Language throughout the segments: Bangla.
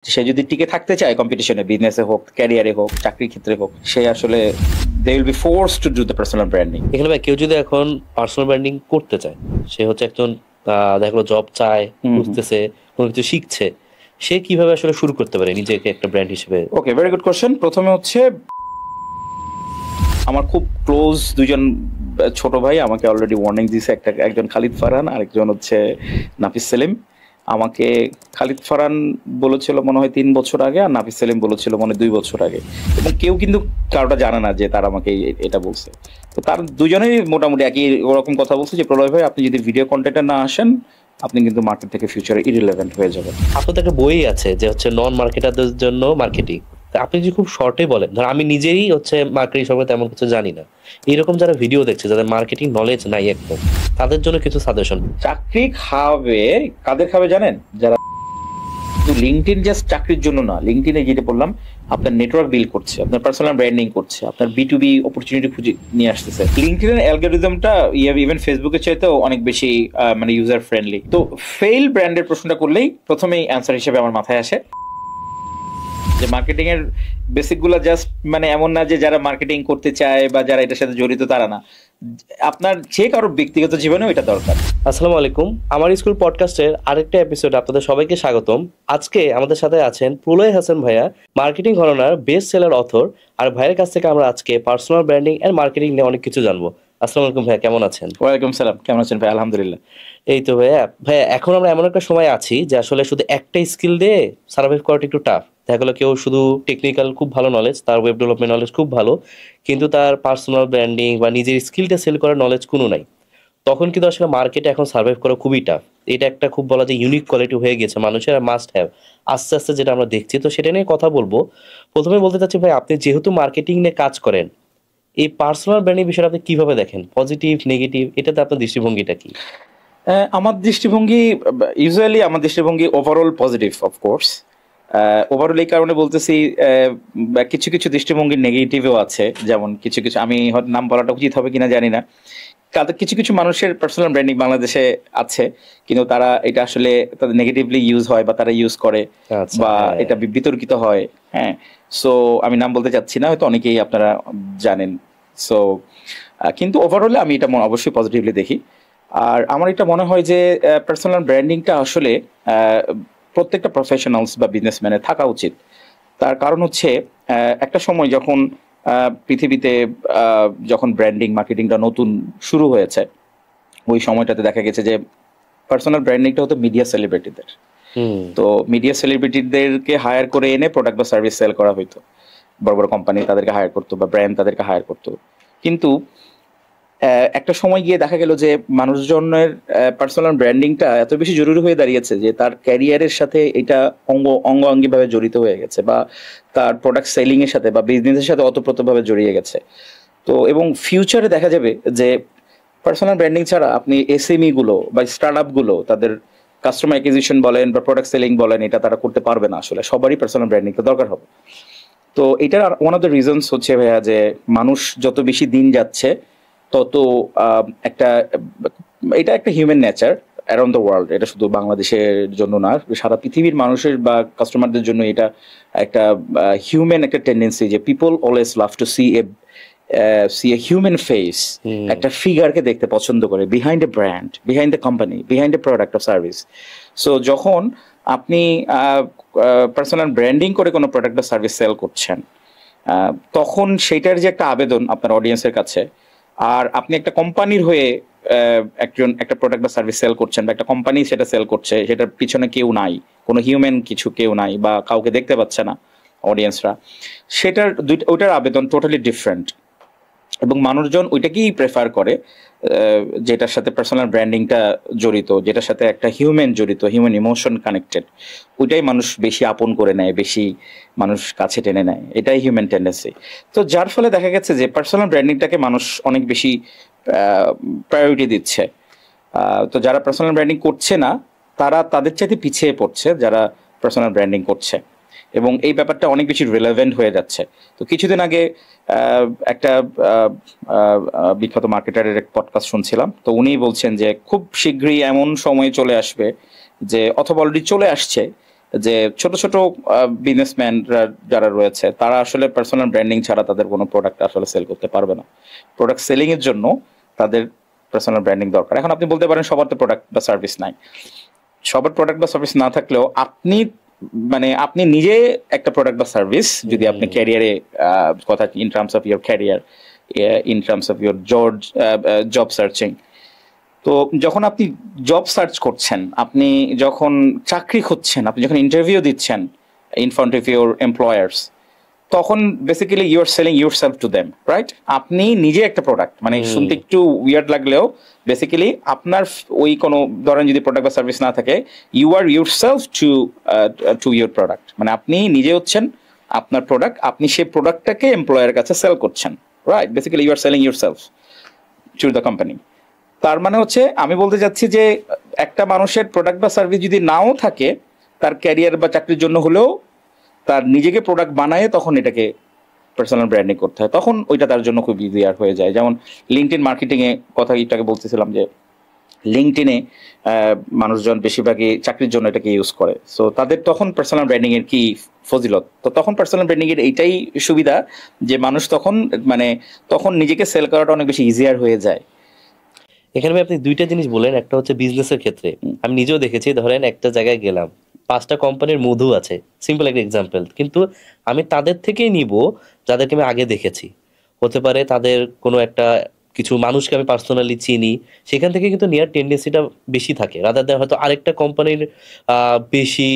সে যদি টিকে থাকতে চায় কম্পিটিশনে, বিজনেসে হোক, ক্যারিয়ারে হোক, চাকরির ক্ষেত্রে হোক, সে আসলে they will be forced to do the personal branding. এখানে ভাই কেউ যদি এখন পার্সোনাল ব্র্যান্ডিং করতে চায়, সে হচ্ছে একজন দেখলো জব চায়, বুঝতেছে, কোনো কিছু শিখছে, সে কিভাবে আসলে শুরু করতে পারে নিজেকে একটা ব্র্যান্ড হিসেবে? ওকে, ভেরি গুড কোশ্চেন। প্রথমে হচ্ছে আমার খুব ক্লোজ দুজন ছোট ভাই আমাকে অলরেডি ওয়ার্নিং দিয়েছে, একজন খালিদ ফারহান, আরেকজন হচ্ছে নাফিস সেলিম। আমাকে খালিদ ফারহান বলেছিল মনে হয় 3 বছর আগে, আর নাফিস সেলিম বলেছিল মনে হয় 2 বছর আগে, এবং কেউ কিন্তু কারোটা জানে না যে তারা আমাকে এটা বলছে। তো তার দুজনেই মোটামুটি একই ওরকম কথা বলছে যে প্রলয় ভাই, আপনি যদি ভিডিও কন্টেন্টে না আসেন, আপনি কিন্তু মার্কেট থেকে ফিউচারে ইরিলেভেন্ট হয়ে যাবেন। আপনাদের একটা বই আছে যে হচ্ছে নন মার্কেটারদের জন্য মার্কেটিং। আপনি যদি খুব শর্টে বলেন, ধর আমি নিজেই হচ্ছে মার্কেটিং সম্পর্কে তেমন কিছু জানি না, এইরকম যারা ভিডিও দেখছে, যাদের মার্কেটিং নলেজ নাই একদম, তাদের জন্য কিছু সাজেশন। চাকরি খাবে, কাদের খাবে জানেন? যারা লিঙ্কডইন জাস্ট চাকরির জন্য না, লিঙ্কডইনে যেটা বললাম, আপনার নেটওয়ার্ক বিল্ড করছে, আপনার পার্সোনাল ব্র্যান্ডিং করছে, আপনার B2B অপরচুনিটি খুঁজে নিয়ে আসতেছে। লিঙ্কডইনের অ্যালগরিদমটা ইভেন ফেসবুকের চাইতেও অনেক বেশি মানে ইউজার ফ্রেন্ডলি। তো ফেল ব্র্যান্ডের প্রশ্নটা করলেই প্রথমেই অ্যান্সার হিসেবে আমার মাথায় আসে যে মার্কেটিং এর বেসিক গুলো জাস্ট মানে এমন না যে যারা মার্কেটিং করতে চায় বা যারা এটার সাথে জড়িত তারা না, আপনার যে কারোর ব্যক্তিগত জীবনেও এটা দরকার। আসসালামু আলাইকুম, আমার স্কুল পডকাস্টের আরেকটা এপিসোড আপনাদের সবাইকে স্বাগতম। আজকে আমাদের সাথে আছেন প্রলয় হাসান ভাইয়া, মার্কেটিং ঘরানার বেস্ট সেলার অথর। আর ভাইয়ের কাছ থেকে আমরা আজকে পার্সোনাল ব্র্যান্ডিং এন্ড মার্কেটিং নিয়ে অনেক কিছু জানবো। আসসালামু আলাইকুম ভাইয়া, কেমন আছেন? ওয়ালাইকুম সালাম, কেমন আছেন ভাই? আলহামদুলিল্লাহ। এই তো ভাইয়া, এখন আমরা এমন একটা সময় আছি যে আসলে শুধু একটা স্কিল দিয়ে সার্ভাইভ করাটা একটু টাফ। দেখা গেলো কেউ শুধু টেকনিক্যাল খুব ভালো নলেজ, তার ওয়েব ডেভেলপমেন্ট নলেজ খুব ভালো, কিন্তু তার পার্সোনাল ব্র্যান্ডিং বা নিজের স্কিলটা সেল করার নলেজ কোনো নাই। তখন কিন্তু আসলে মার্কেটে এখন সার্ভাইভ করা খুবই টাফ। এটা একটা খুব বলা যায় ইউনিক কোয়ালিটি হয়ে গেছে মানুষের, মাস্ট হ্যাভ। আস্তে আস্তে যেটা আমরা দেখছি, তো সেটা নিয়ে কথা বলবো। প্রথমে বলতে চাচ্ছি ভাই, আপনি যেহেতু মার্কেটিং নিয়ে কাজ করেন, এই পার্সোনাল ব্র্যান্ডিং বিষয়টা আপনি কিভাবে দেখেন? পজিটিভ, নেগেটিভ, এটাতে আপনার দৃষ্টিভঙ্গিটা কি? আমার দৃষ্টিভঙ্গি, আমার দৃষ্টিভঙ্গি ওভারঅল পজিটিভ, অফকোর্স। ওভারঅল এই কারণে বলতেছি, কিছু কিছু দৃষ্টিভঙ্গি নেগেটিভও আছে। যেমন কিছু কিছু, আমি হয়তো নাম বলাটা উচিত হবে কিনা জানি না, তাদের কিছু কিছু মানুষের পার্সোনাল ব্র্যান্ডিং বাংলাদেশে আছে, কিন্তু তারা এটা আসলে তাদের নেগেটিভলি ইউজ হয় বা তারা ইউজ করে, বা এটা বিতর্কিত হয়। হ্যাঁ, সো আমি নাম বলতে চাচ্ছি না, হয়তো অনেকেই আপনারা জানেন। সো কিন্তু ওভারঅলে আমি এটা অবশ্যই পজিটিভলি দেখি। আর আমার এটা মনে হয় যে পার্সোনাল ব্র্যান্ডিংটা আসলে প্রত্যেকটা প্রফেশনালস বা বিজনেসম্যানের থাকা উচিত। তার কারণ হচ্ছে একটা সময় যখন পৃথিবীতে যখন ব্র্যান্ডিং মার্কেটিংটা নতুন শুরু হয়েছে, ওই সময়টাতে দেখা গেছে যে পার্সোনাল ব্র্যান্ডিংটা হতো মিডিয়া সেলিব্রিটিদের। তো মিডিয়া সেলিব্রিটিদেরকে হায়ার করে এনে প্রোডাক্ট বা সার্ভিস সেল করা হইতো। বড় বড় কোম্পানি তাদেরকে হায়ার করতো বা ব্র্যান্ড তাদেরকে হায়ার করতো। কিন্তু একটা সময় গিয়ে দেখা গেল যে মানুষজনের পার্সোনাল ব্র্যান্ডিংটা এত বেশি জরুরি হয়ে দাঁড়িয়েছে যে তার ক্যারিয়ারের সাথে এটা অঙ্গাঙ্গিভাবে জড়িত হয়ে গেছে, বা তার প্রোডাক্ট সেলিং এর সাথে বা বিজনেসের সাথে ওতপ্রোতভাবে জড়িয়ে গেছে। তো এবং ফিউচারে দেখা যাবে যে পার্সোনাল ব্র্যান্ডিং ছাড়া আপনি এসএমই গুলো বা স্টার্ট আপ গুলো তাদের কাস্টমার অ্যাকুইজিশন বলেন বা প্রোডাক্ট সেলিং বলেন, এটা তারা করতে পারবে না। আসলে সবারই পার্সোনাল ব্র্যান্ডিংটা দরকার হবে। তো এটার ওয়ান অফ দ্য রিজনস হচ্ছে ভাইয়া যে মানুষ যত বেশি দিন যাচ্ছে তত একটা, এটা একটা human nature around the world, এটা শুধু বাংলাদেশের জন্য না, সারা পৃথিবীর মানুষের বা কাস্টমারদের জন্য এটা একটা হিউম্যান একটা টেন্ডেন্সি যে people always love to see a human face, একটা ফিগারকে দেখতে পছন্দ করে, behind a brand, behind a company, behind a product of service. So যখন আপনি পার্সোনাল ব্র্যান্ডিং করে কোনো প্রোডাক্ট বা সার্ভিস সেল করছেন, তখন সেইটার যে একটা আবেদন আপনার অডিয়েন্সের কাছে, আর আপনি একটা কোম্পানির হয়ে একটা প্রোডাক্ট বা সার্ভিস সেল করছেন, বা একটা কোম্পানি সেটা সেল করছে, সেটার পিছনে কেউ নাই, কোনো হিউম্যান কিছু কেউ নাই, বা কাউকে দেখতে পাচ্ছে না অডিয়েন্সরা, ওইটার আবেদন টোটালি ডিফারেন্ট। এবং মানুষজন ওইটাকেই প্রেফার করে যেটার সাথে পার্সোনাল ব্র্যান্ডিংটা জড়িত, যেটার সাথে একটা হিউম্যান জড়িত, হিউম্যান ইমোশন কানেক্টেড, ওইটাই মানুষ বেশি আপন করে নেয়, বেশি মানুষ কাছে টেনে নেয়। এটাই হিউম্যান টেন্ডেন্সি। তো যার ফলে দেখা গেছে যে পার্সোনাল ব্র্যান্ডিংটাকে মানুষ অনেক বেশি প্রায়োরিটি দিচ্ছে। তো যারা পার্সোনাল ব্র্যান্ডিং করছে না, তারা তাদের চাইতে পিছিয়ে পড়ছে যারা পার্সোনাল ব্র্যান্ডিং করছে, এবং এই ব্যাপারটা অনেক বেশি রিলেভেন্ট হয়ে যাচ্ছে। তো কিছুদিন আগে একটা বিখ্যাত মার্কেটারের এক পডকাস্ট শুনছিলাম, তো উনিই বলছেন যে খুব শীঘ্রই এমন সময় চলে আসবে যে, অথবা অলরেডি চলে আসছে, যে ছোট ছোট বিজনেসম্যান যারা রয়েছে তারা আসলে পার্সোনাল ব্র্যান্ডিং ছাড়া তাদের কোনো প্রোডাক্ট আসলে সেল করতে পারবে না। প্রোডাক্ট সেলিং এর জন্য তাদের পার্সোনাল ব্র্যান্ডিং দরকার। এখন আপনি বলতে পারেন সবার তো প্রোডাক্ট বা সার্ভিস নাই, সবার প্রোডাক্ট বা সার্ভিস না থাকলেও আপনি নিজে একটা প্রোডাক্ট বা সার্ভিস যদি আপনি ক্যারিয়ারে কথা in terms of your career, in terms of your job searching, তো যখন আপনি জব সার্চ করছেন, আপনি যখন চাকরি খুঁজছেন, আপনি যখন ইন্টারভিউ দিচ্ছেন in front of your employers, তখন basically you are selling yourself to them, right? আপনি নিজে একটা প্রোডাক্ট, মানে শুনতে একটু উইয়ার্ড লাগলেও বেসিক্যালি আপনার ওই কোনো ধরেন যদি প্রোডাক্ট বা সার্ভিস না থাকে, you are yourself to your product, মানে আপনি নিজে হচ্ছেন আপনার প্রোডাক্ট, আপনি সেই প্রোডাক্টটাকে এমপ্লয়ারের কাছে সেল করছেন, right? Basically you are selling yourself to the company. তার মানে হচ্ছে আমি বলতে চাচ্ছি যে একটা মানুষের প্রোডাক্ট বা সার্ভিস যদি নাও থাকে, তার ক্যারিয়ার বা চাকরির জন্য হলেও তার নিজেকে প্রোডাক্ট বানায় তখন এটাকে পার্সোনাল ব্র্যান্ডিং করতে হয়, তখন ওইটা তার জন্য খুব ইজিয়ার হয়ে যায়। যেমন লিঙ্কডইন মার্কেটিং এ কথা এটাকে বলতেছিলাম যে লিঙ্কডইনে মানুষজন বেশিরভাগই চাকরির জন্য এটাকে ইউজ করে, সো তাদের তখন পার্সোনাল ব্র্যান্ডিং এর কি ফজিলত, তো তখন পার্সোনাল ব্র্যান্ডিং এর এইটাই সুবিধা যে মানুষ তখন নিজেকে সেল করাটা অনেক বেশি ইজিয়ার হয়ে যায়। এখানে আপনি দুইটা জিনিস বলেন, একটা হচ্ছে বিজনেসের ক্ষেত্রে, আমি নিজেও দেখেছি, ধরেন একটা জায়গায় গেলাম, 5টা কোম্পানির মধু আছে, সিম্পল একটা এক্সাম্পল, কিন্তু আমি তাদের থেকেই নিব যাদেরকে আমি আগে দেখেছি। হতে পারে তাদের কোনো একটা কিছু মানুষকে আমি পার্সোনালি চিনি, সেখান থেকে কিন্তু নেওয়ার টেন্ডেন্সিটা বেশি থাকে, রাদার দেন হয়তো আরেকটা কোম্পানির বেশি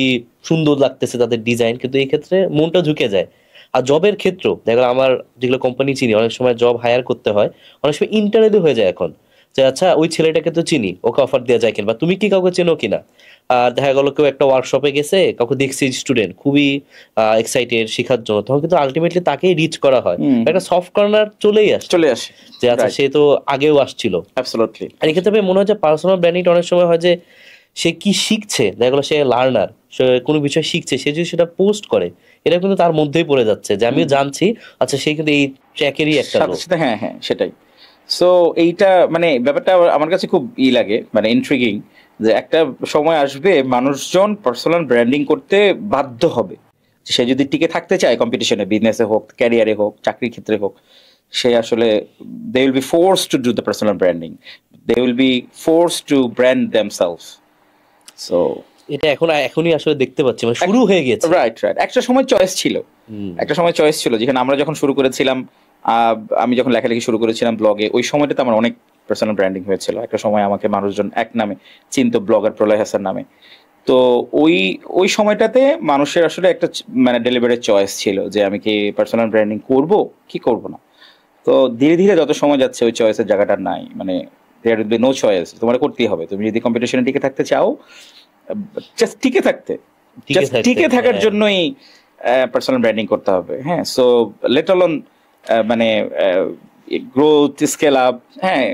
সুন্দর লাগতেছে তাদের ডিজাইন, কিন্তু এই ক্ষেত্রে মনটা ঝুঁকে যায়। আর জবের ক্ষেত্রেও দেখো, আমার যেগুলো কোম্পানি চিনি, অনেক সময় জব হায়ার করতে হয়, অনেক সময় ইন্টারনেটে হয়ে যায় এখন, যে আচ্ছা ওই ছেলেটাকে তো চিনি, ওকে অফার দেওয়া যায় কিনা, বা তুমি কি কাউকে চেনো কিনা। আর দেখা গেল কেউ একটা ওয়ার্কশপে গেছে, কাউকে দেখছি স্টুডেন্ট খুবই এক্সাইটেড শেখার জন্য, তখন কিন্তু আলটিমেটলি তাকেই রিচ করা হয়, একটা সফট কর্নার চলে আসে যে আচ্ছা সে তো আগেও আসছিল। অ্যাবসলিউটলি। আর এক্ষেত্রে মনে হয় যে পার্সোনাল ব্র্যান্ডিংটা অনেক সময় হয় যে সে কি শিখছে, দেখা গেলো সে লার্নার, সে কোনো বিষয় শিখছে, সে যদি সেটা পোস্ট করে, এটা কিন্তু তার মধ্যেই পড়ে যাচ্ছে যে আমিও জানছি, আচ্ছা সে কিন্তু এই ট্র্যাকেরই একটা লোক। হ্যাঁ হ্যাঁ, সেটাই। সো এইটা মানে ব্যাপারটা আমার কাছে খুব লাগে, মানে ইন্ট্রিগিং, যে একটা সময় আসবে মানুষজন পার্সোনাল ব্র্যান্ডিং করতে বাধ্য হবে। সে যদি টিকে থাকতে চায় কম্পিটিশনে, বিজনেসে হোক, ক্যারিয়ারে হোক, চাকরির ক্ষেত্রে হোক, সে আসলে they will be forced to do the personal branding, they will be forced to brand themselves. So এটা এখনই আসলে দেখতে পাচ্ছি, মানে শুরু হয়ে গেছে। রাইট। একটা সময় চয়েস ছিল যেখানে আমরা যখন শুরু করেছিলাম, আমি যখন লেখালেখি শুরু করেছিলাম ব্লগে, ওই সময়টাতে আমার অনেক পার্সোনাল ব্র্যান্ডিং হয়েছিল। একটা সময় আমাকে মানুষজন এক নামে চিনতো, ব্লগার প্রলয় হাসান নামে। তো ওই সময়টাতে মানুষের আসলে একটা মানে ডেলিভারি চয়েস ছিল যে আমি কি পার্সোনাল ব্র্যান্ডিং করব কি করব না। তো ধীরে ধীরে যত সময় যাচ্ছে ওই চয়েসের জায়গাটা নাই, মানে there will be no choice, তোমার করতেই হবে। তুমি যদি কম্পিটিশনে টিকে থাকতে চাও, জাস্ট টিকে থাকার জন্যই পার্সোনাল ব্র্যান্ডিং করতে হবে। হ্যাঁ, সো লেট অলোন মানে গ্রোথ, স্কেল আপ, হ্যাঁ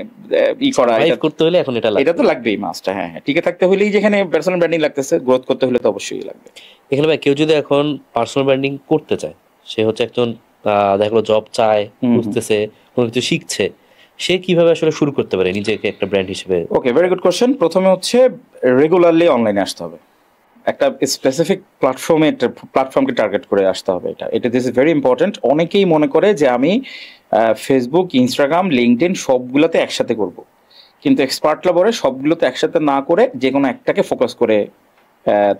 করা, করতে হলে এখন এটা তো লাগবেই মাস্ট। হ্যাঁ, টিকে থাকতে হলেই যেখানে পার্সোনাল ব্র্যান্ডিং লাগতেছে, গ্রোথ করতে হলে তো অবশ্যই লাগবে। এখানে ভাই কেউ যদি এখন পার্সোনাল ব্র্যান্ডিং করতে চায়, সে হচ্ছে একজন দেখলো জব চায়, বুঝতেছে, কোনো কিছু শিখছে, সে কিভাবে আসলে শুরু করতে পারে নিজেকে একটা ব্র্যান্ড হিসেবে? ওকে, ভেরি গুড কোশ্চেন। প্রথমে হচ্ছে রেগুলারলি অনলাইনে আসতে হবে, একটা স্পেসিফিক প্ল্যাটফর্মকে টার্গেট করে আসতে হবে। এটা দিস ইজ ভেরি ইম্পর্টেন্ট। অনেকেই মনে করে যে আমি ফেসবুক, ইনস্টাগ্রাম, লিঙ্কডইন সবগুলোতে একসাথে করব, কিন্তু এক্সপার্টরা বলে সবগুলোতে একসাথে না করে যে কোনো একটাকে ফোকাস করে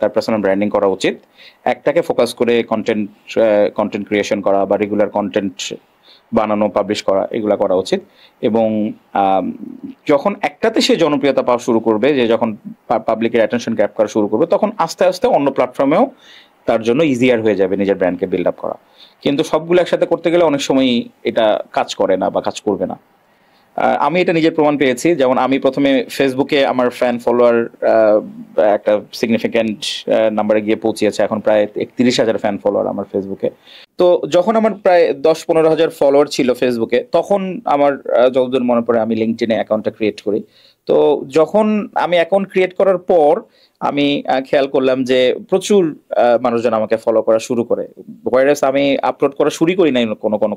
তার পার্সোনাল ব্র্যান্ডিং করা উচিত। একটাকে ফোকাস করে কন্টেন্ট ক্রিয়েশন করা বা রেগুলার কন্টেন্ট বানানো, পাবলিশ করা, এগুলা করা উচিত। এবং যখন একটাতে সে জনপ্রিয়তা পাওয়া শুরু করবে, যে যখন পাবলিকের অ্যাটেনশন গ্র্যাব করা শুরু করবে, তখন আস্তে আস্তে অন্য প্ল্যাটফর্মেও তার জন্য ইজিয়ার হয়ে যাবে নিজের ব্র্যান্ডকে বিল্ড আপ করা। কিন্তু সবগুলো একসাথে করতে গেলে অনেক সময় এটা কাজ করে না বা কাজ করবে না। আমি এটা নিজের প্রমাণ পেয়েছি। যেমন আমি প্রথমে ফেসবুকে আমার ফ্যান ফলোয়ার একটা সিগনিফিক্যান্ট নাম্বারে গিয়ে পৌঁছেছে, এখন প্রায় 31,000 ফ্যান ফলোয়ার আমার ফেসবুকে। তো যখন আমার প্রায় 10-15 হাজার ফলোয়ার ছিল ফেসবুকে, তখন আমার যতদূর মনে পড়ে আমি লিঙ্কডইনে অ্যাকাউন্টটা ক্রিয়েট করি। তো যখন আমি অ্যাকাউন্ট ক্রিয়েট করার পর আমি খেয়াল করলাম যে প্রচুর মানুষজন আমাকে ফলো করা শুরু করে, হোয়ারাস আমি আপলোড করা শুরুই করি নাই, কোনো কোনো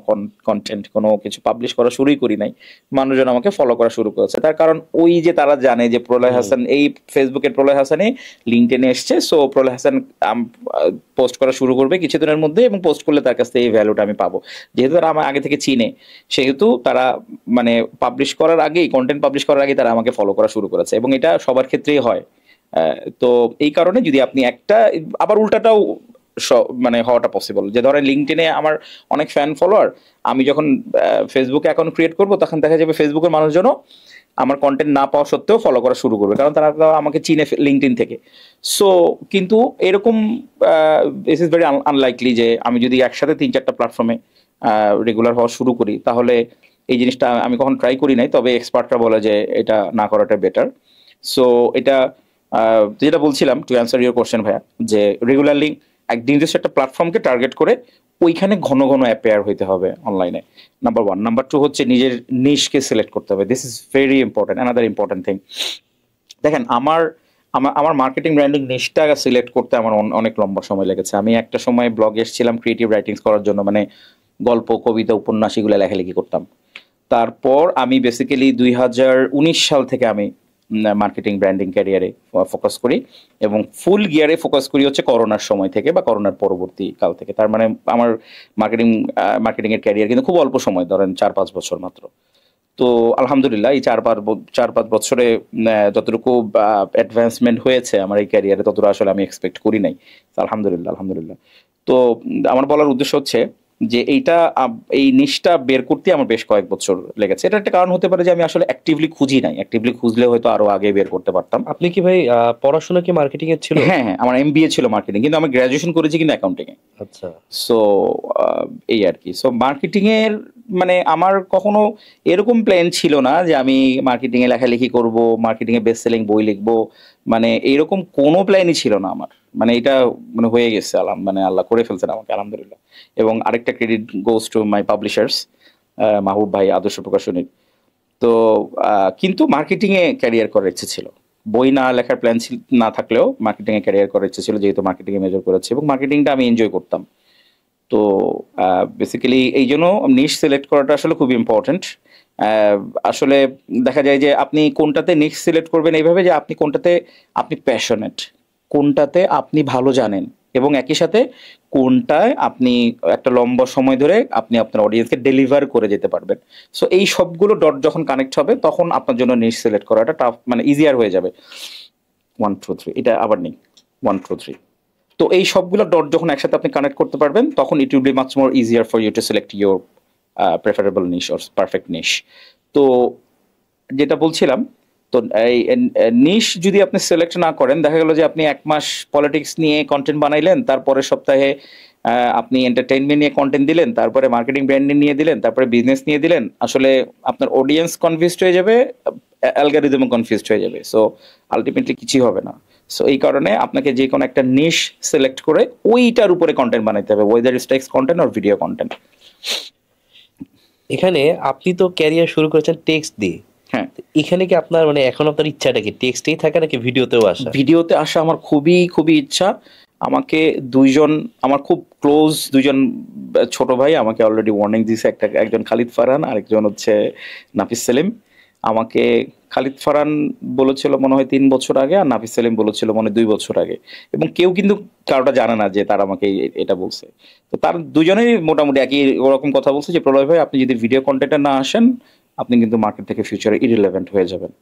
কন্টেন্ট কোনো কিছু পাবলিশ করা শুরুই করি নাই, মানুষজন আমাকে ফলো করা শুরু করেছে। তার কারণ ওই যে তারা জানে যে প্রলয় হাসান, এই ফেসবুকের প্রলয় হাসানে লিঙ্কডইনে এসছে, সো প্রলয় হাসান পোস্ট করা শুরু করবে কিছুদিনের মধ্যে, এবং পোস্ট করলে তার কাছ থেকে এই ভ্যালুটা আমি পাবো। যেহেতু তারা আমার আগে থেকে চিনে, সেহেতু তারা মানে পাবলিশ করার আগেই, কন্টেন্ট পাবলিশ করার আগেই তারা আমাকে ফলো করা শুরু করেছে, এবং এটা সবার ক্ষেত্রেই হয়। তো এই কারণে যদি আপনি একটা, আবার উল্টাটাও মানে হওয়াটা পসিবল, যে ধরেন লিঙ্কডইনে আমার অনেক ফ্যান ফলোয়ার, আমি যখন ফেসবুকে অ্যাকাউন্ট ক্রিয়েট করবো, তখন দেখা যাবে ফেসবুকের মানুষজনও আমার কন্টেন্ট না পাওয়া সত্ত্বেও ফলো করা শুরু করবে, কারণ তারা আমাকে চিনে লিঙ্কডইন থেকে। সো কিন্তু এরকম দিস ইজ ভেরি আনলাইকলি যে আমি যদি একসাথে 3-4টা প্ল্যাটফর্মে রেগুলার হওয়া শুরু করি, তাহলে এই জিনিসটা আমি কখন ট্রাই করি নাই, তবে এক্সপার্টরা বলে যে এটা না করাটা বেটার। সো এটা যেটা বলছিলাম, টু অ্যান্সার ইউর কোশ্চেন ভাইয়া, যে রেগুলারলি এক নির্দিষ্ট একটা প্ল্যাটফর্মকে টার্গেট করে ওইখানে ঘন ঘন অ্যাপেয়ার হইতে হবে অনলাইনে, নাম্বার 1। নাম্বার 2 হচ্ছে নিজের নিশকে সিলেক্ট করতে হবে। This is very important, another important thing. দেখেন আমার আমার মার্কেটিং ব্র্যান্ডিং নিশটা সিলেক্ট করতে আমার অনেক লম্বা সময় লেগেছে। আমি একটা সময় ব্লগে এসেছিলাম ক্রিয়েটিভ রাইটিংস করার জন্য, মানে গল্প, কবিতা, উপন্যাস এগুলো লেখালেখি করতাম। তারপর আমি বেসিক্যালি 2019 সাল থেকে আমি মার্কেটিং ব্র্যান্ডিং ক্যারিয়ারে ফোকাস করি, এবং ফুল গিয়ারে ফোকাস করি হচ্ছে করোনার সময় থেকে বা করোনার পরবর্তী কাল থেকে। তার মানে আমার মার্কেটিং এর ক্যারিয়ার কিন্তু খুব অল্প সময়, ধরেন 4-5 বছর মাত্র। তো আলহামদুলিল্লাহ এই 4-5 বছরে যতটুকু অ্যাডভান্সমেন্ট হয়েছে আমার এই ক্যারিয়ারে, ততটা আসলে আমি এক্সপেক্ট করি নাই। আলহামদুলিল্লাহ, আলহামদুলিল্লাহ। তো আমার বলার উদ্দেশ্য হচ্ছে যে এই নিশটা বের করতে আমার বেশ কয়েক বছর লেগেছে। এটা একটা কারণ হতে পারে যে আমি আসলে অ্যাক্টিভলি খুঁজি নাই, অ্যাক্টিভলি খুঁজলে হয়তো আরো আগে বের করতে পারতাম। আপনি কি ভাই পড়াশোনা কি মার্কেটিং এর ছিল? হ্যাঁ হ্যাঁ, আমার এমবিএ ছিল মার্কেটিং, কিন্তু আমি গ্রাজুয়েশন করেছি কিন্তু অ্যাকাউন্টিং এ। আচ্ছা। সো এই আর কি। সো মার্কেটিং এর মানে আমার কখনো এরকম প্ল্যান ছিল না যে আমি মার্কেটিং এ লেখালেখি করব, মার্কেটিং এ বেস্ট সেলিং বই লিখবো, মানে এরকম কোনো প্ল্যানই ছিল না আমার। মানে এটা মানে হয়ে গেছে, মানে আল্লাহ করে ফেলছেন আমাকে, আলহামদুলিল্লাহ। এবং আরেকটা credit goes to my publishers, Mahbub ভাই, আদর্শ প্রকাশনী। তো কিন্তু মার্কেটিং এ ক্যারিয়ার করার ইচ্ছে ছিল, বই না লেখার প্ল্যান না থাকলেও মার্কেটিং এ ক্যারিয়ার করার ইচ্ছে ছিল, যেহেতু মার্কেটিং এ মেজর করেছি এবং মার্কেটিংটা আমি এনজয় করতাম। তো বেসিক্যালি এই জন্য নিশ সিলেক্ট করাটা আসলে খুব ইম্পর্টেন্ট। আসলে দেখা যায় যে আপনি কোনটাতে নিশ সিলেক্ট করবেন এইভাবে, যে আপনি কোনটাতে আপনি প্যাশনেট, কোনটাতে আপনি ভালো জানেন, এবং একই সাথে কোনটায় আপনি একটা লম্বা সময় ধরে আপনি আপনার অডিয়েন্সকে ডেলিভার করে যেতে পারবেন। সো এই সবগুলো ডট যখন কানেক্ট হবে, তখন আপনার জন্য নিশ সিলেক্ট করাটা টাফ, মানে ইজিয়ার হয়ে যাবে। 1 2 3, এটা আবার নেই, 1 2 3। তো এই সবগুলো ডট যখন একসাথে আপনি কানেক্ট করতে পারবেন, তখন it will be much more easier for you to select your preferable niche or perfect niche. তো যেটা বলছিলাম, তো এই নিশ যদি আপনি সিলেক্ট না করেন, দেখা গেল যে আপনি 1 মাস পলিটিক্স নিয়ে কন্টেন্ট বানাইলেন, তারপরের সপ্তাহে আপনি এন্টারটেইনমেন্ট নিয়ে কন্টেন্ট দিলেন, তারপরে মার্কেটিং ব্র্যান্ডিং নিয়ে দিলেন, তারপরে বিজনেস নিয়ে দিলেন। আসলে আপনার অডিয়েন্স কনফিউজড হয়ে যাবে, অ্যালগরিদমও কনফিউজড হয়ে যাবে, সো আলটিমেটলি কিছুই হবে না। সো এই কারণে আপনাকে যে কোনো একটা নিশ সিলেক্ট করে ওইটার উপরে কন্টেন্ট বানাইতে হবে, weather is text content or video content. এখানে আপনি তো ক্যারিয়ার শুরু করেছেন টেক্সট দিয়ে, হ্যাঁ। এখানে কি আপনার মানে এখন আপনার ইচ্ছাটা কি টেক্সটেই থাকে নাকি ভিডিওতেও আসা? ভিডিওতে আসা আমার খুবই খুবই ইচ্ছা। আমাকে আমার খুব ক্লোজ 2জন ছোট ভাই আমাকে অলরেডি ওয়ার্নিং দিয়েছে, একজন খালিদ ফারহান, আরেকজন হচ্ছে নাফিস সেলিম। আমাকে খালিদ ফারহান বলেছিল মনে হয় 3 বছর আগে, আর নাফিস সেলিম বলেছিল মনে হয় 2 বছর আগে, এবং কেউ কিন্তু কারোটা জানে না যে তারা আমাকে এটা বলছে। তো তার দুজনেই মোটামুটি একই ওরকম কথা বলছে যে প্রলয় ভাই, আপনি যদি ভিডিও কন্টেন্টে না আসেন, আপনি কিন্তু মার্কেট থেকে ফিউচারে ইরিলেভেন্ট হয়ে যাবেন।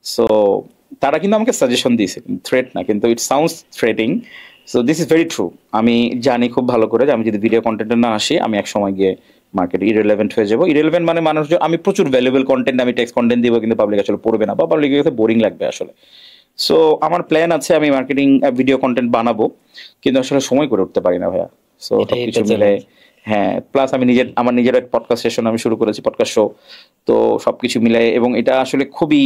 সো তারা কিন্তু আমাকে সাজেশন দিয়েছে, থ্রেট না, কিন্তু it sounds threatening. So this is very true. আমি জানি খুব ভালো করে যে আমি যদি ভিডিও কন্টেন্টে না আসি, আমি এক সময় গিয়ে মার্কেটে ইরেলেভেন্ট হয়ে যাবো। ইরেলেভেন্ট মানে আমি প্রচুর ভ্যালুয়েবল কন্টেন্ট, আমি টেক্সট কন্টেন্ট দিব, কিন্তু পাবলিক আসলে পড়বে না, বা পাবলিকের কাছে বোরিং লাগবে আসলে। সো আমার প্ল্যান আছে, আমি মার্কেটিং ভিডিও কন্টেন্ট বানাবো, কিন্তু আসলে সময় করে উঠতে পারি না ভাইয়া। সো সবকিছু মিলে, হ্যাঁ, প্লাস আমার নিজের এক পডকাস্ট সেশন আমি শুরু করেছি, পডকাস্ট শো। তো সবকিছু মিলে, এবং এটা আসলে খুবই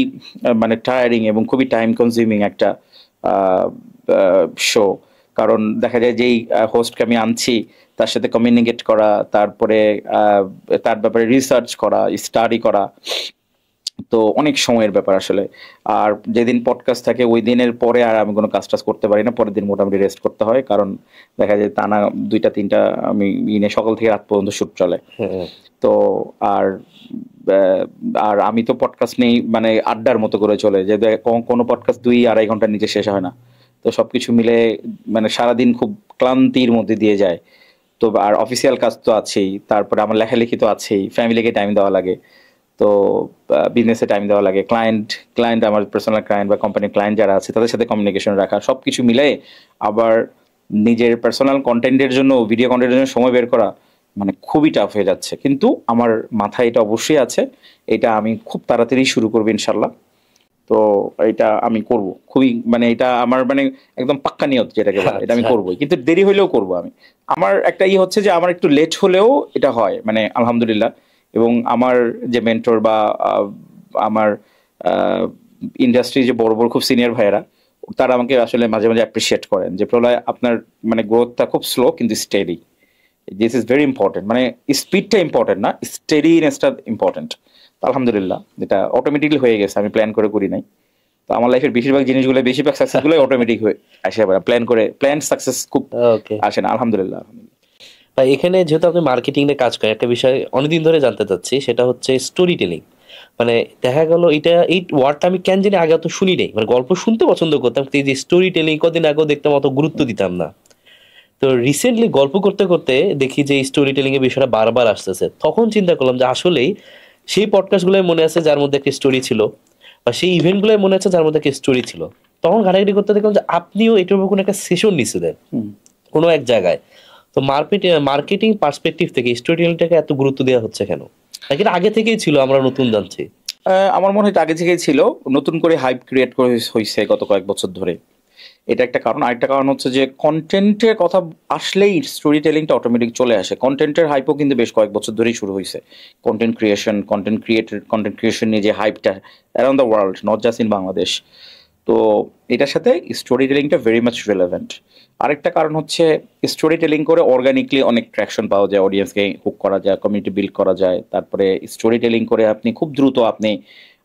মানে টায়ারিং এবং খুবই টাইম কনজিউমিং একটা শো। কারণ দেখা যায় যেই হোস্টকে আমি আনছি, তার সাথে কমিউনিকেট করা, তারপরে তার ব্যাপারে রিসার্চ করা, স্টাডি করা, তো অনেক সময়ের ব্যাপার আসলে। আর যেদিন পডকাস্ট থাকে ওই দিনের পরে আর আমি কোনো কাজ টাজ করতে পারি না, পরের দিন মোটামুটি রেস্ট করতে হয়, কারণ দেখা যায় টানা 2টা 3টা আমি সকাল থেকে রাত পর্যন্ত শুট চলে। হ্যাঁ, তো আর আর আমি তো পডকাস্ট নেই মানে আড্ডার মতো করে চলে যে কোনো পডকাস্ট 2-2.5 ঘন্টার নিচে শেষ হয় না। তো সবকিছু মিলে মানে সারাদিন খুব ক্লান্তির মধ্যে দিয়ে যায়। তো আর অফিসিয়াল কাজ তো আছেই, তারপরে আমার লেখালেখি তো আছেই, ফ্যামিলিকে টাইম দেওয়া লাগে, তো বিজনেসে টাইম দেওয়া লাগে, ক্লায়েন্ট আমার পার্সোনাল ক্লায়েন্ট বা কোম্পানির ক্লায়েন্ট যারা আছে তাদের সাথে কমিউনিকেশন রাখা, সব কিছু মিলে আবার নিজের পার্সোনাল কন্টেন্টের জন্য, ভিডিও কন্টেন্টের জন্য সময় বের করা মানে খুবই টাফ হয়ে যাচ্ছে। কিন্তু আমার মাথায় এটা অবশ্যই আছে, এটা আমি খুব তাড়াতাড়ি শুরু করবো ইনশাল্লাহ। তো এটা আমি করব খুবই, মানে এটা আমার মানে একদম পাক্কা নিয়ত যেটাকে বলে, এটা আমি আচ্ছা। করবো, কিন্তু দেরি হলেও করবো আমি। আমার একটা হচ্ছে যে আমার একটু লেট হলেও এটা হয় মানে আলহামদুলিল্লাহ। এবং আমার যে মেন্টর বা আমার ইন্ডাস্ট্রি যে বড় বড় খুব সিনিয়র ভাইয়েরা, তারা আমাকে আসলে মাঝে মাঝে অ্যাপ্রিসিয়েট করেন যে প্রলয় আপনার মানে গ্রোথটা খুব স্লো কিন্তু steady, this is very important, মানে স্পিডটা ইম্পর্টেন্ট না, স্টেডিনেসটা ইম্পর্টেন্ট। আলহামদুলিল্লাহ এটা অটোমেটিকলি হয়ে গেছে, আমি প্ল্যান করে করি নাই। তো আমার লাইফের বেশিরভাগ জিনিসগুলো, বেশিরভাগ সাকসেসগুলো অটোমেটিক হয়ে আসে, প্ল্যান সাকসেস খুব ওকে আসে না, আলহামদুলিল্লাহ। ভাই, এখানে যেহেতু আপনি মার্কেটিং এ কাজ করেন, একটা বিষয় অনেকদিন ধরে জানতে চাচ্ছি, সেটা হচ্ছে স্টোরি টেলিং। মানে দেখা গেল এই ওয়ার্ডটা আমি কেন জানি আগে অত শুনি নাই, মানে গল্প শুনতে পছন্দ করতাম, কিন্তু এই যে স্টোরি টেলিং কদিন আগেও দেখতাম, অত গুরুত্ব দিতাম না। তো রিসেন্টলি গল্প করতে করতে দেখি যে স্টোরি টেলিং এর বিষয়টা বারবার আসতেছে, তখন চিন্তা করলাম যে আসলেই সেই পডকাস্ট গুলোই মনে আছে যার মধ্যে একটা স্টোরি ছিল, বা সেই ইভেন্ট গুলোই মনে আছে যার মধ্যে একটা স্টোরি ছিল। তখন ঘাটাঘাটি করতে দেখলাম যে আপনিও এটার উপর কোনো একটা সেশন নিছিলেন হুম। কোনো এক জায়গায়। তো মার্কেটিং পার্সপেক্টিভ থেকে স্টোরি টেলিংটাকে এত গুরুত্ব দেওয়া হচ্ছে কেন? নাকি এটা আগে থেকেই ছিল, আমরা নতুন জানছি? আমার মনে হয় এটা আগে থেকেই ছিল, নতুন করে হাইপ ক্রিয়েট করে হয়েছে গত কয়েক বছর ধরে, এটা একটা কারণ। আরেকটা কারণ হচ্ছে যে কন্টেন্টের কথা আসলেই স্টোরি টেলিংটা অটোমেটিক চলে আসে। কন্টেন্টের হাইপও কিন্তু বেশ কয়েক বছর ধরেই শুরু হয়েছে। কন্টেন্ট ক্রিয়েশন নিয়ে যে হাইপটা around the world, not just in Bangladesh. তো এটার সাথে স্টোরি টেলিংটা ভেরি মাচ রিলেভেন্ট। আরেকটা কারণ হচ্ছে স্টোরি টেলিং করে অর্গানিকলি অনেক ট্র্যাকশন পাওয়া যায়, অডিয়েন্সকে হুক করা যায়, কমিউনিটি বিল্ড করা যায়। তারপরে স্টোরি টেলিং করে আপনি খুব দ্রুত আপনি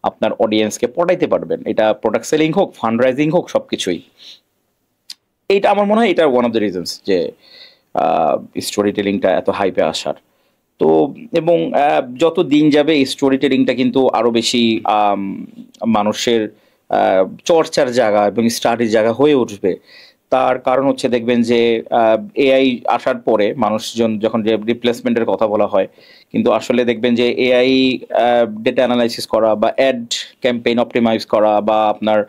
আপনার অডিয়েন্সকে পটাইতে পারবেন, এটা প্রোডাক্ট সেলিং হোক, ফান্ড রাইজিং হোক, সব কিছুই। এইটা আমার মনে হয় এটা ওয়ান অফ দ্য রিজনস যে স্টোরি টেলিংটা এত হাইপে আসার। তো এবং যত দিন যাবে এই স্টোরি টেলিংটা কিন্তু আরো বেশি মানুষের চর্চার জায়গা এবং স্টাডির জায়গা হয়ে উঠবে। তার কারণ হচ্ছে দেখবেন যে এআই আসার পরে মানুষজন যখন যে রিপ্লেসমেন্টের কথা বলা হয়, কিন্তু আসলে দেখবেন যে এআই ডেটা অ্যানালাইসিস করা বা অ্যাড ক্যাম্পেইন অপটিমাইজ করা বা আপনার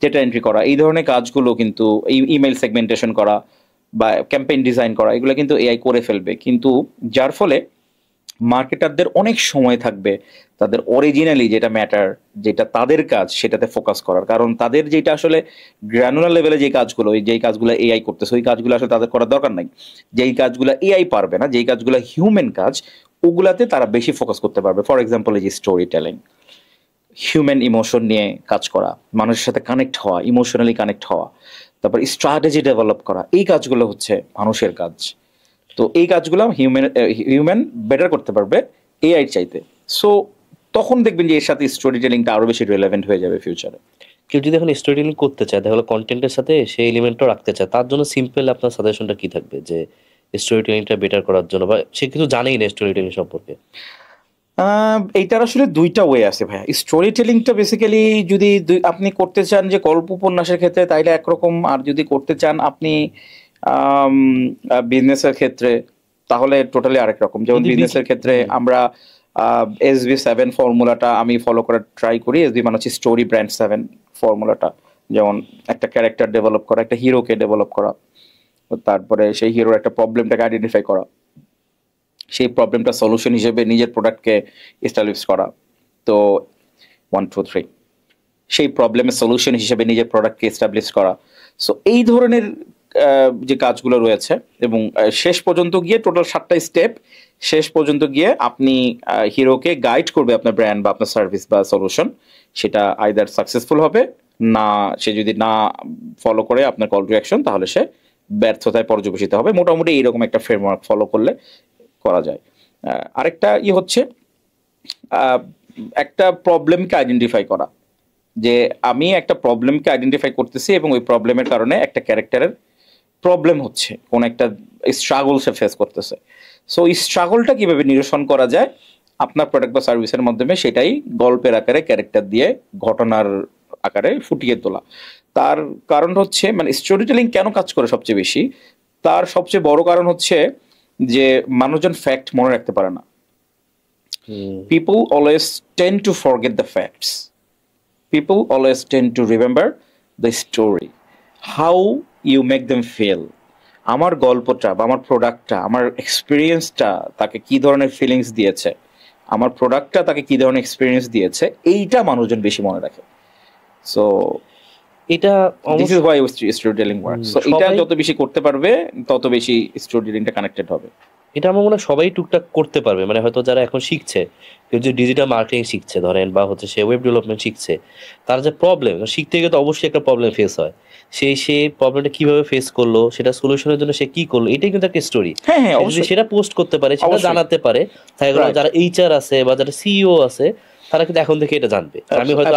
ডেটা এন্ট্রি করা, এই ধরনের কাজগুলো কিন্তু ইমেল সেগমেন্টেশন করা বা ক্যাম্পেইন ডিজাইন করা, এগুলো কিন্তু এআই করে ফেলবে। কিন্তু যার ফলে মার্কেটারদের অনেক সময় থাকবে তাদের অরিজিনালি যেটা ম্যাটার, যেটা তাদের কাজ, সেটাতে ফোকাস করার। কারণ তাদের যেটা আসলে গ্র্যানুলার লেভেলে যে কাজগুলো, যেই কাজগুলো এআই করতেছে, ওই কাজগুলো আসলে তাদের করার দরকার নাই। যেই কাজগুলো এআই পারবে না, যেই কাজগুলো হিউম্যান কাজ, ওগুলাতে তারা বেশি ফোকাস করতে পারবে। ফর এক্সাম্পল এই যে স্টোরি টেলিং, হিউম্যান ইমোশন নিয়ে কাজ করা, মানুষের সাথে কানেক্ট হওয়া, ইমোশনালি কানেক্ট হওয়া, তারপর স্ট্র্যাটেজি ডেভেলপ করা, এই কাজগুলো হচ্ছে মানুষের কাজ। তো এই কাজগুলো হিউম্যান বেটার করতে পারবে এআই চাইতে। সো তখন দেখবেন যে এর সাথে স্টোরি টেলিংটা আরো বেশি রিলেভেন্ট হয়ে যাবে ফিউচারে। কেউ যদি এখন স্টোরি টেলিং করতে চায়, তাহলে কন্টেন্টের সাথে সেই এলিমেন্টও রাখতে চায়, তার জন্য সিম্পল আপনার সাজেশনটা কি থাকবে যে স্টোরি টেলিংটা বেটার করার জন্য, বা সে কিছু জানেই না স্টোরি টেলিং সম্পর্কে? এইটার আসলে দুইটা ওয়ে আছে ভাইয়া। স্টোরি টেলিংটা বেসিক্যালি যদি আপনি করতে চান যে গল্প উপন্যাসের ক্ষেত্রে, তাইলে একরকম। আর যদি করতে চান আপনি বিজনেসের ক্ষেত্রে, তাহলে টোটালি আরেক রকম। যেমন যদি বিজনেসের ক্ষেত্রে আমরা SB7 ফর্মুলাটা আমি ফলো করার ট্রাই করি। SB মানে হচ্ছে স্টোরি ব্র্যান্ড 7 ফর্মুলাটা। যেমন একটা ক্যারেক্টার ডেভেলপ করা, একটা হিরোকে ডেভেলপ করা, তারপরে সেই হিরোর একটা প্রবলেমটাকে আইডেন্টিফাই করা, সেই প্রবলেমটা সলিউশন হিসেবে নিজের প্রোডাক্টকে এস্টাবলিশ করা। তো 1 2 3 সেই প্রবলেমের সলিউশন হিসেবে নিজের প্রোডাক্টকে এস্টাবলিশ করা। সো এই ধরনের যে কাজগুলো রয়েছে, এবং শেষ পর্যন্ত গিয়ে টোটাল 7টা স্টেপ, শেষ পর্যন্ত গিয়ে আপনি হিরোকে গাইড করবে আপনার ব্র্যান্ড বা আপনার সার্ভিস বা সলিউশন, সেটা আইদার সাকসেসফুল হবে, না সে যদি না ফলো করে আপনার কল টু অ্যাকশন, তাহলে সে ব্যর্থতায় পর্যবেসিত হবে। মোটামুটি এইরকম একটা ফ্রেমওয়ার্ক ফলো করলে করা যায়। আরেকটা হচ্ছে একটা প্রবলেমকে আইডেন্টিফাই করা, যে আমি একটা প্রবলেমকে আইডেন্টিফাই করতেছি এবং ওই প্রবলেমের কারণে একটা ক্যারেক্টারের প্রবলেম হচ্ছে, কোন একটা স্ট্রাগল সে ফেস করতেছে। সো এই স্ট্রাগলটা কিভাবে নিরসন করা যায় আপনার প্রোডাক্ট বা সার্ভিসের মাধ্যমে, সেটাই গল্পের আকারে ক্যারেক্টার দিয়ে ঘটনার আকারে ফুটিয়ে তোলা। তার কারণ হচ্ছে মানে স্টোরি টেলিং কেন কাজ করে সবচেয়ে বেশি, তার সবচেয়ে বড় কারণ হচ্ছে যে মানুষজন ফ্যাক্ট মনে রাখতে পারে না। People always tend two forget the facts, people always tend to remember the story, how you make them feel. আমার গল্পটা বা আমার প্রোডাক্টটা, আমার এক্সপিরিয়েন্সটা তাকে কি ধরনের ফিলিংস দিয়েছে, আমার প্রোডাক্টটা তাকে কি ধরনের এক্সপিরিয়েন্স দিয়েছে, এইটা মানুষজন বেশি মনে রাখে। সো এটা this is why story telling works. So এটা যত বেশি করতে পারবে তত বেশি স্টোরি টেলিংটা কানেক্টেড হবে। এটা আমার মনে হয় সবাই টুকটাক করতে পারবে, মানে হয়তো যারা এখন শিখছে, কেউ যে ডিজিটাল মার্কেটিং শিখছে ধরেন, বা হচ্ছে সে ওয়েব ডেভেলপমেন্ট শিখছে, তার যে প্রবলেম, শিখতে গেলে তো অবশ্যই একটা প্রবলেম ফেস হয়, সে প্রবলেমটা কিভাবে ফেস করলো, সেটা সলিউশনের জন্য সে কি করলো, এটাই কিন্তু একটা স্টোরি। যদি সেটা পোস্ট করতে পারে, সেটা জানাতে পারে, তাহলে যারা এইচআর আছে বা যারা সিইও আছে, তারা কিন্তু এখন থেকে এটা জানবে। আমি হয়তো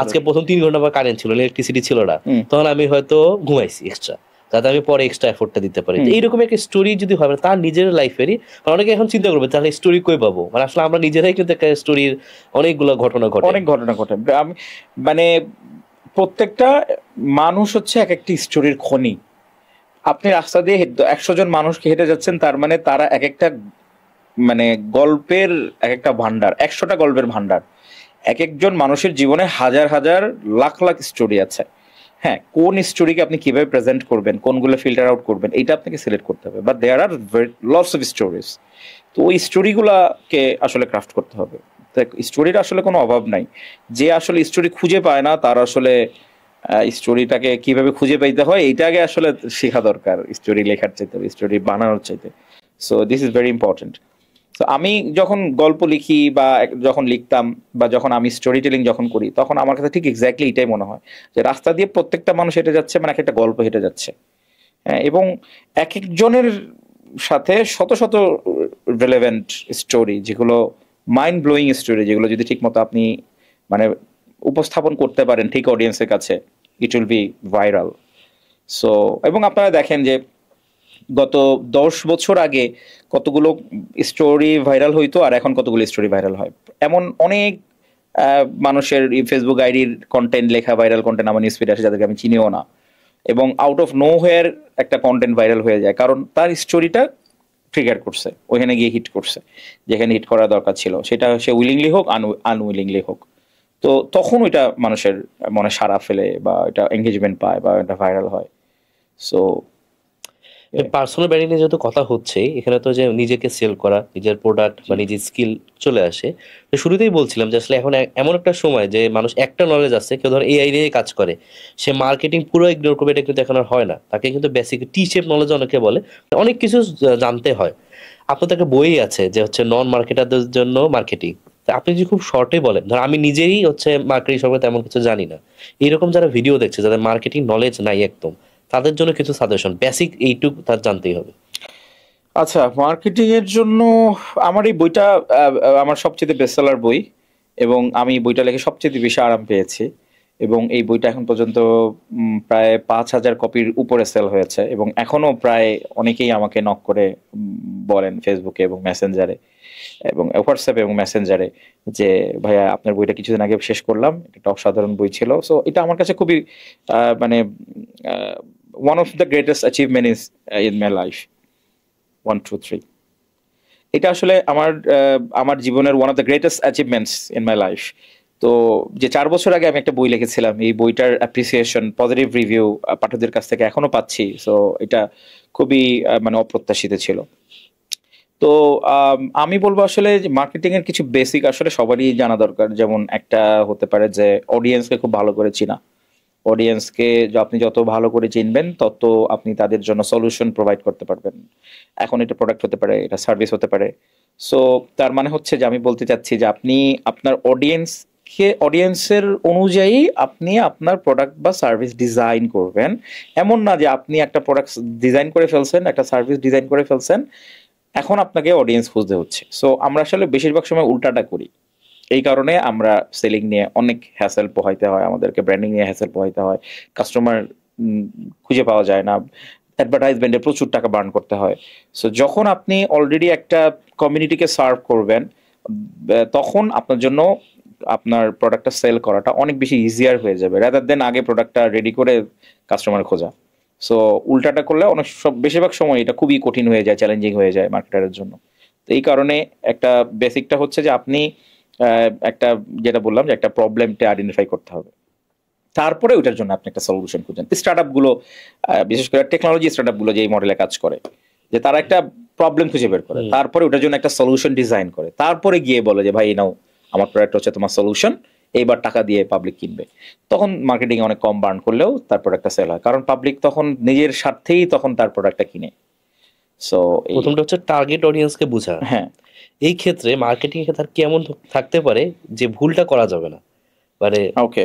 আজকে প্রথম 3 ঘন্টা বা কারেন্ট ছিল, ইলেকট্রিসিটি ছিল না, তখন আমি হয়তো ঘুমাইছি এক্সট্রা, যাতে আমি পরে এক্সট্রা এফোর্টটা দিতে পারি। এইরকম একটা স্টোরি যদি হয় তার নিজের লাইফেরই, অনেকে এখন চিন্তা করবে তাহলে স্টোরি কই পাবো, মানে আসলে আমরা নিজেরাই কিন্তু একটা স্টোরির অনেকগুলো ঘটনা ঘটে, অনেক ঘটনা ঘটে। আমি মানে প্রত্যেকটা মানুষ হচ্ছে এক একটি স্টোরির খনি। আপনি রাস্তা দিয়ে 100 জন মানুষকে হেঁটে যাচ্ছেন, তার মানে তারা এক একটা মানে গল্পের এক একটা ভান্ডার, 100টা গল্পের ভান্ডার। এক একজন মানুষের জীবনে হাজার হাজার লাখ লাখ স্টোরি আছে। হ্যাঁ, কোন স্টোরিকে আপনি কিভাবে প্রেজেন্ট করবেন, কোনগুলো ফিল্টার আউট করবেন, এটা আপনাকে সিলেক্ট করতে হবে। But there are lots of stories. তো ওই স্টোরিগুলাকে আসলে ক্রাফট করতে হবে। স্টোরির আসলে কোনো অভাব নাই। যে আসলে স্টোরি খুঁজে পায় না, তার আসলে স্টোরিটাকে কিভাবে খুঁজে পাইতে হয় এইটাকে আসলে শেখা দরকার, স্টোরি লেখার চাইতে, স্টোরি বানানোর চাইতে। So this is very important. তো আমি যখন গল্প লিখি বা যখন লিখতাম বা যখন আমি স্টোরি টেলিং যখন করি, তখন আমার কাছে ঠিক এক্স্যাক্টলি এটাই মনে হয় যে রাস্তা দিয়ে প্রত্যেকটা মানুষ হেঁটে যাচ্ছে, মানে একটা গল্প হেঁটে যাচ্ছে। হ্যাঁ, এবং এক একজনের সাথে শত শত রিলেভেন্ট স্টোরি, যেগুলো মাইন্ড ব্লোয়িং স্টোরি, যেগুলো যদি ঠিক মতো আপনি মানে উপস্থাপন করতে পারেন ঠিক অডিয়েন্সের কাছে, ইট উইল বি ভাইরাল। সো এবং আপনারা দেখেন যে গত 10 বছর আগে কতগুলো স্টোরি ভাইরাল হইতো আর এখন কতগুলো স্টোরি ভাইরাল হয়। এমন অনেক মানুষের ফেসবুক আইডির কন্টেন্ট লেখা ভাইরাল কন্টেন্ট আমার নিউজ ফিডে আসে, যাদেরকে আমি চিনিও না, এবং আউট অফ নো হোয়ার একটা কন্টেন্ট ভাইরাল হয়ে যায়, কারণ তার স্টোরিটা ট্রিগার করছে, ওইখানে গিয়ে হিট করছে যেখানে হিট করা দরকার ছিল, সেটা সে উইলিংলি হোক আনউইলিংলি হোক। তো তখন ওইটা মানুষের মনে সাড়া ফেলে বা এটা এঙ্গেজমেন্ট পায় বা এটা ভাইরাল হয়। সো পার্সোনাল ব্র্যান্ডিং নিয়ে যেহেতু কথা হচ্ছে, এখানে তো যে নিজেকে সেল করা, নিজের প্রোডাক্ট বা নিজের স্কিল চলে আসে। তো শুরুতেই বলছিলাম যে আসলে এখন এমন একটা সময় যে মানুষ একটা নলেজ আছে, কেউ ধর এআই নিয়ে কাজ করে, সে মার্কেটিং পুরো ইগনোর করবে, এটা কিন্তু এখন আর হয় না। তাকে কিন্তু বেসিক টি শেপ নলেজ অনেকে বলে, অনেক কিছু জানতে হয়। আপনার তো একটা বই আছে যে হচ্ছে নন মার্কেটারদের জন্য মার্কেটিং। আপনি যদি খুব শর্টে বলেন, ধর আমি নিজেই হচ্ছে মার্কেটিং সম্পর্কে তেমন কিছু জানি না, এইরকম যারা ভিডিও দেখছে, যাদের মার্কেটিং নলেজ নাই একদম, তাদের জন্য কিছু সাজেশন, বেসিক এইটুকু তার জানতেই হবে। আচ্ছা, মার্কেটিং এর জন্য আমার এই বইটা আমার সবচেয়ে বেস্টসেলার বই, এবং আমি বইটা লিখে সবচেয়ে বেশি আরাম পেয়েছি। এবং এই বইটা এখন পর্যন্ত প্রায় 5,000 কপির উপরে সেল হয়েছে, এবং এখনো প্রায় অনেকেই আমাকে নক করে বলেন ফেসবুকে এবং মেসেঞ্জারে এবং হোয়াটসঅ্যাপে এবং মেসেঞ্জারে যে ভাইয়া আপনার বইটা কিছুদিন আগে শেষ করলাম, এটা অসাধারণ বই ছিল। সো এটা আমার কাছে খুবই মানে one of the greatest achievement in my life. 1 2 3 এটা আসলে আমার জীবনের one of the greatest achievements in my life. তো যে 4 বছর আগে আমি একটা বই লিখেছিলাম, এই বইটার অ্যাপ্রিসিয়েশন, পজিটিভ রিভিউ পাঠকদের কাছ থেকে এখনো পাচ্ছি। সো এটা খুবই মানে অপ্রত্যাশিত ছিল। তো আমি বলবো আসলে মার্কেটিং এর কিছু বেসিক আসলে সবারই জানা দরকার। যেমন একটা হতে পারে যে অডিয়েন্সকে খুব ভালো করে চিনা। অডিয়েন্সকে আপনি যত ভালো করে চিনবেন, তত আপনি তাদের জন্য সলিউশন প্রোভাইড করতে পারবেন। এখন এটা প্রোডাক্ট হতে পারে, এটা সার্ভিস হতে পারে। সো তার মানে হচ্ছে যে আমি বলতে চাচ্ছি যে আপনি আপনার অডিয়েন্সের অনুযায়ী আপনি আপনার প্রোডাক্ট বা সার্ভিস ডিজাইন করবেন। এমন না যে আপনি একটা প্রোডাক্ট ডিজাইন করে ফেলছেন, একটা সার্ভিস ডিজাইন করে ফেলছেন, এখন আপনাকে অডিয়েন্স খুঁজতে হচ্ছে। সো আমরা আসলে বেশিরভাগ সময় উল্টাটা করি, এই কারণে আমরা সেলিং নিয়ে অনেক হ্যাসেল পোহাইতে হয়, আমাদেরকে ব্র্যান্ডিং নিয়ে হ্যাসেল পোহাইতে হয়, কাস্টমার খুঁজে পাওয়া যায় না, অ্যাডভার্টাইজমেন্টে প্রচুর টাকা বার্ন করতে হয়। সো যখন আপনি অলরেডি একটা কমিউনিটিকে সার্ভ করবেন, তখন আপনার জন্য আপনার প্রোডাক্টটা সেল করাটা অনেক বেশি ইজিয়ার হয়ে যাবে, রাদার দেন আগে প্রোডাক্টটা রেডি করে কাস্টমার খোঁজা। সো উল্টাটা করলে অনেক বেশিরভাগ সময় এটা খুবই কঠিন হয়ে যায়, চ্যালেঞ্জিং হয়ে যায় মার্কেটারের জন্য। তো এই কারণে একটা বেসিকটা হচ্ছে যে আপনি একটা, যেটা বললাম যে একটা প্রবলেমটা আইডেন্টিফাই করতে হবে, তারপরে ওইটার জন্য আপনি একটা সলিউশন খুঁজেন। স্টার্ট আপগুলো, বিশেষ করে টেকনোলজি স্টার্ট আপগুলো যে এই মডেলে কাজ করে, যে তারা একটা প্রবলেম খুঁজে বের করে, তারপরে ওটার জন্য একটা সলিউশন ডিজাইন করে, তারপরে গিয়ে বলে যে ভাই নাও আমার প্রোডাক্ট হচ্ছে তোমার সলিউশন, এইবার টাকা দিয়ে পাবলিক কিনবে। তখন মার্কেটিং অনেক কম বার্ন করলেও তার প্রোডাক্টটা সেল হয়, কারণ পাবলিক তখন নিজের স্বার্থেই তখন তার প্রোডাক্টটা কিনে। সো প্রথমটা হচ্ছে টার্গেট অডিয়েন্সকে বোঝা। হ্যাঁ, এই ক্ষেত্রে মার্কেটিং এ তার কেমন থাকতে পারে যে ভুলটা করা যাবে না? মানে ওকে,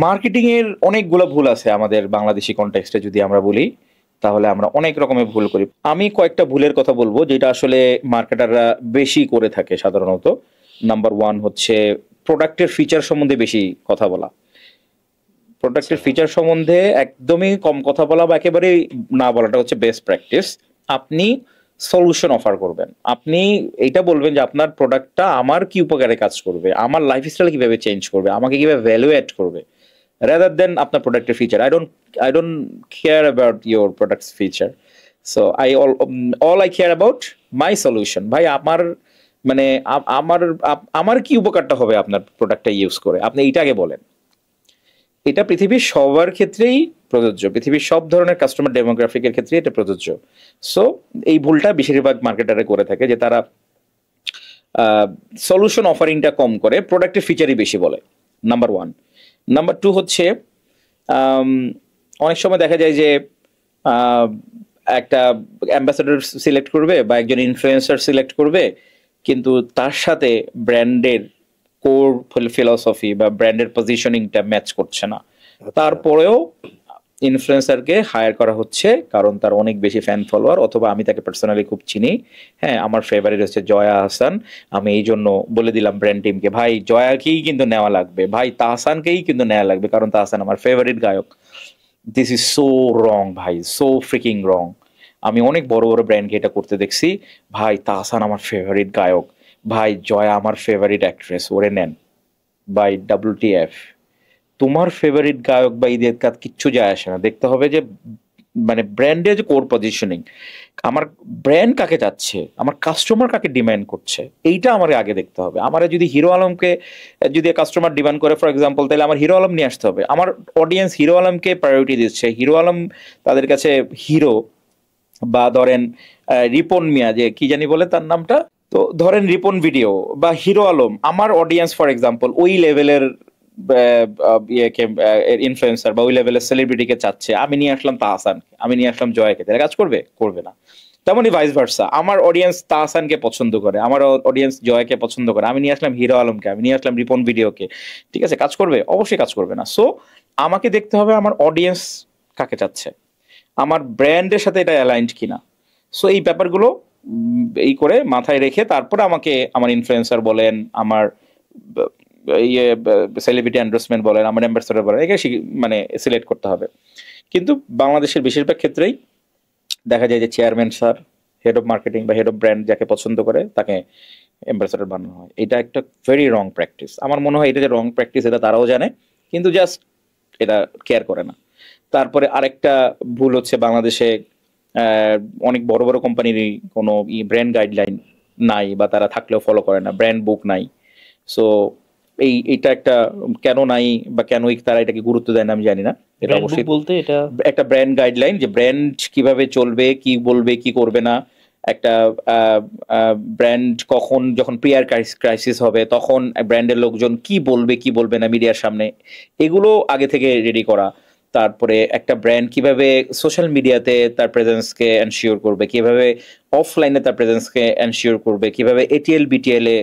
মার্কেটিং এর অনেকগুলো ভুল আছে আমাদের বাংলাদেশি কনটেক্সটে যদি আমরা বলি, তাহলে আমরা অনেক রকমের ভুল করি। আমি কয়েকটা ভুলের কথা বলবো যেটা আসলে মার্কেটাররা বেশি করে থাকে সাধারণত। নাম্বার ওয়ান হচ্ছে প্রোডাক্টের ফিচার সম্বন্ধে বেশি কথা বলা। প্রোডাক্টের ফিচার সম্বন্ধে একদমই কম কথা বলা বা একেবারেই না বলাটা হচ্ছে বেস্ট প্র্যাকটিস। আপনি সলিউশন অফার করবেন, আপনি এইটা বলবেন যে আপনার প্রোডাক্টটা আমার কি উপকারে কাজ করবে, আমার লাইফস্টাইল কিভাবে চেঞ্জ করবে, আমাকে কিভাবে ভ্যালু অ্যাড করবে, rather than আপনার প্রোডাক্টের feature. I don't care about your product's feature. So all I care about my solution. ভাই আমার মানে আমার কি উপকারটা হবে আপনার প্রোডাক্টটা ইউজ করে, আপনি এইটা আগে বলেন। এটা পৃথিবীর সবার ক্ষেত্রেই প্রযোজ্য, পৃথিবীর সব ধরনের কাস্টমার ডেমোগ্রাফিকের ক্ষেত্রে এটা প্রযোজ্য। সো এই ভুলটা বেশিরভাগ মার্কেটারে করে থাকে যে তারা সলিউশন অফারিংটা কম করে, প্রোডাক্টের ফিচারই বেশি বলে, নাম্বার ওয়ান। নাম্বার টু হচ্ছে অনেক সময় দেখা যায় যে একটা অ্যাম্বাসেডর সিলেক্ট করবে বা একজন ইনফ্লুয়েন্সার সিলেক্ট করবে, কিন্তু তার সাথে ব্র্যান্ডের কোর ফিলসফি বা ব্র্যান্ডের পজিশনিংটা ম্যাচ করছে না। তারপরেও ইনফ্লুয়েন্সারকে হায়ার করা হচ্ছে কারণ তার অনেক বেশি ফ্যান ফলোয়ার, অথবা আমি তাকে পার্সোনালি খুব চিনি, হ্যাঁ আমার ফেভারিট হচ্ছে জয়া আহসান, আমি এই জন্য বলে দিলাম ব্র্যান্ড টিমকে ভাই জয়াকেই কিন্তু নেওয়া লাগবে, ভাই তাহসানকেই কিন্তু নেওয়া লাগবে কারণ তাহসান আমার ফেভারিট গায়ক। দিস ইজ সো রং ভাই, সো ফ্রিকিং রং। আমি অনেক বড় বড় ব্র্যান্ডকে এটা করতে দেখছি, ভাই তাহসান আমার ফেভারিট গায়ক, ভাই জয়া আমার ফেভারিট অ্যাক্ট্রেস, ওরে নেন বাই WTF। তোমার ফেভারিট গায়ক বা ঈদের কাজ কিচ্ছু যায় আসে না, দেখতে হবে যে মানে ব্র্যান্ডের যে কোর পজিশনিং, আমার ব্র্যান্ড কাকে চাচ্ছে, আমার কাস্টমার কাকে ডিমান্ড করছে, এইটা আমার আগে দেখতে হবে। আমার যদি হিরো আলমকে যদি কাস্টমার ডিমান্ড করে ফর এক্সাম্পল, তাহলে আমার হিরো আলম নিয়ে আসতে হবে। আমার অডিয়েন্স হিরো আলমকে প্রায়োরিটি দিচ্ছে, হিরো আলম তাদের কাছে হিরো। বা ধরেন রিপন মিয়া, যে কি জানি বলে তার নামটা, তো ধরেন রিপন ভিডিও বা হিরো আলম, আমার অডিয়েন্স ফর এক্সাম্পল ওই লেভেলের ইয়েকে ইনফ্লুয়েন্সার বা ওই লেভেলের সেলিব্রিটিকে চাচ্ছে, আমি নিয়ে আসলাম তাহসানকে, আমি নিয়ে আসলাম জয়াকে, তাহলে কাজ করবে? করবে না। তেমনই ভাইস ভার্সা, আমার অডিয়েন্স তাহসানকে পছন্দ করে, আমার অডিয়েন্স জয়াকে পছন্দ করে, আমি নিয়ে আসলাম হিরো আলমকে, আমি নিয়ে আসলাম রিপন ভিডিওকে, ঠিক আছে কাজ করবে? অবশ্যই কাজ করবে না। সো আমাকে দেখতে হবে আমার অডিয়েন্স কাকে চাচ্ছে, আমার ব্র্যান্ডের সাথে এটা অ্যালাইন্ড কিনা। সো এই ব্যাপারগুলো এই করে মাথায় রেখে তারপরে আমাকে আমার ইনফ্লুয়েন্সার বলেন, আমার ইয়ে সেলিব্রিটি এন্ডোর্সমেন্ট বলেন, আমার অ্যাম্বাসেডর বলেন, একে মানে সিলেক্ট করতে হবে। কিন্তু বাংলাদেশের বেশিরভাগ ক্ষেত্রেই দেখা যায় যে chairman sir, head of marketing বা হেড অফ ব্র্যান্ড যাকে পছন্দ করে তাকে অ্যাম্বাসেডর বানানো হয়। এটা একটা ভেরি রং প্র্যাকটিস। আমার মনে হয় এটা যে রং প্র্যাকটিস এটা তারাও জানে, কিন্তু জাস্ট এটা কেয়ার করে না। তারপরে আরেকটা ভুল হচ্ছে বাংলাদেশে অনেক বড় বড় কোম্পানির কোনো ব্র্যান্ড গাইডলাইন নাই, বা তারা থাকলেও ফলো করে না, ব্র্যান্ড বুক নাই। সো এইটা একটা কেন নাই বা কেনই তারা এটাকে গুরুত্ব দেয় না আমি জানি না। এটা অবশ্যই বলতে এটা একটা ব্র্যান্ড গাইডলাইন, যে ব্র্যান্ড কিভাবে চলবে, কি বলবে, কি করবে না, একটা ব্র্যান্ড কখন যখন প্রিয়ার ক্রাইসিস হবে তখন ব্র্যান্ডের লোকজন কি বলবে কি বলবে না মিডিয়ার সামনে, এগুলো আগে থেকে রেডি করা। তারপরে একটা ব্র্যান্ড কিভাবে সোশ্যাল মিডিয়াতে তার প্রেজেন্সকে এনশিওর করবে, কিভাবে অফলাইনে তার প্রেজেন্সকে এনশিওর করবে, কিভাবে ATL BTL এ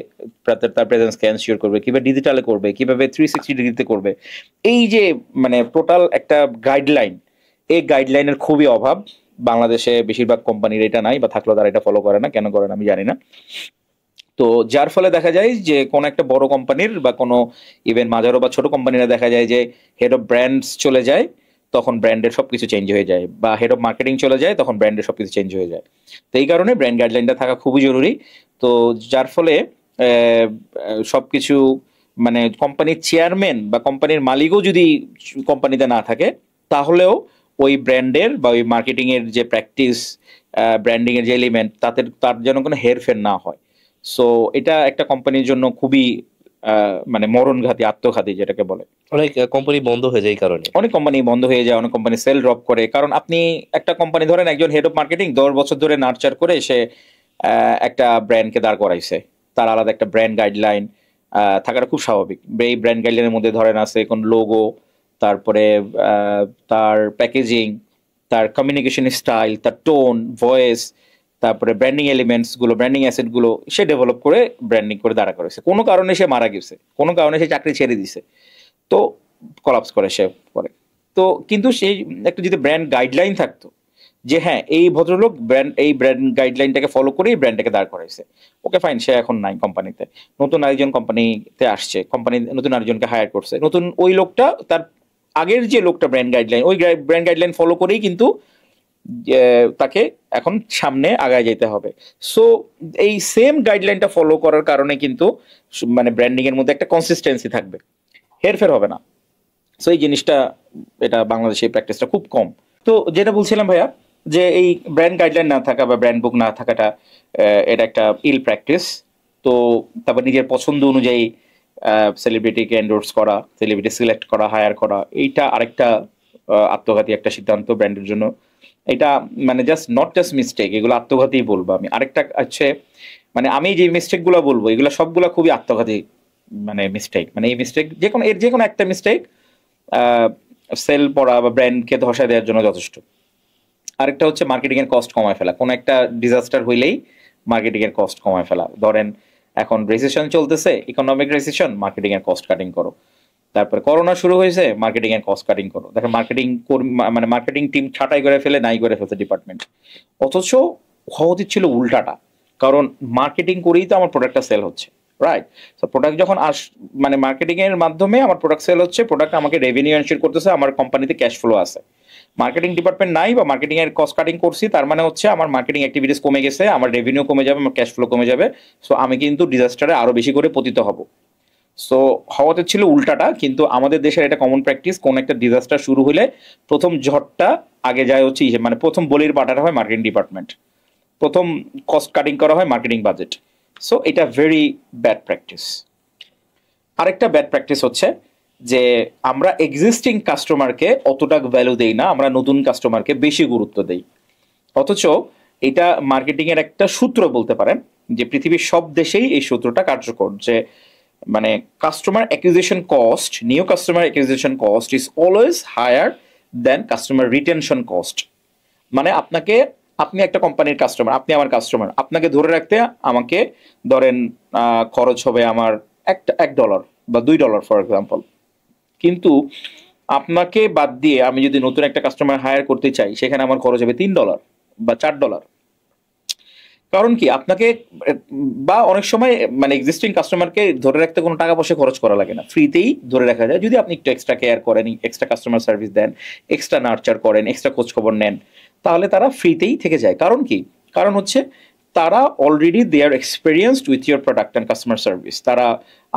তার প্রেজেন্সকে এনশিওর করবে, কিভাবে ডিজিটালে করবে, কিভাবে 360 ডিগ্রিতে করবে। এই যে মানে টোটাল একটা গাইডলাইন, এই গাইডলাইনের খুবই অভাব বাংলাদেশে। বেশিরভাগ কোম্পানির এটা নাই, বা থাকলেও তারা এটা ফলো করে না। কেন করে না আমি জানি না। তো যার ফলে দেখা যায় যে কোনো একটা বড় কোম্পানির বা কোনো ইভেন মাঝারো বা ছোট কোম্পানিরা দেখা যায় যে হেড অফ ব্র্যান্ডস চলে যায়, তখন ব্র্যান্ডের সবকিছু চেঞ্জ হয়ে যায়, বা হেড অফ মার্কেটিং চলে যায়, তখন ব্র্যান্ডের সবকিছু চেঞ্জ হয়ে যায়। তো এই কারণে ব্র্যান্ড গাইডলাইনটা থাকা খুবই জরুরি। তো যার ফলে সবকিছু মানে কোম্পানির চেয়ারম্যান বা কোম্পানির মালিকও যদি কোম্পানিতে না থাকে, তাহলেও ওই ব্র্যান্ডের বা ওই মার্কেটিং এর যে প্র্যাকটিস, ব্র্যান্ডিং এর যে এলিমেন্ট, তার যেন কোনো হেরফের না হয়। সো এটা একটা কোম্পানির জন্য খুবই মানে মরণঘাতী, আত্মঘাতী যেটাকে বলে। অনেক কোম্পানি বন্ধ হয়ে যায় এই কারণে। অনেক কোম্পানি বন্ধ হয়ে যায়, অনেক কোম্পানি সেল ড্রপ করে। কারণ আপনি একটা কোম্পানি ধরেন একজন হেড অফ মার্কেটিং 10 বছর ধরে নার্চার করে সে একটা ব্র্যান্ডকে দাঁড় করাইছে, তার আলাদা একটা ব্র্যান্ড গাইডলাইন থাকাটা খুব স্বাভাবিক। এই ব্র্যান্ড গাইডলাইনের মধ্যে ধরেন আছে কোন লোগো, তারপরে তার প্যাকেজিং, তার কমিউনিকেশন স্টাইল, তার টোন, ভয়েস, তারপরে ব্র্যান্ডিং এলিমেন্টস গুলো, ব্র্যান্ডিং অ্যাসেট গুলো সে ডেভেলপ করে ব্র্যান্ডিং করে দাঁড়া করেছে। কোনো কারণে সে মারা গেছে, কোনো কারণে সে চাকরি ছেড়ে দিছে, তো কলাপস করে সে পরে। তো কিন্তু সেই একটা যদি ব্র্যান্ড গাইডলাইন থাকতো যে হ্যাঁ এই ভদ্রলোক এই ব্র্যান্ড গাইডলাইনটাকে ফলো করেই ব্র্যান্ডটাকে দাঁড় করাইছে, ওকে ফাইন, সে এখন নাই কোম্পানিতে, নতুন আরেকজন কোম্পানিতে আসছে, কোম্পানি নতুন আরেকজনকে হায়ার করছে, নতুন ওই লোকটা তার আগের যে লোকটা ব্র্যান্ড গাইডলাইন, ওই ব্র্যান্ড গাইডলাইন ফলো করেই কিন্তু তাকে এখন সামনে আগায় যেতে হবে। সো এই সেম গাইডলাইনটা ফলো করার কারণে কিন্তু মানে ব্র্যান্ডিং এর মধ্যে একটা কনসিস্টেন্সি থাকবে, হেরফের হবে না। সো এই জিনিসটা, এটা বাংলাদেশে প্র্যাকটিসটা খুব কম। তো যেটা বলছিলাম ভাইয়া, যে এই ব্র্যান্ড গাইডলাইন না থাকা বা ব্র্যান্ড বুক না থাকাটা এটা একটা ইল প্র্যাকটিস। তো তারপর নিজের পছন্দ অনুযায়ী সেলিব্রিটিকে এন্ডোর্স করা, সেলিব্রিটি সিলেক্ট করা, হায়ার করা, এইটা আরেকটা আত্মঘাতী একটা সিদ্ধান্ত ব্র্যান্ডের জন্য। এটা মানে নট জাস্ট মিস্টেক, এগুলো আত্মঘাতী বলবো আমি। আরেকটা আছে, মানে আমি যে মিস্টেকগুলো বলবো এগুলো সবগুলো খুবই আত্মঘাতী মানে মিস্টেক। মানে এই মিস্টেক যে কোনো একটা মিস্টেক সেল পড়া বা ব্র্যান্ডকে ধসা দেওয়ার জন্য যথেষ্ট। আরেকটা হচ্ছে মার্কেটিং এর কস্ট কমায় ফেলা। কোনো একটা ডিজাস্টার হইলেই মার্কেটিং এর কস্ট কমায় ফেলা। ধরেন এখন রেসিশন চলতেছে, ইকোনমিক রেসিশন, মার্কেটিং এর কস্ট কাটিং করো। তারপরে করোনা শুরু হয়েছে, মার্কেটিং এর কস্ট কাটিং করো। দেখেন মানে মার্কেটিং টিম ছাঁটাই করে ফেলে, নাই করে ফেলছে ডিপার্টমেন্ট। অথচ হওয়া উচিত ছিল উল্টাটা, কারণ মার্কেটিং করেই তো আমার প্রোডাক্টটা সেল হচ্ছে, রাইট? তো প্রোডাক্ট যখন মানে মার্কেটিং এর মাধ্যমে আমার প্রোডাক্ট সেল হচ্ছে, প্রোডাক্ট আমাকে রেভিনিউ এনশিওর করতেছে, আমার কোম্পানিতে ক্যাশ ফ্লো আছে। মার্কেটিং ডিপার্টমেন্ট নাই বা মার্কেটিং এর কস্ট কাটিং করছি, তার মানে হচ্ছে আমার মার্কেটিং অ্যাক্টিভিটিস কমে গেছে, আমার রেভিনিউ কমে যাবে, আমার ক্যাশ ফ্লো কমে যাবে। সো আমি কিন্তু ডিজাস্টারে আরো বেশি করে পতিত হব। সো হওয়াতে ছিল উল্টাটা, কিন্তু আমাদের দেশের এটা কমন প্র্যাকটিস, কোন একটা ডিজাস্টার শুরু হলে প্রথম ঝড়টা আগে যায় হচ্ছে মানে প্রথম বলির পাঠাটা হয় মার্কেটিং ডিপার্টমেন্ট, প্রথম কস্ট কাটিং করা হয় মার্কেটিং বাজেট। সো এটা ভেরি ব্যাড প্র্যাকটিস। আরেকটা ব্যাড প্র্যাকটিস হচ্ছে যে আমরা এক্সিস্টিং কাস্টমারকে অতটা ভ্যালু দেই না, আমরা নতুন কাস্টমারকে বেশি গুরুত্ব দেই। অথচ এটা মার্কেটিং এর একটা সূত্র বলতে পারেন, যে পৃথিবীর সব দেশেই এই সূত্রটা কার্যকর, যে মানে customer acquisition cost, new customer acquisition cost is always higher than customer retention cost. মানে আপনি একটা কোম্পানির কাস্টমার, আপনি আমার কাস্টমার, আপনাকে ধরে রাখতে আমাকে ধরেন খরচ হবে আমার $1 বা $2 ফর এক্সাম্পল। কিন্তু আপনাকে বাদ দিয়ে আমি যদি নতুন একটা কাস্টমার হায়ার করতে চাই, সেখানে আমার খরচ হবে $3 বা $4। কারণ কি, আপনাকে বা অনেক সময় মানে এক্সিস্টিং কাস্টমারকে ধরে রাখতে কোনো টাকা পয়সা খরচ করা লাগে না, ফ্রিতেই ধরে রাখা যায় যদি আপনি একটু এক্সট্রা কেয়ার করেন, এক্সট্রা কাস্টমার সার্ভিস দেন, এক্সট্রা নার্চার করেন, এক্সট্রা খোঁজ খবর নেন, তাহলে তারা ফ্রিতেই থেকে যায়। কারণ কি, কারণ হচ্ছে তারা already they are experienced with your product and customer service. তারা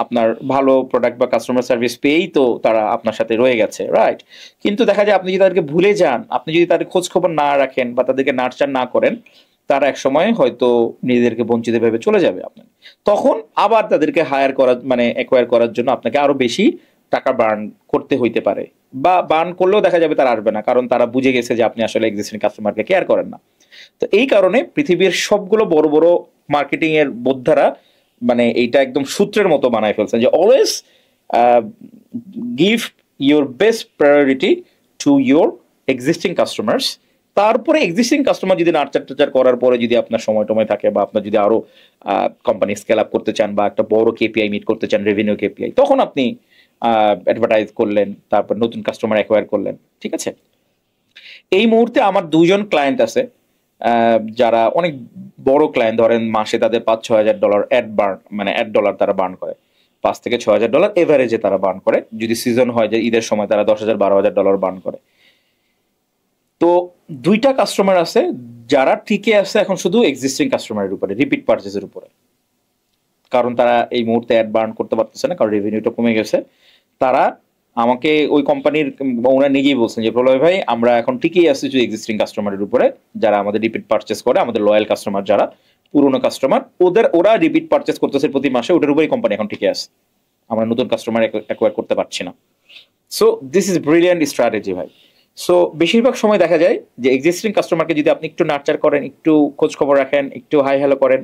আপনার ভালো প্রোডাক্ট বা কাস্টমার সার্ভিস পেয়েই তো তারা আপনার সাথে রয়ে গেছে, রাইট? কিন্তু দেখা যায় আপনি যদি তাদেরকে ভুলে যান, আপনি যদি তাদের খোঁজ খবর না রাখেন বা তাদেরকে নার্চার না করেন, তারা এক সময় হয়তো নিজেদেরকে বঞ্চিত ভেবে চলে যাবে আপনার। তখন আবার তাদেরকে হায়ার করার মানে অ্যাকোয়ার করার জন্য আপনাকে আরো বেশি টাকা বার্ন করতে হইতে পারে, বা বার্ন করলেও দেখা যাবে তারা আসবে না, কারণ তারা বুঝে গেছে যে আপনি আসলে এক্সিস্টিং কাস্টমারকে কেয়ার করেন না। তো এই কারণে পৃথিবীর সবগুলো বড় বড় মার্কেটিং এর বোদ্ধারা মানে এইটা একদম সূত্রের মতো বানায় ফেলছেন, যে always give your best priority to your existing customers. তারপরে এক্সিস্টিং কাস্টমার যদি নার্চার টার্চার করার পরে যদি আপনার সময় টময় থাকে, বা আপনার যদি আরো কোম্পানি স্কেল আপ করতে চান, বা একটা বড় কেপিআই মিট করতে চান, রেভিনিউ কেপিআই, তখন আপনি অ্যাডভার্টাইজ করলেন, তারপর নতুন কাস্টমার অ্যাকোয়ার করলেন, ঠিক আছে? এই মুহূর্তে আমার 2জন ক্লায়েন্ট আছে যারা অনেক বড় ক্লায়েন্ট ধরেন মাসে তাদের $5-6 হাজার অ্যাড ডলার তারা বার্ন করে, $5 থেকে $6 হাজার এভারেজে তারা বার্ন করে। যদি সিজন হয় যে ঈদের সময় তারা $10,000-12,000 বার্ন করে। তো দুইটা কাস্টমার আছে যারা টিকে আছে এখন শুধু এক্সিস্টিং কাস্টমারের উপরে, রিপিট পারচেজের উপরে, কারণ তারা এই মুহূর্তে অ্যাড বার্ন করতে পারতেছে না, কারণ রেভিনিউটা কমে গেছে। তারা আমাকে ওই কোম্পানির ওনার নিজেই বলছেন যে প্রলয় ভাই আমরা এখন টিকেই আছি শুধু এক্সিস্টিং কাস্টমারের উপরে, যারা আমাদের রিপিট পারচেস করে, আমাদের লয়াল কাস্টমার যারা পুরোনো কাস্টমার, ওরা রিপিট পারচেস করতেছে প্রতি মাসে, ওটার উপরেই কোম্পানি এখন টিকে আছে, আমরা নতুন কাস্টমার অ্যাকোয়ার করতে পারছি না। So this is brilliant strategy ভাই। সো বেশিরভাগ সময় দেখা যায় যে এক্সিস্টিং কাস্টমারকে যদি আপনি একটু নার্চার করেন, একটু খোঁজ খবর রাখেন, একটু হাই হ্যালো করেন,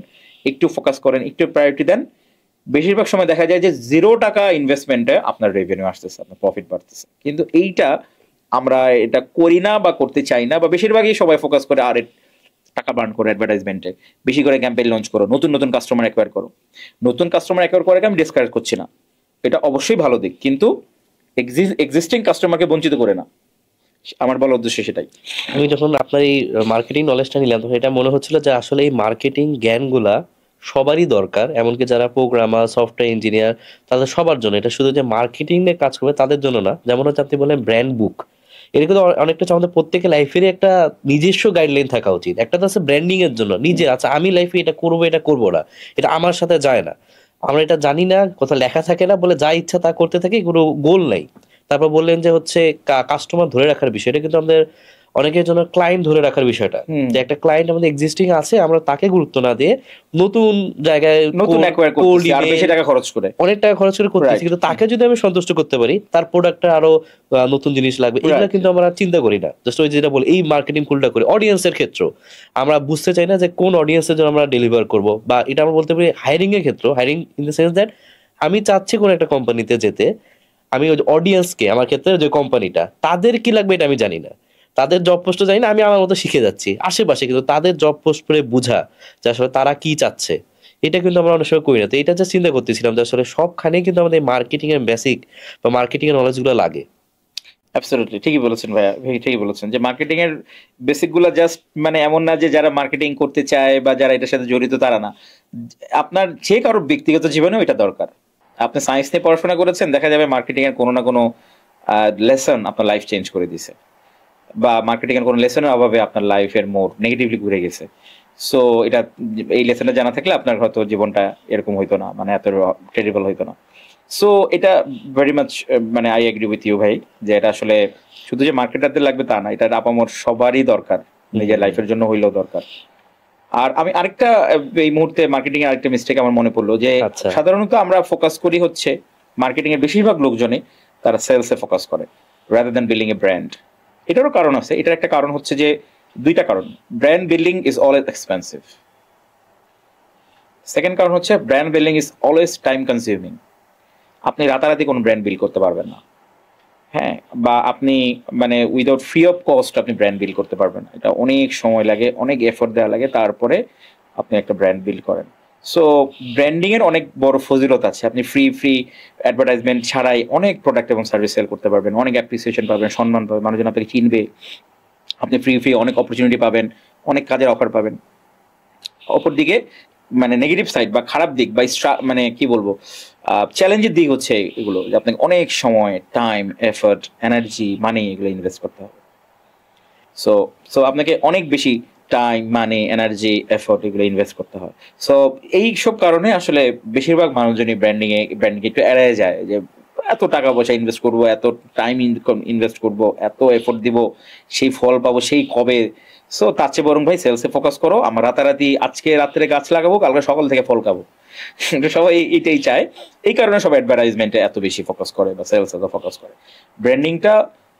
একটু ফোকাস করেন, একটু প্রায়োরিটি দেন, বেশিরভাগ সময় দেখা যায় যে $0 ইনভেস্টমেন্টে আপনার রেভিনিউ আসতেছে, আপনার প্রফিট বাড়তেছে। কিন্তু এইটা আমরা এটা করি না বা করতে চাই না, বা বেশিরভাগই সবাই ফোকাস করে আর টাকা বার্ন করে অ্যাডভার্টাইজমেন্টে, বেশি করে ক্যাম্পেইন লঞ্চ করো, নতুন নতুন কাস্টমার অ্যাকোয়ার করো। নতুন কাস্টমার অ্যাকোয়ার করে আমি ডিসকারেজ করছি না, এটা অবশ্যই ভালো দিক, কিন্তু এক্সিস্টিং কাস্টমারকে বঞ্চিত করে না, আমার বলার উদ্দেশ্য সেটাই। আমি যখন আপনার এই মার্কেটিং নলেজটা নিলাম তখন এটা মনে হচ্ছিল যে আসলে এই মার্কেটিং জ্ঞানগুলা সবারই দরকার, এমনকি যারা প্রোগ্রামার, সফটওয়্যার ইঞ্জিনিয়ার, তাদের সবার জন্য। এটা শুধু যে মার্কেটিং নিয়ে কাজ করবে তাদের জন্য না। যেমন হচ্ছে আপনি বললেন ব্র্যান্ড বুক, এটা কিন্তু অনেকটা হচ্ছে আমাদের প্রত্যেকের লাইফেরই একটা নিজস্ব গাইডলাইন থাকা উচিত। একটা তো আছে ব্র্যান্ডিং এর জন্য নিজে, আচ্ছা আমি লাইফে এটা করবো, এটা করবো না, এটা আমার সাথে যায় না, আমরা এটা জানি না, কোথাও লেখা থাকে না, বলে যা ইচ্ছা তা করতে থাকি, কোনো গোল নাই। তারপর বললেন যে হচ্ছে কাস্টমার ধরে রাখার বিষয়টা, কিন্তু আমাদের অনেকের জন্য ক্লায়েন্ট ধরে রাখার বিষয়টা, যে একটা ক্লায়েন্ট আমাদের এক্সিস্টিং আছে, আমরা তাকে গুরুত্ব না দিয়ে নতুন জায়গায় নতুন অ্যাকোয়ার করতেছি আর বেশি টাকা খরচ করে, অনেক টাকা খরচ করে করতেছি, কিন্তু তাকে যদি আমি সন্তুষ্ট করতে পারি, তার প্রোডাক্টটা আরো নতুন জিনিস লাগবে, এগুলো কিন্তু আমরা চিন্তা করি না। জাস্ট ওই যেটা বলি এই মার্কেটিং ফুলটা করি। অডিয়েন্সের ক্ষেত্রে আমরা বুঝতে চাই না যে কোন অডিয়েন্সের জন্য আমরা ডেলিভার করব, বা এটা আমরা বলতে পারি হায়ারিং এর ক্ষেত্রে, hiring in the sense that আমি চাচ্ছি কোন একটা কোম্পানিতে যেতে, আমি ওই অডিয়েন্সকে, আমার ক্ষেত্রে যে কোম্পানিটা, তাদের কি লাগবে এটা আমি জানি না, তাদের জব পোস্টও জানি না, আমি আমার মতো শিখে যাচ্ছি আশেপাশে, কিন্তু তাদের জব পোস্ট পড়ে বোঝা যে আসলে তারা কি চাচ্ছে, এটা কিন্তু আমরা অনেক সময় করি না। তো এটা যে চিন্তা করতেছিলাম যে আসলে সবখানে কিন্তু আমাদের মার্কেটিং এর বেসিক বা মার্কেটিং এর নলেজ গুলো লাগে। অ্যাবসলিউটলি ঠিকই বলেছেন ভাইয়া, ঠিকই বলেছেন যে মার্কেটিং এর বেসিক গুলো জাস্ট মানে এমন না যে যারা মার্কেটিং করতে চায় বা যারা এটার সাথে জড়িত তারা না, আপনার যে কারোর ব্যক্তিগত জীবনেও এটা দরকার। আপনি সায়েন্স নিয়ে পড়াশোনা করেছেন, দেখা যাবে মার্কেটিং এর কোনো না কোনো লেসন আপনার লাইফ চেঞ্জ করে দিছে, বা মার্কেটিং এর কোনো লেসনের অভাবে আপনার লাইফের মোড় নেগেটিভলি ঘুরে গেছে। সো এটা, এই লেসনটা জানা থাকলে আপনার হয়তো জীবনটা এরকম হইতো না, মানে এত টেরিবল হইতো না। সো এটা ভেরি মাচ মানে আই এগ্রি উইথ ইউ ভাই, যে এটা আসলে শুধু যে মার্কেটারদের লাগবে তা না, এটা আপামর সবারই দরকার, নিজের লাইফের জন্য হইলেও দরকার। আর আমি আরেকটা এই মুহূর্তে মার্কেটিং এর আরেকটা মিস্টেক আমার মনে পড়লো, যে সাধারণত আমরা ফোকাস করি হচ্ছে মার্কেটিং এর বেশিরভাগ লোকজনই তারা সেলসে ফোকাস করে রাদার দ্যান বিল্ডিং এ ব্র্যান্ড। এটারও কারণ আছে, এটার একটা কারণ হচ্ছে যে দুইটা কারণ, brand building is always expensive. Second কারণ হচ্ছে brand building is always time consuming. আপনি রাতারাতি কোনো ব্র্যান্ড বিল্ড করতে পারবেন না, হ্যাঁ, বা আপনি মানে উইদাউট ফ্রি অফ কস্ট আপনি ব্র্যান্ড বিল্ড করতে পারবেন না, এটা অনেক সময় লাগে, অনেক এফোর্ট দেওয়া লাগে, তারপরে আপনি একটা ব্র্যান্ড বিল্ড করেন। সো ব্র্যান্ডিং এর অনেক বড় ফজিলত আছে, আপনি ফ্রি অ্যাডভার্টাইজমেন্ট ছাড়াই অনেক প্রোডাক্ট এবং সার্ভিস সেল করতে পারবেন, অনেক অ্যাপ্রিসিয়েশন পাবেন, সম্মান পাবেন, মানুষজন আপনাকে চিনবে, আপনি ফ্রি অনেক অপরচুনিটি পাবেন, অনেক কাজের অফার পাবেন। অপরদিকে মানে নেগেটিভ সাইড বা খারাপ দিক বা মানে কি বলবো চ্যালেঞ্জের দিক হচ্ছে এগুলো, যে আপনাকে অনেক সময়, টাইম, এফোর্ট, এনার্জি, মানি এগুলো ইনভেস্ট করতে হবে। সো আপনাকে অনেক বেশি টাইম, মানি, এনার্জি, এফোর্ট এগুলো ইনভেস্ট করতে হয়। সো এই সব কারণে আসলে বেশিরভাগ মানুষজনই ব্র্যান্ডিং একটু এড়িয়ে যায়, যে এত টাকা পয়সা ইনভেস্ট করবো, এত টাইম ইনভেস্ট করবো, এত এফোর্ট দিব, সেই ফল পাবো সেই কবে। সো তার চেয়ে বরং ভাই সেলসে ফোকাস করো, আমরা রাতারাতি আজকে রাত্রে গাছ লাগাবো, কালকে সকাল থেকে ফল খাবো, সবাই এটাই চায়। এই কারণে সব অ্যাডভার্টাইজমেন্টে এত বেশি ফোকাস করে বা সেলসে এত ফোকাস করে। ব্র্যান্ডিংটা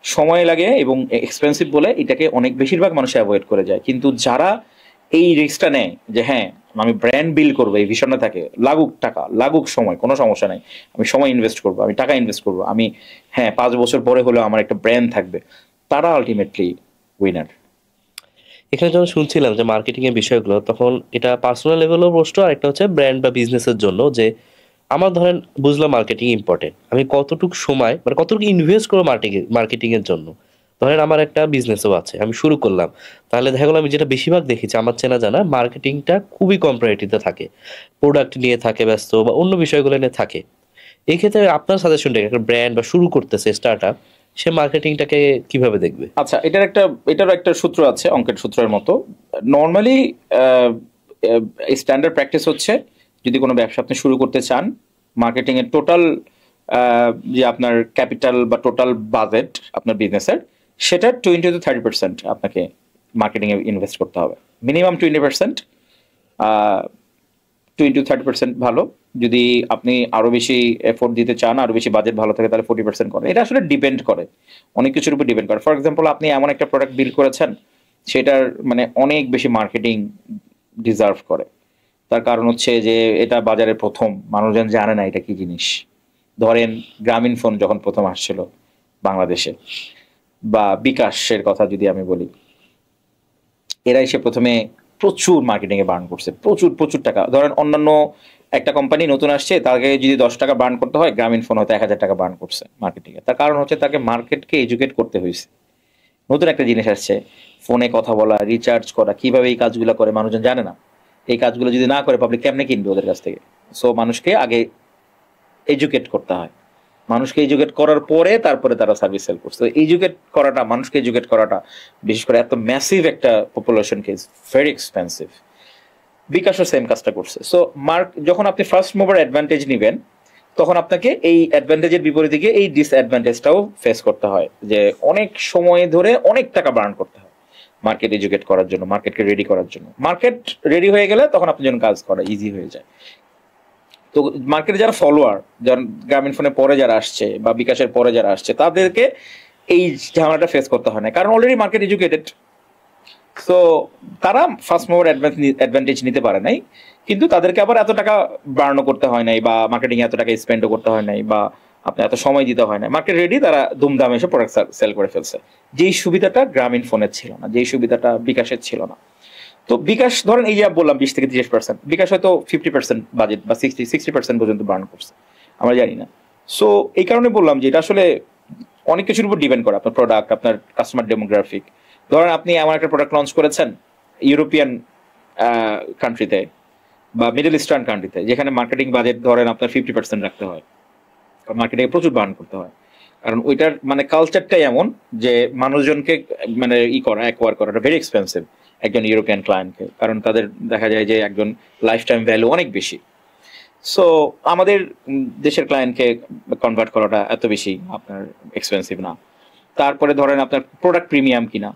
সময় লাগে এবং এক্সপেন্সিভ বলে এটাকে অনেক বেশিরভাগ মানুষ অ্যাভয়েড করে যায়। কিন্তু যারা এই রিস্কটা নেয় যে হ্যাঁ আমি ব্র্যান্ড বিল্ড করবো, এই ভিশনটা থাকে, লাগুক টাকা, লাগুক সময়, কোনো সমস্যা নাই, আমি সময় ইনভেস্ট করবো, আমি টাকা ইনভেস্ট করবো, আমি 5 বছর পরে হলেও আমার একটা ব্র্যান্ড থাকবে, তারা আলটিমেটলি উইনার। এখানে যখন শুনছিলাম যে মার্কেটিং এর বিষয়গুলো, তখন এটা পার্সোনাল লেভেলও প্রশ্ন, আর একটা হচ্ছে ব্র্যান্ড বা বিজনেসের জন্য, যে আমার ধরেন বুঝলাম মার্কেটিং ইম্পর্টেন্ট, আমি কতটুকু সময় মানে কতটুকু ইনভেস্ট করবো মার্কেটিং এর জন্য, ধরেন আমার একটা বিজনেসও আছে, আমি শুরু করলাম, তাহলে দেখা গেলো আমি যেটা বেশিরভাগ দেখেছি আমার চেনা জানা মার্কেটিংটা খুবই কম প্রায়োরিটিতে থাকে, প্রোডাক্ট নিয়ে থাকে ব্যস্ত বা অন্য বিষয়গুলো নিয়ে থাকে। এই ক্ষেত্রে আপনার সাজেশনটা একটা ব্র্যান্ড বা শুরু করতেছে স্টার্ট আপ, সে মার্কেটিংটাকে কিভাবে দেখবে? আচ্ছা, এটারও একটা সূত্র আছে, অঙ্কের সূত্রের মতো। নর্মালি স্ট্যান্ডার্ড প্র্যাকটিস হচ্ছে, যদি কোনো ব্যবসা আপনি শুরু করতে চান, মার্কেটিং এর টোটাল যে আপনার ক্যাপিটাল বা টোটাল বাজেট আপনার বিজনেসের, সেটা 20 to 30% আপনাকে মার্কেটিং এ ইনভেস্ট করতে হবে। মিনিমাম 20%, 20 to 30% ভালো। যদি আপনি আরো বেশি এফোর্ট দিতে চান, আরো বেশি বাজেট ভালো থাকে, তাহলে 40% করেন। এটা আসলে ডিপেন্ড করে, অনেক কিছুর উপর ডিপেন্ড করে। ফর এক্সাম্পল, আপনি এমন একটা প্রোডাক্ট বিল্ড করেছেন, সেটার মানে অনেক বেশি মার্কেটিং ডিজার্ভ করে। তার কারণ হচ্ছে যে এটা বাজারে প্রথম, মানুষজন জানে না এটা কি জিনিস। ধরেন গ্রামীণ ফোন যখন প্রথম আসছিল বাংলাদেশে, বা বিকাশের কথা যদি আমি বলি, এরা এসে প্রথমে প্রচুর মার্কেটিং এ বার্ন করছে, প্রচুর প্রচুর টাকা। ধরেন অন্যান্য একটা কোম্পানি নতুন আসছে, তাকে যদি 10 টাকা বার্ন করতে হয়, গ্রামীণ ফোন হয়তো 1000 টাকা বার্ন করছে মার্কেটিং এ। তার কারণ হচ্ছে তাকে মার্কেটকে এডুকেট করতে হয়েছে। নতুন একটা জিনিস আসছে, ফোনে কথা বলা, রিচার্জ করা, কিভাবে এই কাজগুলো করে মানুষজন জানে না। এই কাজগুলো যদি না করে, পাবলিক কেমনে কিনবে ওদের কাছ থেকে? সো মানুষকে আগে এডুকেট করতে হয়। মানুষকে এডুকেট করার পরে তারপরে তারা সার্ভিস সেল করছে। এডুকেট করাটা, মানুষকে এডুকেট করাটা, বিশেষ করে এত ম্যাসিভ একটা পপুলেশনকে, ইজ ভেরি এক্সপেন্সিভ। বিকাশও সেম কাজটা করছে। সো যখন আপনি ফার্স্ট মুভার অ্যাডভান্টেজ নেবেন, তখন আপনাকে এই অ্যাডভান্টেজের বিপরীতে গিয়ে এই ডিসঅ্যাডভান্টেজটাও ফেস করতে হয়, যে অনেক সময় ধরে অনেক টাকা বার্ন করতে হয় মার্কেট এডুকেট করার জন্য, মার্কেটকে রেডি করার জন্য। মার্কেট রেডি হয়ে গেলে তখন আপনার জন্য কাজ করা ইজি হয়ে যায়। তো মার্কেটে যারা ফলোয়ার, যারা গ্রামীণ ফোনে পরে যারা আসছে বা বিকাশের পরে যারা আসছে, তাদেরকে এই ঝামেলাটা ফেস করতে হয় না, কারণ অলরেডি মার্কেট এডুকেটেড। সো তারা ফার্স্ট মুভার অ্যাডভান্টেজ নিতে পারে নাই, কিন্তু তাদেরকে আবার এত টাকা বার্নও করতে হয় নাই, বা মার্কেটিং এত টাকা স্পেন্ডও করতে হয় নাই, বা আপনার এত সময় দিতে হয় না। মার্কেট রেডি, তারা ধুমধাম এসে প্রোডাক্ট সেল করে ফেলছে। যেই সুবিধাটা গ্রামীণ ফোনের ছিল না, যেই সুবিধাটা বিকাশের ছিল না। তো বিকাশ ধরেন এই যে বললাম 20 থেকে 30%, বিকাশ হয়তো 50% বাজেট বা 60% পর্যন্ত বার্ন করছে, আমরা জানি না। সো এই কারণে বললাম যে এটা আসলে অনেক কিছুর উপর ডিপেন্ড করে, আপনার প্রোডাক্ট, আপনার কাস্টমার ডেমোগ্রাফিক। ধরেন আপনি এমন একটা প্রোডাক্ট লঞ্চ করেছেন ইউরোপিয়ান কান্ট্রিতে বা মিডল ইস্টার্ন কান্ট্রিতে, যেখানে মার্কেটিং বাজেট ধরেন আপনার 50% রাখতে হয়, মার্কেটিং প্রচুর বার্ন করতে হয়। কারণ ওইটার মানে কালচারটাই এমন যে মানুষজনকে মানে অ্যাকোয়ার করাটা ভেরি এক্সপেন্সিভ একজন ইউরোপিয়ান ক্লায়েন্টকে, কারণ তাদের দেখা যায় যে একজন লাইফ টাইম ভ্যালু অনেক বেশি। সো আমাদের দেশের ক্লায়েন্টকে কনভার্ট করাটা এত বেশি আপনার এক্সপেন্সিভ না। তারপরে ধরেন আপনার প্রোডাক্ট প্রিমিয়াম কিনা,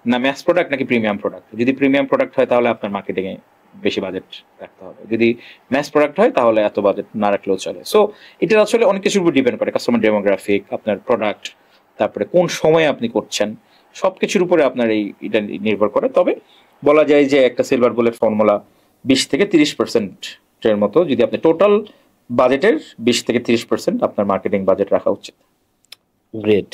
না ম্যাস প্রোডাক্ট নাকি প্রিমিয়াম প্রোডাক্ট। যদি প্রিমিয়াম প্রোডাক্ট হয় তাহলে আপনার মার্কেটিংয়ে বেশি বাজেট রাখতে হবে, যদি ম্যাস প্রোডাক্ট হয় তাহলে এত বাজেট না রাখলেও চলে। সো এটা আসলে অনেক কিছুর উপর ডিপেন্ড করে, কাস্টমার ডেমোগ্রাফিক, আপনার প্রোডাক্ট, তারপরে কোন সময়ে আপনি করছেন, সবকিছুর উপরে আপনার এটা নির্ভর করে। তবে বলা যায় যে একটা সিলভার বুলেট ফর্মুলা 20 থেকে 30% এর মতো, যদি আপনি টোটাল বাজেটের 20 থেকে 30% আপনার মার্কেটিং বাজেট রাখা উচিত। গ্রেট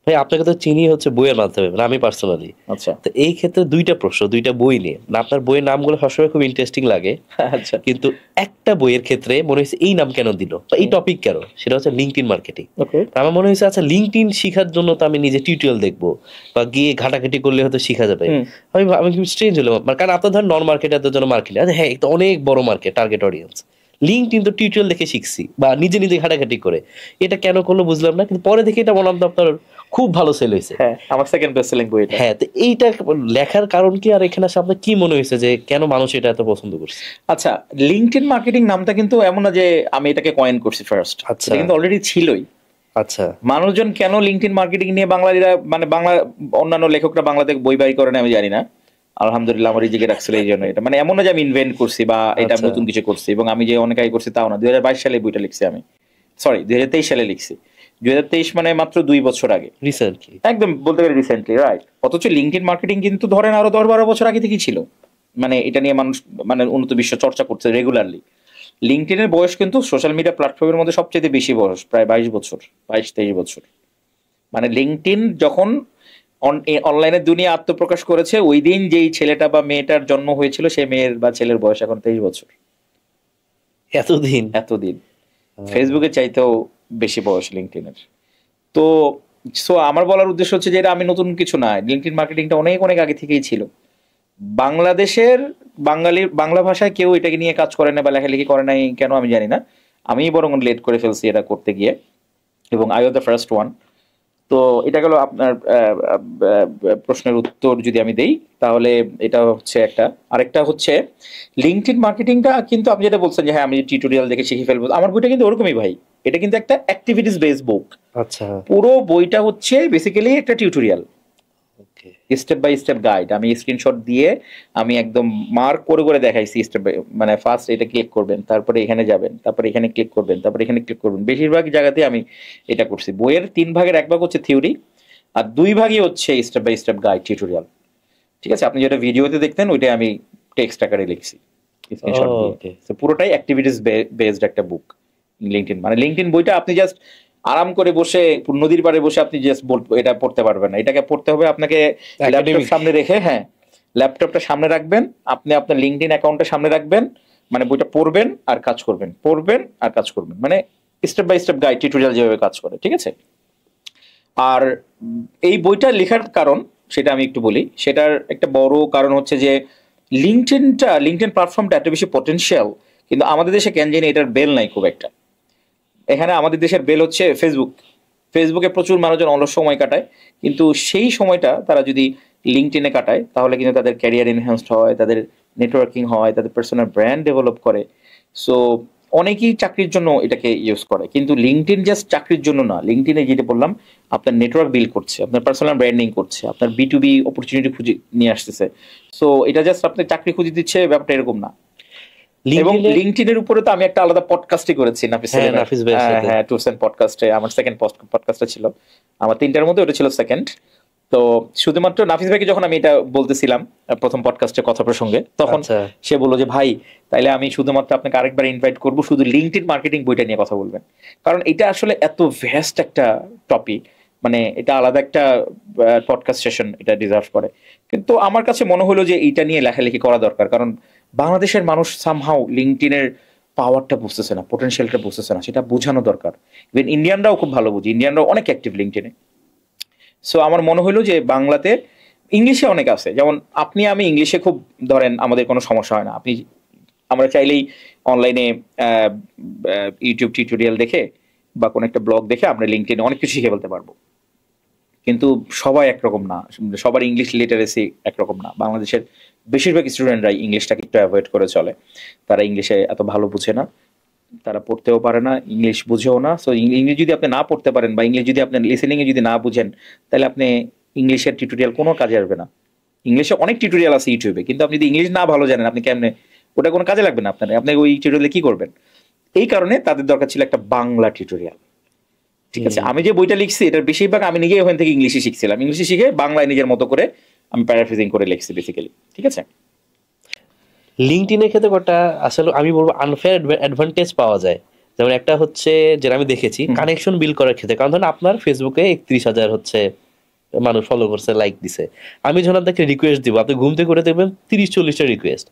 ভাই, আপনাকে তো চিনি হচ্ছে বইয়ের মাধ্যমে, মানে আমি পার্সোনালি। আচ্ছা তো এই ক্ষেত্রে দুইটা প্রশ্ন, দুইটা বই নিয়ে। না, আপনার বইয়ের নামগুলো সবসময় খুব ইন্টারেস্টিং লাগে, আচ্ছা, কিন্তু একটা বইয়ের ক্ষেত্রে মনে হয়েছে এই নাম কেন দিল বা এই টপিক কেন, সেটা হচ্ছে লিঙ্কডইন মার্কেটিং। ওকে। আমার মনে হয়েছে আচ্ছা লিঙ্কডইন শেখার জন্য তো আমি নিজে টিউটোরিয়াল দেখবো বা গিয়ে ঘাটাঘাটি করলে হয়তো শেখা যাবে। আমি খুব স্ট্রেঞ্জ হলো, কারণ আপনার ধরেন নন মার্কেটারদের জন্য মার্কেট, আচ্ছা হ্যাঁ এটা অনেক বড় মার্কেট, টার্গেট অডিয়েন্স। লিঙ্কডইন তো টিউটোরিয়াল দেখে শিখছি বা নিজে নিজে ঘাটাঘাটি করে, এটা কেন করলো বুঝলাম না, কিন্তু পরে দেখে এটা মনে হয় আপনার খুব ভালো সেল হয়েছে। হ্যাঁ, আমার সেকেন্ড বেস্ট সেলিং বই এটা। হ্যাঁ, তো এইটা লেখার কারণ কি, আর এখানে আসলে আপনার কি মনে হয়েছে যে কেন মানুষ এটা এত পছন্দ করছে? আচ্ছা, লিঙ্কডইন মার্কেটিং নামটা কিন্তু এমন না যে আমি এটাকে কয়েন করছি ফার্স্ট, আচ্ছা। এটা কিন্তু অলরেডি ছিলই। আচ্ছা, মানুষজন কেন লিঙ্কডইন মার্কেটিং নিয়ে বাংলাদেশিরা মানে বাংলা অন্যান্য লেখকরা বাংলাতে বই বাই করে না আমি জানি না। আলহামদুলিল্লাহ আমার রিজিকে রাখছিল এই জন্য। এটা মানে এমন না যে আমি ইনভেন্ট করছি বা এটা আচ্ছা। নতুন কিছু করছি, এবং আমি যে অনেক আগে করছি তাও না। 2022 সালে বইটা লিখছি আমি, সরি 2023 সালে লিখছি। 2023 মানে মাত্র 2 বছর আগে, রিসেন্টলি। একদম বলতে গেলে রিসেন্টলি, রাইট। অথচ লিঙ্কডইন মার্কেটিং কিন্তু ধরেন আরো 10-12 বছর আগে থেকেই ছিল। মানে এটা নিয়ে মানুষ মানে উন্নত বিশ্ব চর্চা করছে রেগুলারলি। লিঙ্কডইনের বয়স কিন্তু সোশ্যাল মিডিয়া প্ল্যাটফর্মের মধ্যে সবচেয়ে বেশি বয়স, প্রায় 22 বছর, 22-23 বছর। মানে লিঙ্কডইন যখন অনলাইনের দুনিয়া আত্মপ্রকাশ করেছে, ওই দিন যেই ছেলেটা বা মেয়েটার জন্ম হয়েছিল, সে মেয়ের বা ছেলের বয়স এখন 23 বছর। এতদিন। এতদিন ফেসবুকের চাইতেও বেশি বয়স লিঙ্কডইনের। তো সো আমার বলার উদ্দেশ্য হচ্ছে যে এটা আমি নতুন কিছু না, লিঙ্কডইন মার্কেটিংটা অনেক অনেক আগে থেকেই ছিল। বাংলাদেশের বাংলা ভাষায় কেউ এটাকে নিয়ে কাজ করে না বা লেখালেখি করে নাই কেন আমি জানি না, আমি বরং লেট করে ফেলছি এটা করতে গিয়ে, এবং I was the first one. তো এটা গেল আপনার প্রশ্নের উত্তর যদি আমি দেই, তাহলে এটা হচ্ছে একটা। আরেকটা হচ্ছে লিঙ্কডইন মার্কেটিংটা, কিন্তু আপনি যেটা বলছেন যে হ্যাঁ আমি টিউটোরিয়াল দেখে শিখে ফেলবো, আমার বইটা কিন্তু ওরকমই ভাই। এটা কিন্তু একটা অ্যাক্টিভিটিস বেসড বুক। আচ্ছা, পুরো বইটা হচ্ছে বেসিক্যালি একটা tutorial, okay. Step by step guide. আমি স্ক্রিনশট দিয়ে আমি একদম মার্ক করে করে দেখাইছি স্টেপ বাই, মানে ফার্স্ট এটা ক্লিক করবেন, তারপরে এখানে যাবেন, তারপরে এখানে ক্লিক করবেন, তারপরে এখানে ক্লিক করবেন। বেশিরভাগ জায়গাতে আমি এটা করছি। বইয়ের 3 ভাগের 1 ভাগ হচ্ছে থিওরি, আর 2 ভাগই হচ্ছে step by step guide tutorial. ঠিক আছে, আপনি যেটা ভিডিওতে দেখতেন ওইটা আমি টেক্সট আকারে লিখছি স্ক্রিনশট দিয়ে। ওকে। তো পুরোটাই অ্যাক্টিভিটিস বেসড একটা বুক লিঙ্কডইন। মানে লিঙ্কডইন বইটা আপনি জাস্ট আরাম করে বসে নদীর পাড়ে বসে আপনি জাস্ট এটা পড়তে পারবেন না, এটাকে পড়তে হবে আপনাকে ল্যাপটপ সামনে রেখে। হ্যাঁ, ল্যাপটপটা সামনে রাখবেন, আপনি আপনার লিঙ্কডইন অ্যাকাউন্টটা সামনে রাখবেন, মানে বইটা পড়বেন আর কাজ করবেন, পড়বেন আর কাজ করবেন, মানে step by step guide tutorial যেভাবে কাজ করে। ঠিক আছে, আর এই বইটা লেখার কারণ সেটা আমি একটু বলি। সেটার একটা বড় কারণ হচ্ছে যে লিঙ্কডইন প্ল্যাটফর্মটা এত বেশি পটেনশিয়াল, কিন্তু আমাদের দেশে কেন জানি এটার বেল নাই খুব একটা। এখানে আমাদের দেশের বেল হচ্ছে ফেসবুক। ফেসবুকে প্রচুর মানুষজন অলস সময় কাটায়, কিন্তু সেই সময়টা তারা যদি লিঙ্কডইনে কাটায় তাহলে কিন্তু তাদের ক্যারিয়ার এনহ্যান্সড হয়, তাদের নেটওয়ার্কিং হয়, তাদের পার্সোনাল ব্র্যান্ড ডেভেলপ করে। সো অনেকেই চাকরির জন্য এটাকে ইউজ করে, কিন্তু লিঙ্কডইন জাস্ট চাকরির জন্য না। লিঙ্কডইনে যেটা বললাম, আপনার নেটওয়ার্ক বিল্ড করছে, আপনার পার্সোনাল ব্র্যান্ডিং করছে, আপনার B2B অপরচুনিটি খুঁজে নিয়ে আসতেছে। সো এটা জাস্ট আপনার চাকরি খুঁজে দিচ্ছে, ব্যাপারটা এরকম না। এবং লিঙ্কডইনের উপরে তো আমি একটা আলাদা পডকাস্টই করেছি নাফিস ভাইয়ের সাথে। হ্যাঁ, টুরস এন্ড পডকাস্টে আমার সেকেন্ড পডকাস্টটা ছিল। আমার 3টার মধ্যে ওটা ছিল সেকেন্ড। তো শুধুমাত্র নাফিস ভাইকে যখন আমি এটা বলতেছিলাম প্রথম পডকাস্টে কথা প্রসঙ্গে, তখন সে বললো যে ভাই তাইলে আমি শুধুমাত্র আপনাকে আরেকবার ইনভাইট করবো, শুধু লিঙ্কডইন মার্কেটিং বইটা নিয়ে কথা বলবেন, কারণ এটা আসলে এত ভ্যাস্ট একটা টপিক, মানে এটা আলাদা একটা পডকাস্ট সেশন এটা ডিজার্ভ করে। কিন্তু আমার কাছে মনে হলো যে এইটা নিয়ে লেখালেখি করা দরকার, কারণ বাংলাদেশের মানুষ সামহাও লিঙ্কডইনের পাওয়ারটা বুঝতেছে না, পোটেনশিয়ালটা বুঝতেছে না, সেটা বোঝানো দরকার। ইভেন ইন্ডিয়ানরাও খুব ভালো বুঝি, ইন্ডিয়ানরাও অনেক অ্যাক্টিভ লিঙ্কডইনে। সো আমার মনে হলো যে বাংলাতে ইংলিশে অনেক আছে, যেমন আপনি আমি ইংলিশে খুব ধরেন আমাদের কোনো সমস্যা হয় না। আমরা চাইলেই অনলাইনে ইউটিউব টিউটোরিয়াল দেখে বা কোনো একটা ব্লগ দেখে আমরা লিঙ্কডইনে অনেক কিছু শিখে ফেলতে পারবো। কিন্তু সবাই একরকম না, সবার ইংলিশ লিটারেসি একরকম না। বাংলাদেশের বেশিরভাগ স্টুডেন্টরাই ইংলিশটাকে একটু অ্যাভয়েড করে চলে, তারা ইংলিশে এত ভালো বুঝে না, তারা পড়তেও পারে না, ইংলিশ বুঝেও না। সো ইংলিশ যদি আপনি না পড়তে পারেন বা ইংলিশ যদি আপনি লিসেনিংয়ে যদি না বুঝেন, তাহলে আপনি ইংলিশের টিউটোরিয়াল কোনো কাজে আসবে না। ইংলিশে অনেক টিউটোরিয়াল আছে ইউটিউবে, কিন্তু আপনি যদি ইংলিশ না ভালো জানেন, আপনি কেমনে ওটা কোনো কাজে লাগবে না আপনার, আপনি ওই টিউটোরিয়ালে কি করবেন? এই কারণে তাদের দরকার ছিল একটা বাংলা টিউটোরিয়াল। ঠিক আছে, আমি যে বইটা লিখছি এটার বেশিরভাগ আমি নিজেই ওখান থেকে ইংলিশে শিখছিলাম, ইংলিশে শিখে বাংলায় নিজের মতো করে আমি প্যারাফ্রেজিং করে লিখছি বেসিক্যালি। ঠিক আছে, লিঙ্কডইনের ক্ষেত্রে কটা আসলে আমি বলবো আনফেয়ার অ্যাডভান্টেজ পাওয়া যায়। যেমন একটা হচ্ছে যেটা আমি দেখেছি কানেকশন বিল্ড করার ক্ষেত্রে, কারণ ধরেন আপনার ফেসবুকে 31,000 হচ্ছে মানুষ ফলো করছে, লাইক দিছে, আমি যখন আপনাকে রিকোয়েস্ট দিব, আপনি ঘুম থেকে করে দেখবেন 30-40টা রিকোয়েস্ট,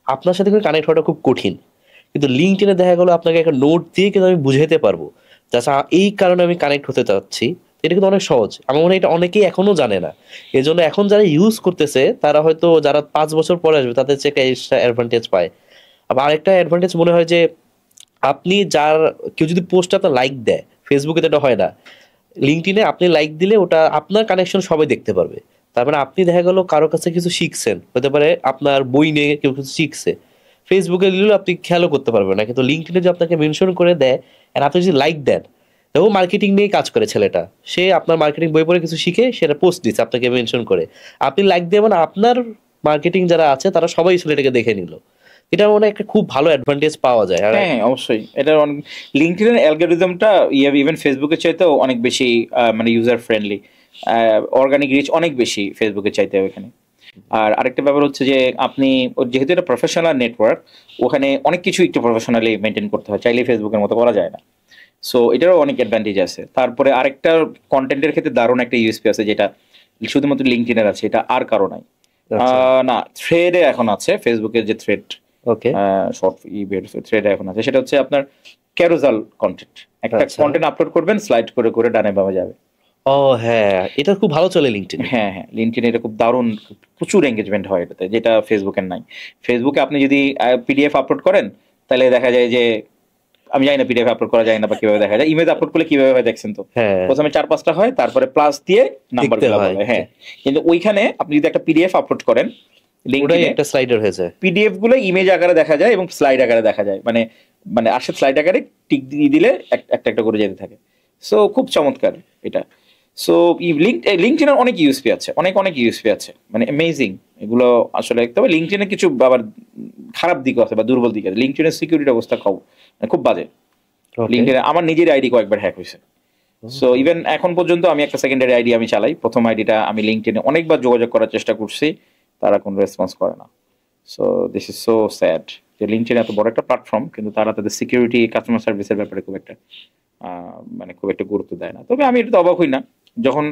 আপনার সাথে কানেক্ট হওয়াটা খুব কঠিন। কিন্তু লিঙ্কডইনে দেখা গেলো আপনাকে একটা নোট দিয়ে কিন্তু আমি বুঝাইতে পারবো তাছাড়া এই কারণে আমি কানেক্ট হতে চাচ্ছি, এটা কিন্তু অনেক সহজ। আমার মনে হয় এটা অনেকেই এখনো জানে না। এই জন্য এখন যারা ইউজ করতেছে তারা হয়তো যারা 5 বছর পরে আসবে তাদের চেয়ে এক্সট্রা অ্যাডভান্টেজ পায়। আবার আরেকটা অ্যাডভান্টেজ মনে হয় যে আপনি কেউ যদি পোস্ট আপনার লাইক দেয়, ফেসবুকে তো এটা হয় না, লিঙ্কডইনে আপনি লাইক দিলে ওটা আপনার কানেকশন সবাই দেখতে পারবে। তার মানে আপনি দেখা গেল কারো কাছে কিছু শিখছেন, হতে পারে আপনার বই নিয়ে কেউ কিছু শিখছে, ফেসবুকে দিলেও আপনি খেয়ালও করতে পারবেন না, কিন্তু লিঙ্কডইনে যে আপনাকে মেনশন করে দেয় আর আপনি যদি লাইক দেন, দেখো মার্কেটিং নিয়ে কাজ করে ছেলেটা, সে আপনার মার্কেটিং বই পড়ে কিছু শিখে সেটা পোস্ট দিচ্ছে আপনাকে মেনশন করে, আপনি লাইক দেবেন, আপনার মার্কেটিং যারা আছে তারা সবাই ছেলেটাকে দেখে নিল। এটা মনে একটা খুব ভালো অ্যাডভান্টেজ পাওয়া যায়। হ্যাঁ অবশ্যই, এটা লিঙ্কডইনের অ্যালগরিদমটা ইভেন ফেসবুকের চাইতেও অনেক বেশি মানে ইউজার ফ্রেন্ডলি, অর্গানিক রিচ অনেক বেশি ফেসবুকের চাইতে ওখানে। আর আরেকটা ব্যাপার হচ্ছে যে আপনি যেহেতু এটা প্রফেশনাল নেটওয়ার্ক, ওখানে অনেক কিছু একটু প্রফেশনালি মেনটেন করতে হয়, চাইলে ফেসবুকের মতো করা যায় না। সো এটারও অনেক অ্যাডভান্টেজ আছে। তারপরে আরেকটা কন্টেন্টের ক্ষেত্রে দারুণ একটা ইউএসপি আছে, যেটা শুধুমাত্র লিঙ্কডইনের আছে, এটা আর কারো নাই। না, থ্রেডে এখন আছে, ফেসবুকের যে থ্রেড, ওকে, শর্ট থ্রেডে এখন আছে, সেটা হচ্ছে আপনার ক্যারোজাল কন্টেন্ট। একটা কন্টেন্ট আপলোড করবেন, স্লাইড করে করে ডানে বামে যাবে। ও হ্যাঁ, এটা খুব ভালো চলে লিঙ্কডইনে। হ্যাঁ হ্যাঁ, লিঙ্কডইনে এটা খুব দারুণ, প্রচুর এঙ্গেজমেন্ট হয় এটাতে, যেটা ফেসবুকের নাই। ফেসবুকে আপনি যদি পিডিএফ আপলোড করেন, তাহলে দেখা যায় যে, আমি জানি না পিডিএফ আপলোড করা যায় না বা কিভাবে দেখা যায়, ইমেজ আপলোড করলে কিভাবে হয় দেখছেন তো, হ্যাঁ, প্রথমে 4-5টা হয়, তারপরে প্লাস দিয়ে নাম্বার দেখতে গুলা হয়। বলে। হ্যাঁ, কিন্তু ওইখানে আপনি যদি একটা পিডিএফ আপলোড করেন ওটাই লিঙ্কডইনে, একটা স্লাইডার হয়ে যায়। পিডিএফ গুলো ইমেজ আকারে দেখা যায় এবং স্লাইড আকারে দেখা যায়, মানে মানে আসে স্লাইড আকারে টিক দিয়ে দিলে একটা একটা করে যেতে থাকে। সো খুব চমৎকার এটা। সো লিঙ্কডইনের অনেক ইউএসপি আছে, অনেক অনেক ইউএসপি আছে, মানে অ্যামেজিং এগুলো আসলে। তবে লিঙ্কডইনে কিছু আবার খারাপ দিকও আছে বা দুর্বল দিক আছে। লিঙ্কডইনের সিকিউরিটি অবস্থা মানে খুব বাজে। ওকে। লিঙ্কডইনে আমার নিজের আইডি কয়েকবার হ্যাক হয়েছে। সো ইভেন এখন পর্যন্ত আমি একটা সেকেন্ডারি আইডি আমি চালাই, প্রথম আইডিটা আমি লিঙ্কডইনে অনেকবার যোগাযোগ করার চেষ্টা করছি, তারা কোনো রেসপন্স করে না। So this is so sad যে লিঙ্কডইন এত বড় একটা প্ল্যাটফর্ম, কিন্তু তারা তাদের সিকিউরিটি, কাস্টমার সার্ভিসের ব্যাপারে খুব একটা মানে খুব একটা গুরুত্ব দেয় না। তবে আমি এটা অবাক হই না, যখন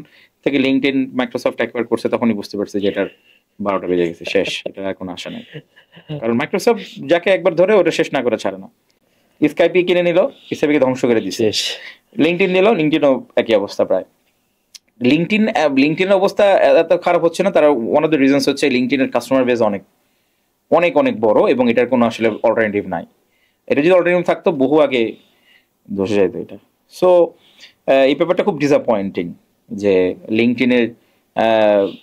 থেকে লিঙ্কডইন মাইক্রোসফট অ্যাকোয়ার করছে তখনই বুঝতে পারছি যে এটার 12টা বেজে গেছে, শেষ, এটা এখন আসে নাই। কারণ মাইক্রোসফট যাকে একবার ধরে ওটা শেষ না করে ছাড়ে না। স্কাইপি কিনে নিল, স্কাইপিকে ধ্বংস করে দিছে। শেষ। লিঙ্কডইন নিল, লিঙ্কডইনও একই অবস্থা প্রায়। লিঙ্কডইনের অবস্থা এত খারাপ হচ্ছে না, তারা ওয়ান অফ দ্য রিজনস হচ্ছে লিঙ্কডইনের কাস্টমার বেস অনেক অনেক অনেক বড়, এবং এটার কোনো আসলে অল্টারনেটিভ নাই। এটা যদি অল্টারনেটিভ থাকতো বহু আগে ধসে যেত এটা। সো এই ব্যাপারটা খুব ডিসঅ্যাপয়েন্টিং যে লিঙ্কডইনের,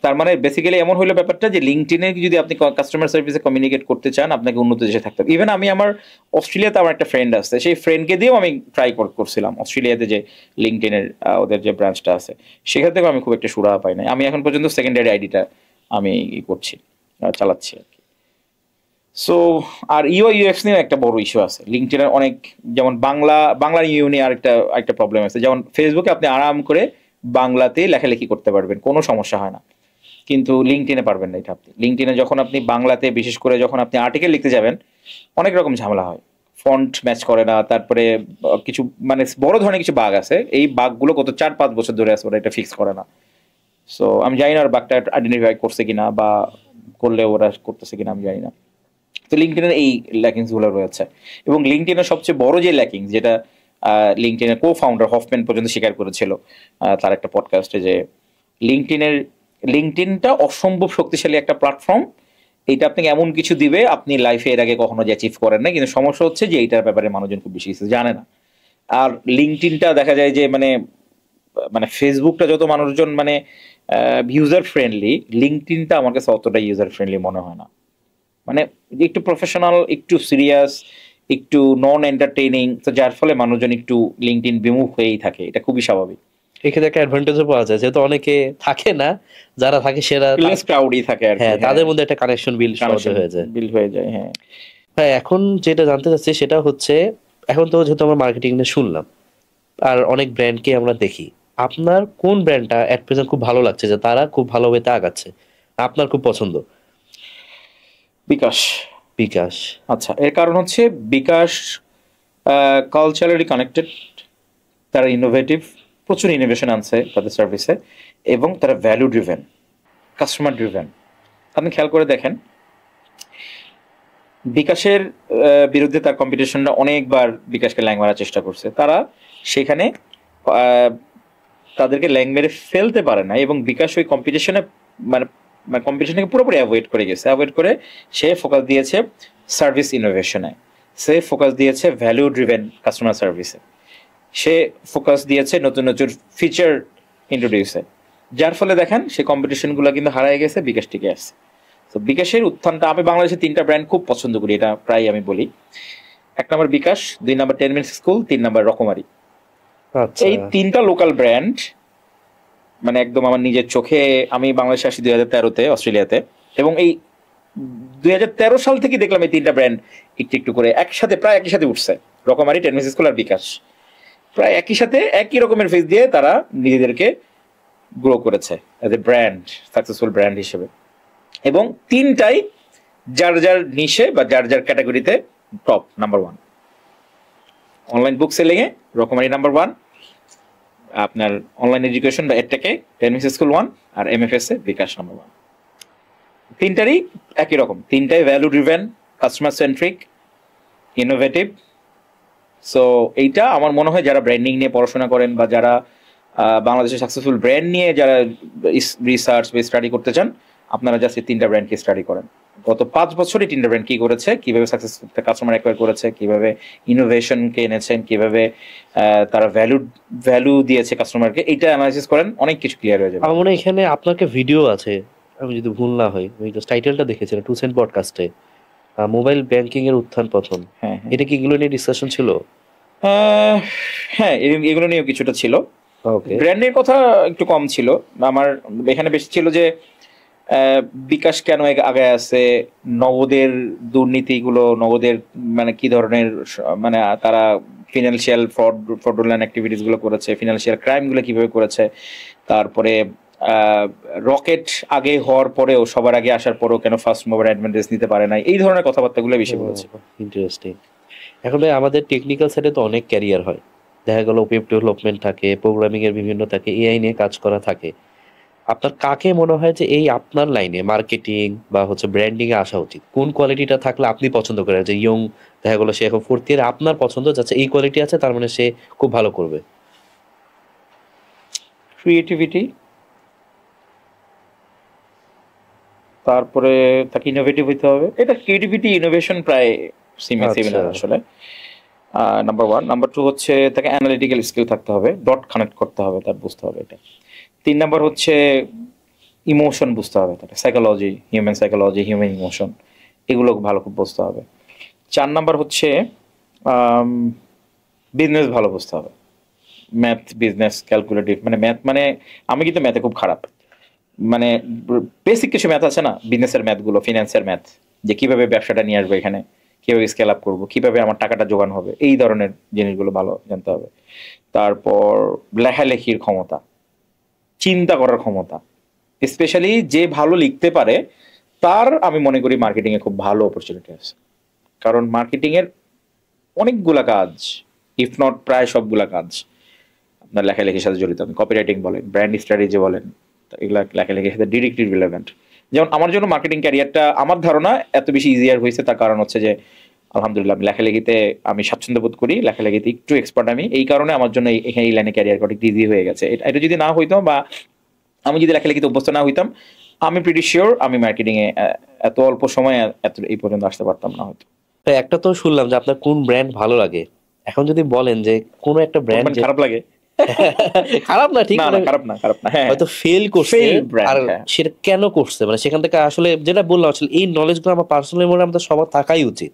তার মানে বেসিক্যালি এমন হলো ব্যাপারটা যে লিঙ্কডইনে যদি আপনি কাস্টমার সার্ভিসে কমিউনিকেট করতে চান, আপনাকে উন্নত দেশে থাকতে হবে। ইভেন আমি আমার অস্ট্রেলিয়াতে আমার একটা ফ্রেন্ড আছে, সেই ফ্রেন্ডকে দিয়েও আমি ট্রাই করছিলাম অস্ট্রেলিয়াতে যে লিঙ্কডইনের ওদের যে ব্রাঞ্চটা আছে, সেখান থেকেও আমি খুব একটা সুরাহা পাই নাই। আমি এখন পর্যন্ত সেকেন্ডারি আইডিটা আমি করছি, চালাচ্ছি আর কি। সো আর ইউএক্স নিয়ে একটা বড় ইস্যু আছে লিঙ্কডইনের অনেক, যেমন বাংলা ইউ নিয়ে আরেকটা প্রবলেম আছে। যেমন ফেসবুকে আপনি আরাম করে বাংলাতে লেখালেখি করতে পারবেন, কোনো সমস্যা হয় না, কিন্তু লিঙ্কডইনে পারবেন না এটা। আপনি লিঙ্কডইনে যখন আপনি বাংলাতে, বিশেষ করে যখন আপনি আর্টিকেল লিখতে যাবেন, অনেক রকম ঝামেলা হয়, ফন্ট ম্যাচ করে না, তারপরে কিছু মানে বড় ধরনের কিছু বাগ আছে, এই বাগগুলো গত 4-5 বছর ধরে আছে, ওরা এটা ফিক্স করে না। সো আমি জানি না ওর বাগটা আইডেন্টিফাই করছে কিনা, বা করলে ওরা করতেছে কিনা আমি জানি না। তো লিঙ্কডইনের এই ল্যাকিংস গুলো রয়েছে। এবং লিঙ্কডইনের সবচেয়ে বড় যে ল্যাকিংস, যেটা লিঙ্কডইনের কো-ফাউন্ডার হফম্যান পর্যন্ত স্বীকার করেছিল তার একটা পডকাস্টে, যে লিঙ্কডইনটা অসম্ভব শক্তিশালী একটা প্ল্যাটফর্ম, এইটা আপনাকে এমন কিছু দিবে আপনি লাইফে এর আগে কখনো যে অ্যাচিভ করেন না, কিন্তু সমস্যা হচ্ছে যে এইটার ব্যাপারে মানুষজন খুব বেশি কিছু জানে না। আর লিঙ্কডইনটা দেখা যায় যে মানে মানে ফেসবুকটা যত মানুষজন মানে ইউজার ফ্রেন্ডলি, লিঙ্কডইনটা আমার কাছে অতটা ইউজার ফ্রেন্ডলি মনে হয় না। মানে একটু প্রফেশনাল, একটু সিরিয়াস, একটু নন এন্টারটেইনিং, তো যার ফলে মানুষজন একটু লিঙ্কডইন বিমুখ হয়েই থাকে, এটা খুবই স্বাভাবিক। এক্ষেত্রে একটা অ্যাডভান্টেজও পাওয়া যায়, যেহেতু অনেকে থাকে না, যারা থাকে সেরা লেস ক্রাউডই থাকে আর কি। হ্যাঁ, তাদের মধ্যে একটা কানেকশন বিল সহজে হয়ে যায়। বিল হয়ে যায়। হ্যাঁ হ্যাঁ, এখন যেটা জানতে চাচ্ছি সেটা হচ্ছে, এখন তো যেহেতু আমরা মার্কেটিং নিয়ে শুনলাম আর অনেক ব্র্যান্ডকে আমরা দেখি, আপনার কোন ব্র্যান্ডটা এট প্রেজেন্ট খুব ভালো লাগছে, যে তারা খুব ভালো ওয়েতে আগাচ্ছে, আপনার খুব পছন্দ? বিকাশ। বিকাশ। আচ্ছা, এর কারণ হচ্ছে বিকাশ কালচারালি কানেক্টেড, তারা ইনোভেটিভ, প্রচুর ইনোভেশন আনছে তাদের সার্ভিসে, এবং তারা ভ্যালু ড্রিভেন, কাস্টমার ড্রিভেন। আপনি খেয়াল করে দেখেন, বিকাশের বিরুদ্ধে তার কম্পিটিশনরা অনেকবার বিকাশকে ল্যাং মারার চেষ্টা করছে, তারা সেখানে তাদেরকে ল্যাং মেরে ফেলতে পারে না, এবং বিকাশ ওই কম্পিটিশনে মানে কম্পিটিশনকে পুরোপুরি অ্যাভয়েড করে গেছে। অ্যাভয়েড করে সে ফোকাস দিয়েছে সার্ভিস ইনোভেশনে, সে ফোকাস দিয়েছে ভ্যালু ড্রিভেন কাস্টমার সার্ভিসে, সে ফোকাস দিয়েছে নতুন নতুন ফিচার ইন্ট্রোডিউসে, যার ফলে দেখেন সে কম্পিটিশনগুলো কিন্তু হারায় গেছে, বিকাশ টিকে আসছে। তো বিকাশের উত্থানটা, আমি বাংলাদেশে 3টা ব্র্যান্ড খুব পছন্দ করি, এটা প্রায় আমি বলি। 1 নম্বর বিকাশ, 2 নম্বর 10 মিনিট স্কুল, 3 নম্বর রকমারি। এই 3টা লোকাল ব্র্যান্ড মানে একদম আমার নিজের চোখে, আমি বাংলাদেশে আসি 2013-তে অস্ট্রেলিয়াতে, এবং এই 2013 সাল থেকে দেখলাম এই 3টা ব্র্যান্ড একটু একটু করে একসাথে, প্রায় একই সাথে উঠছে। রকমারি, 10 মিনিট স্কুল আর বিকাশ প্রায় একই সাথে একই রকমের ফেস দিয়ে তারা নিজেদেরকে গ্রো করেছে as a brand, successful brand হিসেবে। এবং 3টাই যার যার নিশে বা যার যার ক্যাটাগরিতে টপ, নাম্বার 1। অনলাইন বুক সেলিংয়ে রকমারি নাম্বার 1, আপনার অনলাইন এডুকেশন বা এডটেকে 10 মিনিট স্কুল 1, আর এমএফএস এ বিকাশ নাম্বার 1। 3টারই একই রকম, 3টাই value driven, customer centric, innovative. So এইটা আমার মনে হয় যারা ব্র্যান্ডিং নিয়ে পড়াশোনা করেন বা যারা বাংলাদেশের সাকসেসফুল ব্র্যান্ড নিয়ে যারা রিসার্চ বা স্টাডি করতে চান, আপনারা জাস্ট এই 3টা ব্র্যান্ডকে স্টাডি করেন। গত 5 বছরে 3টা ব্র্যান্ড কি করেছে, কিভাবে সাকসেসফুল কাস্টমার অ্যাকোয়ার করেছে, কিভাবে ইনোভেশনকে এনেছেন, কিভাবে তারা ভ্যালু দিয়েছে কাস্টমারকে, এইটা অ্যানালাইসিস করেন, অনেক কিছু ক্লিয়ার হয়ে যাবে। আমার মনে হয় এখানে আপনাকে ভিডিও আছে, আমি যদি ভুল না হই, ওই টাইটেলটা দেখেছিলাম 2 সেন্ট পডকাস্টে, মোবাইল ব্যাংকিং এর উত্থান পতন। হ্যাঁ, এটা কি এগুলো নিয়ে ডিসকাশন ছিল? হ্যাঁ, এগুলো নিয়েও কিছুটা ছিল। ওকে। ব্র্যান্ডের কথা একটু কম ছিল আমার, এখানে বেশি ছিল যে বিকাশ কেন আগে আছে, নগদের দুর্নীতিগুলো, নগদের মানে কি ধরনের মানে তারা ফিনান্সিয়াল ফ্রডুলেন্ট অ্যাক্টিভিটিস গুলো করেছে, ফিনান্সিয়াল ক্রাইম গুলো কিভাবে করেছে, তারপরে রকেট আগে হওয়ার পরেও, সবার আগে আসার পরেও কেন ফার্স্ট মুভার অ্যাডভান্টেজ নিতে পারে না, এই ধরনের কথাবার্তাগুলো বেশি বলেছে। ইন্টারেস্টিং। এখন ভাই আমাদের টেকনিক্যাল সাইডে তো অনেক ক্যারিয়ার হয়, দেখা গেল ওয়েব ডেভেলপমেন্ট থাকে, প্রোগ্রামিং এর বিভিন্ন থাকে, এআই নিয়ে কাজ করা থাকে। আপনার কাকে মনে হয় যে এই আপনার লাইনে মার্কেটিং বা ব্র্যান্ডিং এ আসা উচিত? কোন কোয়ালিটিটা থাকলে আপনি পছন্দ করেন, যে ইয়ং দেখা গেলো সে এখন 4th ইয়ারে, আপনার পছন্দ যাচ্ছে এই কোয়ালিটি আছে, তার মানে সে খুব ভালো করবে? ক্রিয়েটিভিটি, তারপরে তাকে ইনোভেটিভ হইতে হবে। এটা ক্রিয়েটিভিটি ইনোভেশন প্রায় সিমিলার আসলে। নাম্বার 1। নাম্বার 2 হচ্ছে তাকে অ্যানালিটিক্যাল স্কিল থাকতে হবে, ডট কানেক্ট করতে হবে, তার বুঝতে হবে এটা। 3 নাম্বার হচ্ছে ইমোশন বুঝতে হবে, তার সাইকোলজি, হিউম্যান ইমোশন, এগুলো ভালো খুব বুঝতে হবে। 4 নাম্বার হচ্ছে বিজনেস ভালো বুঝতে হবে, ম্যাথ, বিজনেস, ক্যালকুলেটিভ, মানে ম্যাথ, মানে আমি কিন্তু ম্যাথে খুব খারাপ, মানে বেসিক কিছু ম্যাথ আছে না, বিজনেসের ম্যাথগুলো, ফিনান্সের ম্যাথ, যে কিভাবে ব্যবসাটা নিয়ে আসবে এখানে, কিভাবে স্কেল আপ করবো, কিভাবে আমার টাকাটা জোগান হবে, এই ধরনের জিনিসগুলো ভালো জানতে হবে। তারপর লেখালেখির ক্ষমতা, চিন্তা করার ক্ষমতা, স্পেশালি যে ভালো লিখতে পারে তার আমি মনে করি মার্কেটিং এ খুব ভালো অপরচুনিটি আছে। কারণ মার্কেটিং এর অনেকগুলা কাজ, ইফ নট প্রায় সবগুলা কাজ আপনার লেখালেখির সাথে জড়িত। আপনি কপিরাইটিং বলেন, ব্র্যান্ড স্ট্র্যাটেজি বলেন, এগুলা লেখালেখির সাথে ডিরেক্টলি রিলেভেন্ট। যেমন আমার জন্য মার্কেটিং ক্যারিয়ারটা আমার ধারণা এত বেশি ইজিয়ার হয়েছে, তার কারণ হচ্ছে যে আলহামদুলিল্লাহ আমি লেখালেখিতে আমি স্বাচ্ছন্দ্য বোধ করি, লেখালেখিতে একটু এক্সপার্ট আমি, এই কারণে আমার জন্য এখানে এই লাইনে ক্যারিয়ার করা ইজি হয়ে গেছে। এটা যদি না হইতো, বা আমি যদি লেখালেখিতে অভ্যস্ত না হইতাম, আমি প্রিটি শিওর আমি মার্কেটিং এ এত অল্প সময়ে এত এই পর্যন্ত আসতে পারতাম না হয়তো। একটা তো শুনলাম যে আপনার কোন ব্র্যান্ড ভালো লাগে, এখন যদি বলেন যে কোন একটা ব্র্যান্ড খারাপ লাগে, খারাপ না, ঠিক না, খারাপ না, হয়তো ফেল করছে, আর সেটা কেন করছে, মানে সেখান থেকে আসলে যেটা বললাম, আসলে এই নলেজ গুলো আমার পার্সোনালি মনে হয় আমাদের সবার থাকাই উচিত।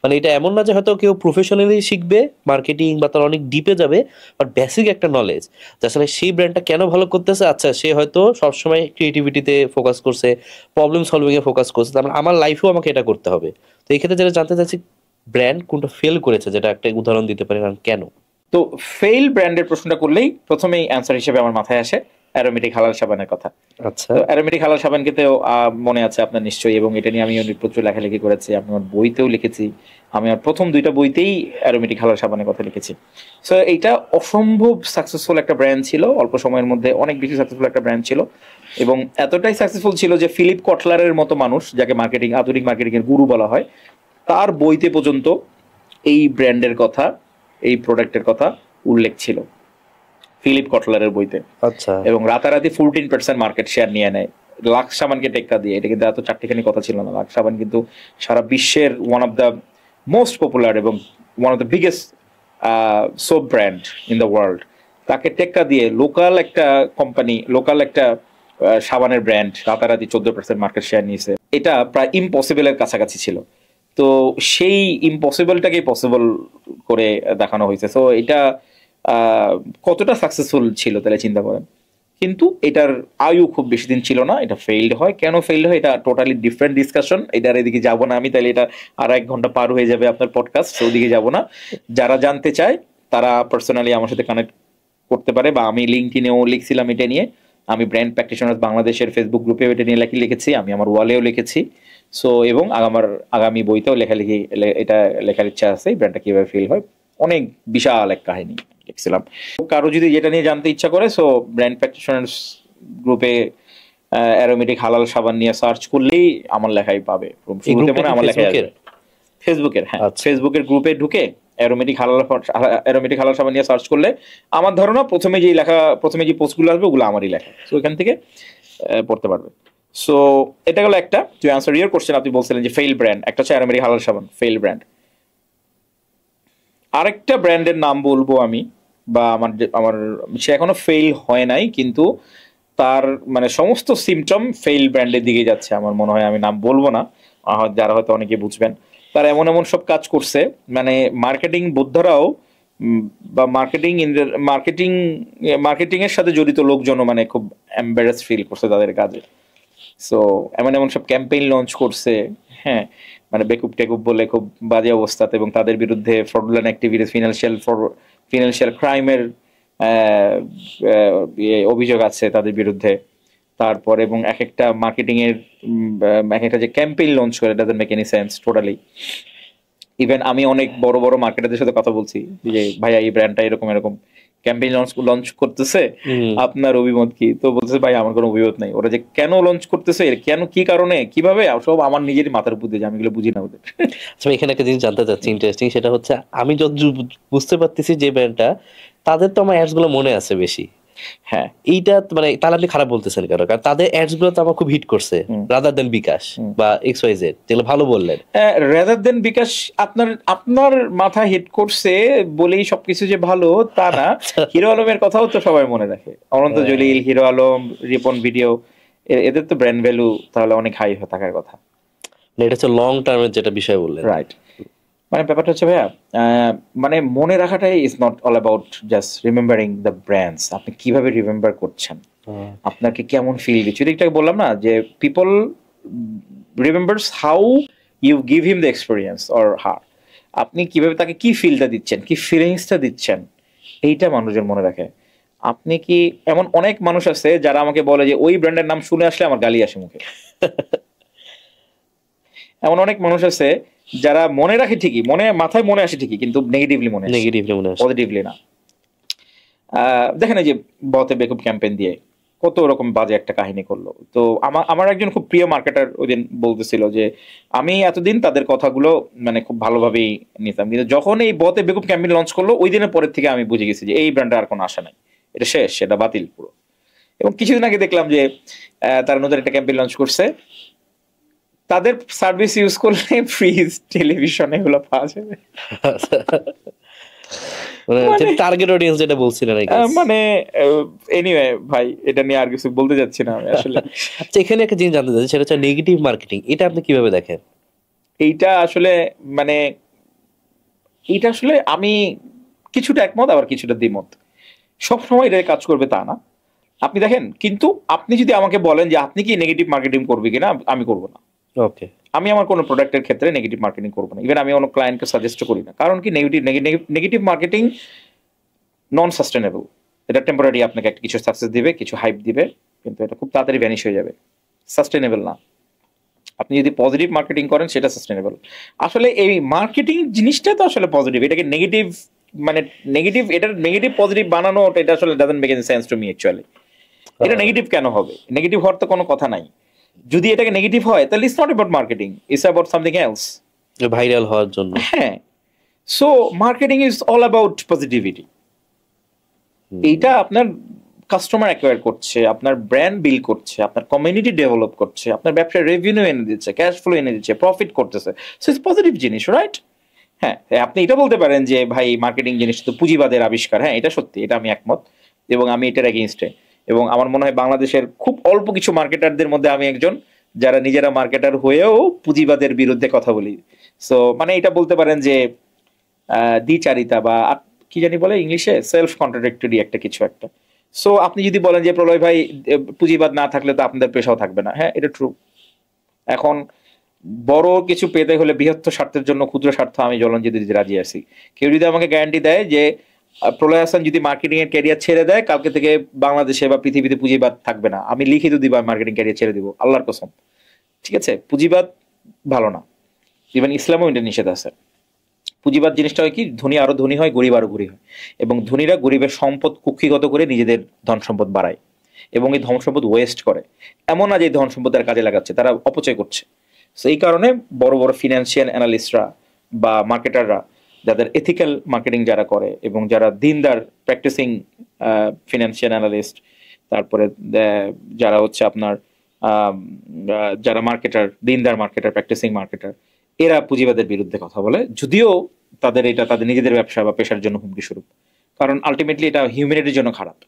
মানে এটা এমন না যে হয়তো কেউ প্রফেশনালি শিখবে মার্কেটিং বা তার অনেক ডিপে যাবে, বাট বেসিক একটা নলেজ যে আসলে সেই ব্র্যান্ডটা কেন ভালো করতেছে। আচ্ছা, সে হয়তো সবসময় ক্রিয়েটিভিটিতে ফোকাস করছে, প্রবলেম সলভিং এ ফোকাস করছে, তার মানে আমার লাইফেও আমাকে এটা করতে হবে। তো এই ক্ষেত্রে যেটা জানতে চাচ্ছি, ব্র্যান্ড কোনটা ফেল করেছে, যেটা একটা উদাহরণ দিতে পারেন, আর কেন? তো ফেইল ব্র্যান্ডের প্রশ্নটা করলেই প্রথমেই অ্যান্সার হিসেবে আমার মাথায় আসে অ্যারোমেটিক হালাল সাবানের কথা। আচ্ছা, তো অ্যারোমেটিক হালাল সাবান কিন্তু মনে আছে আপনার নিশ্চয়ই, এবং এটা নিয়ে আমি অনেক প্রচুর লেখালেখি করেছি, আমি আমার বইতেও লিখেছি, আমি আমার প্রথম 2টা বইতেই অ্যারোমেটিক হালাল সাবানের কথা লিখেছি। সো এইটা অসম্ভব সাকসেসফুল একটা ব্র্যান্ড ছিল, অল্প সময়ের মধ্যে অনেক বেশি সাকসেসফুল একটা ব্র্যান্ড ছিল, এবং এতটাই সাকসেসফুল ছিল যে ফিলিপ কটলারের মতো মানুষ, যাকে আধুনিক মার্কেটিং এর গুরু বলা হয়, তার বইতে পর্যন্ত এই ব্র্যান্ডের কথা, এই প্রোডাক্টের কথা উল্লেখ ছিল ফিলিপ কটলারের বইতে। আচ্ছা, এবং রাতারাতি 14% মার্কেট শেয়ার নিয়ে নেয় লাক্স সাবানকে টেক্কা দিয়ে। এটা কিন্তু এত চারটিখানি কথা ছিল না, লাক্স সাবান কিন্তু সারা বিশ্বের one of the most popular এবং one of the biggest soap brand in the world. তাকে টেক্কা দিয়ে লোকাল একটা কোম্পানি, লোকাল একটা সাবানের ব্র্যান্ড রাতারাতি 14% মার্কেট শেয়ার নিয়েছে। এটা প্রায় ইম্পসিবলের কাছাকাছি ছিল। তো সেই ইম্পসিবলটাকেই পসিবল করে দেখানো হয়েছে। সো এটা কতটা সাকসেসফুল ছিল তাহলে চিন্তা করেন। কিন্তু এটার আয়ু খুব বেশি দিন ছিল না, এটা ফেইল্ড হয়। কেন ফেইল্ড হয় এটা টোটালি ডিফারেন্ট ডিসকাশন, এটার এদিকে যাবো না আমি, তাহলে এটা আর 1 ঘন্টা পার হয়ে যাবে আপনার পডকাস্ট, ওদিকে যাবো না। যারা জানতে চায় তারা পার্সোনালি আমার সাথে কানেক্ট করতে পারে, বা আমি লিঙ্কডইনেও লিখছিলাম এটা নিয়ে, আমি ব্র্যান্ড প্র্যাকটিশনার্স বাংলাদেশের ফেসবুক গ্রুপে এটা নিয়ে লিখেছি, আমি আমার ওয়ালেও লিখেছি। সো এবং আমার আগামী বইতেও এটা লেখার ইচ্ছা আছে, ব্র্যান্ডটা কিভাবে ফেল হয়, অনেক বিশাল এক কাহিনী লিখছিলাম। কারো যদি যেটা নিয়ে জানতে ইচ্ছা করে, সো ব্র্যান্ড প্র্যাকটিশনার্স গ্রুপে অ্যারোমেটিক হালাল সাবান নিয়ে সার্চ করলেই আমার লেখাই পাবে। শুরুতে মনে আমার লেখাই আসবে ফেসবুকের, হ্যাঁ ফেসবুকের গ্রুপে ঢুকে অ্যারোমেটিক হালাল সাবান নিয়ে সার্চ করলে আমার ধারণা প্রথমে যে পোস্টগুলো আসবে ওগুলো আমারই লেখা, সো এখান থেকে পড়তে পারবে। সো এটা গেল একটা। টু অ্যান্সার ইউর কোশ্চেন, আপনি বলছিলেন যে ফেইল ব্র্যান্ড, একটা হচ্ছে অ্যারোমেটিক হালাল সাবান, ফেইল ব্র্যান্ড। আরেকটা ব্র্যান্ডের নাম বলবো আমি, বা আমার সে এখনো ফেইল হয় নাই, কিন্তু তার মানে সমস্ত সিমটম ফেইল ব্র্যান্ডের দিকে যাচ্ছে আমার মনে হয়। আমি নাম বলবো না, যারা হয়তো অনেকে বুঝবেন। তারা এমন এমন সব কাজ করছে, মানে মার্কেটিং বোদ্ধারাও বা মার্কেটিং এর সাথে জড়িত লোকজনও মানে খুব এম্বারেস ফিল করছে তাদের কাজে। সো এমন এমন সব ক্যাম্পেইন লঞ্চ করছে, হ্যাঁ, মানে বেকুব টেকুব বলে খুব বাজে অবস্থাতে, এবং তাদের বিরুদ্ধে ফ্রডুলেন্ট অ্যাক্টিভিটিস, ফিনান্সিয়াল ক্রাইমের অভিযোগ আছে তাদের বিরুদ্ধে। তারপর এবং এক একটা মার্কেটিং এর এক একটা যে ক্যাম্পেইন লঞ্চ করে, doesn't make any sense totally. Even আমি অনেক বড় বড় মার্কেটারদের সাথে কথা বলছি যে ভাইয়া এই ব্র্যান্ডটা এরকম এরকম ক্যাম্পেইন লঞ্চ করতেছে, আপনার অভিমত কি? তো বলতেছে ভাই আমার কোনো অভিমত নাই, ওরা যে কেন লঞ্চ করতেছে, কেন, কি কারণে, কিভাবে, সব আমার নিজেরই মাথার উপর দিয়ে, আমি এগুলো বুঝি না ওদের। আচ্ছা, এখানে একটা জিনিস জানতে চাচ্ছি ইন্টারেস্টিং, সেটা হচ্ছে আমি যত বুঝতে পারতেছি যে ব্র্যান্ডটা, তাদের তো আমার অ্যাডস গুলো মনে আছে বেশি। হ্যাঁ, এইটা মানে তাহলে আপনি খারাপ বলতেছেন কেন? কারণ তাদের অ্যাডস গুলো তো আমার খুব হিট করছে, রাদার দেন বিকাশ বা XYZ, যেগুলো ভালো বললেন। রাদার দেন বিকাশ আপনার মাথা হিট করছে বলেই সবকিছু যে ভালো তা না। হিরো আলমের কথাও তো সবাই মনে রাখে, অনন্ত জলিল, হিরো আলম, রিপন ভিডিও, এদের তো ব্র্যান্ড ভ্যালু তাহলে অনেক হাই থাকার কথা। এটা হচ্ছে লং টার্মের যেটা বিষয় বললেন, রাইট। মানে ব্যাপারটা হচ্ছে ভাইয়া, মানে মনে রাখাটাই is not all about just remembering the brands. আপনি কিভাবে রিমেম্বার করছেন, আপনাকে কেমন ফিল দিচ্ছে, এটাকে বললাম না যে people remembers how you give him the experience or her. আপনি কিভাবে তাকে কি ফিলটা দিচ্ছেন, কি ফিলিংসটা দিচ্ছেন, এইটা মানুষজন মনে রাখে। আপনি কি, এমন অনেক মানুষ আছে যারা আমাকে বলে যে ওই ব্র্যান্ডের নাম শুনে আসলে আমার গালি আসে মুখে। এমন অনেক মানুষ আছে যারা মনে রাখে ঠিকই, মাথায় মনে আসে ঠিকই, কিন্তু নেগেটিভলি মনে আসে, পজিটিভলি না। দেখেন এই যে বতে বেকুব ক্যাম্পেইন দিয়ে কত রকম বাজে একটা কাহিনী করলো। তো আমার একজন খুব প্রিয় মার্কেটার ওই দিন বলতেছিল যে আমি এতদিন তাদের কথাগুলো মানে খুব ভালোভাবেই নিতাম, কিন্তু যখন এই বতে বেকুব ক্যাম্পেইন লঞ্চ করলো ওই দিনের পরের থেকে আমি বুঝে গেছি যে এই ব্র্যান্ডে আর কোনো আশা নাই, এটা শেষ, সেটা বাতিল পুরো। এবং কিছুদিন আগে দেখলাম যে তারা নতুন একটা ক্যাম্পেইন লঞ্চ করছে, তাদের সার্ভিস ইউজ করলে ফ্রিজ, টেলিভিশন এগুলো পাওয়া যাবে। টার্গেট অডিয়েন্স যেটা বলছিলেন, মানে এনিওয়ে ভাই, এটা নিয়ে আর কিছু বলতে যাচ্ছি না আমি আসলে। আচ্ছা, এখানে একটা জিনিস জানতে চাচ্ছি, সেটা হচ্ছে নেগেটিভ মার্কেটিং। এটা আপনি কিভাবে দেখেন? এইটা আসলে মানে আমি কিছুটা একমত, আবার কিছুটা দ্বিমত। সবসময় এটা কাজ করবে তা না, আপনি দেখেন। কিন্তু আপনি যদি আমাকে বলেন যে আপনি কি নেগেটিভ মার্কেটিং করবে কিনা, আমি করবো না। ওকে, আমি আমার কোনো প্রোডাক্টের ক্ষেত্রে নেগেটিভ মার্কেটিং করবো না, ইভেন আমি কোনো ক্লায়েন্টকে সাজেস্ট করি না। কারণ কি, নেগেটিভ মার্কেটিং নন সাস্টেনেবল। এটা টেম্পোরারি আপনাকে একটা কিছু সাকসেস দিবে, কিছু হাইপ দিবে, কিন্তু এটা খুব তাড়াতাড়ি ভ্যানিশ হয়ে যাবে, সাস্টেনেবল না। আপনি যদি পজিটিভ মার্কেটিং করেন সেটা সাস্টেনেবল। আসলে এই মার্কেটিং জিনিসটা তো আসলে পজিটিভ, এটাকে নেগেটিভ মানে এটা নেগেটিভ পজিটিভ বানানো, এটা আসলে doesn't make any sense to me actually. এটা নেগেটিভ কেন হবে? নেগেটিভ হওয়ার তো কোনো কথা নাই। যদি এটাকে নেগেটিভ হয় তাহলে it's not about marketing, it's about something else, viral হওয়ার জন্য। হ্যাঁ, so marketing is all about positivity. এইটা আপনার কাস্টমার অ্যাকোয়ার করছে, আপনার ব্র্যান্ড বিল্ড করছে, আপনার কমিউনিটি ডেভেলপ করছে, আপনার ব্যবসার রেভিনিউ এনে দিচ্ছে, ক্যাশ ফ্লো এনে দিচ্ছে, প্রফিট করতেছে, সো ইটস পজিটিভ জিনিস, রাইট? হ্যাঁ, আপনি এটা বলতে পারেন যে ভাই মার্কেটিং জিনিস তো পুঁজিবাদের আবিষ্কার, হ্যাঁ এটা সত্যি, এটা আমি একমত, এবং আমি এটার এগেইনস্টে। এবং আমার মনে হয় বাংলাদেশের খুব অল্প কিছু মার্কেটারদের মধ্যে আমি একজন যারা নিজেরা মার্কেটার হয়েও পুঁজিবাদের বিরুদ্ধে কথা বলি। সো মানে এটা বলতে পারেন যে দ্বিচারিতা, বা কি জানি বলে ইংলিশে, সেলফ কন্ট্রাডিক্টরি একটা কিছু একটা। সো আপনি যদি বলেন যে প্রলয় ভাই পুঁজিবাদ না থাকলে তো আপনাদের পেশাও থাকবে না, হ্যাঁ এটা ট্রু। এখন বড় কিছু পেতে হলে বৃহত্তর স্বার্থের জন্য ক্ষুদ্র স্বার্থ আমি জলঞ্জিত দিতে রাজি আছি। কেউ যদি আমাকে গ্যারান্টি দেয় যে প্রলয় হাসান যদি মার্কেটিং এর ক্যারিয়ার ছেড়ে দেয়, কালকে থেকে বাংলাদেশে বা পৃথিবীতে পুঁজিবাদ থাকবে না, আমি লিখিত দিব মার্কেটিং ক্যারিয়ার ছেড়ে দিব, আল্লাহর কসম। ঠিক আছে, পুঁজিবাদ ভালো না, ইভেন ইসলামও এটা নিষেধ আছে। পুঁজিবাদ জিনিসটা হয় কি, ধনী আরো ধনী হয়, গরিব আরো গরিব হয়, এবং ধনীরা গরিবের সম্পদ কুক্ষিগত করে নিজেদের ধন সম্পদ বাড়ায়, এবং এই ধন সম্পদ ওয়েস্ট করে। এমন না যে এই ধন সম্পদ তারা কাজে লাগাচ্ছে, তারা অপচয় করছে। সো এই কারণে বড় বড় ফিনান্সিয়াল অ্যানালিস্টরা বা মার্কেটাররা যাদের এথিক্যাল মার্কেটিং যারা করে এবং যারা দিনদার প্র্যাকটিসিং ফিনান্সিয়াল অ্যানালিস্ট, তারপরে যারা হচ্ছে আপনার যারা মার্কেটার, দিনদার মার্কেটার, প্র্যাকটিসিং মার্কেটার, এরা পুঁজিবাদের বিরুদ্ধে কথা বলে, যদিও এটা তাদের নিজেদের ব্যবসা বা পেশার জন্য হুমকি স্বরূপ, কারণ আলটিমেটলি এটা হিউম্যানিটির জন্য খারাপ।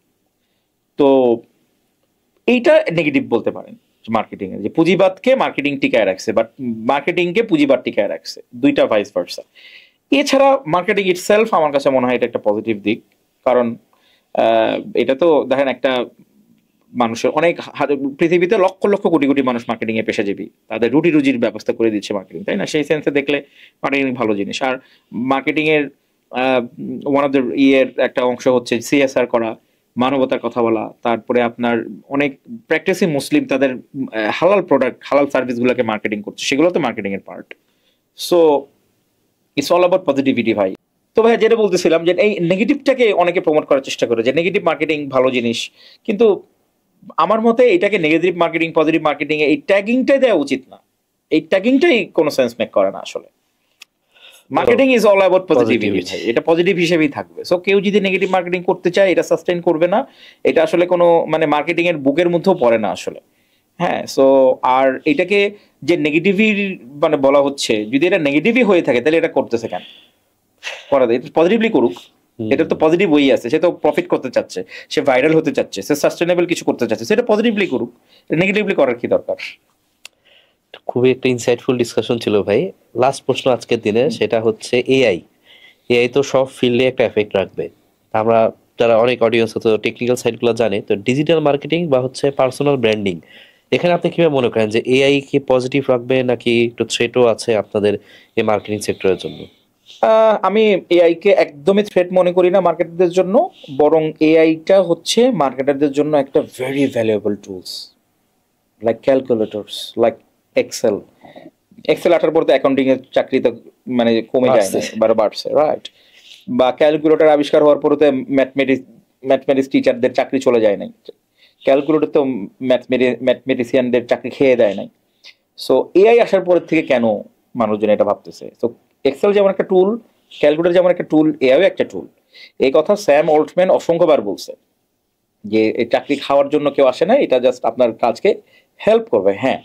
তো এইটা নেগেটিভ বলতে পারেন মার্কেটিং এর, যে পুঁজিবাদকে মার্কেটিং টিকায় রাখছে, বাট মার্কেটিংকে পুঁজিবাদ টিকায় রাখছে, দুইটা ভাইস ভার্সা। এছাড়া মার্কেটিং ইটসেলফ আমার কাছে মনে হয় এটা একটা পজিটিভ দিক, কারণ এটা তো দেখেন একটা মানুষের অনেক পৃথিবীতে লক্ষ লক্ষ কোটি কোটি মানুষ মার্কেটিং এ পেশাজীবী, তাদের রুটি রুজির ব্যবস্থা করে দিচ্ছে মার্কেটিং, তাই না? সেই সেন্সে দেখলে মার্কেটিং ভালো জিনিস। আর মার্কেটিং এর ওয়ান অফ দ্য একটা অংশ হচ্ছে সিএসআর করা, মানবতার কথা বলা, তারপরে আপনার অনেক প্র্যাকটিসিং মুসলিম তাদের হালাল প্রোডাক্ট, হালাল সার্ভিস গুলোকে মার্কেটিং করছে, সেগুলো তো মার্কেটিং এর part. So it's all about positivity ভাই। তো ভাই যেটা বলতেছিলাম যে এই নেগেটিভটাকে অনেকে প্রমোট করার চেষ্টা করে, যে নেগেটিভ মার্কেটিং ভালো জিনিস, কিন্তু আমার মতে এটাকে নেগেটিভ মার্কেটিং, পজিটিভ মার্কেটিং এই ট্যাগিংটাই দেওয়া উচিত না। এই ট্যাগিংটাই কোনো সেন্স মেক করে না আসলে। Marketing is all about positivity, এটা পজিটিভ হিসেবেই থাকবে। সো কেউ যদি নেগেটিভ মার্কেটিং করতে চায়, এটা সাস্টেইন করবে না, এটা আসলে কোনো মানে মার্কেটিং এর বুকের মধ্যেও পড়ে না আসলে। হ্যাঁ, সো আর এটাকে যে নেগেটিভই মানে বলা হচ্ছে, যদি এটা নেগেটিভই হয়ে থাকে তাহলে এটা করতেছে কেন? করা যায়, পজিটিভলি করুক, এটা তো পজিটিভ ওই আছে, সে তো প্রফিট করতে চাচ্ছে, সে ভাইরাল হতে চাচ্ছে, সে সাস্টেনেবল কিছু করতে চাচ্ছে, সেটা পজিটিভলি করুক, নেগেটিভলি করার কি দরকার? খুবই একটা ইনসাইটফুল ডিসকাশন ছিল ভাই। লাস্ট প্রশ্ন আজকের দিনে, সেটা হচ্ছে এআই তো সব ফিল্ডে একটা এফেক্ট রাখবে। আমরা যারা অনেক অডিয়েন্স হতো টেকনিক্যাল সাইডগুলো জানে, তো ডিজিটাল মার্কেটিং বা হচ্ছে পার্সোনাল ব্র্যান্ডিং, এখানে আপনি কিভাবে মনে করেন যে এআই কি পজিটিভ রাখবে নাকি একটু থ্রেটও আছে আপনাদের এই মার্কেটিং সেক্টরের জন্য? আমি এআই কে একদমই থ্রেট মনে করি না মার্কেটারদের জন্য, বরং এআইটা হচ্ছে মার্কেটারদের জন্য একটা very valuable tools, like calculators, like Excel. Excel আসার পর তো অ্যাকাউন্টিং এর চাকরি তো মানে কমে যায় না, বাড়ছে, রাইট? বা ক্যালকুলেটর আবিষ্কার হওয়ার পরে তো ম্যাথমেটিক্স টিচারদের চাকরি চলে যায় নাই, ক্যালকুলেটর তো ম্যাথমেটিশিয়ানদের চাকরি খেয়ে দেয় নাই। সো এআই আসার পরের থেকে কেন মানুষজন এটা ভাবতেছে? তো এক্সেল যেমন একটা টুল, ক্যালকুলেটর যেমন একটা টুল, এআইও একটা টুল। এই কথা স্যাম অল্টম্যান অসংখ্যবার বলছে, যে এই চাকরি খাওয়ার জন্য কেউ আসে না, এটা জাস্ট আপনার কাজকে হেল্প করবে। হ্যাঁ,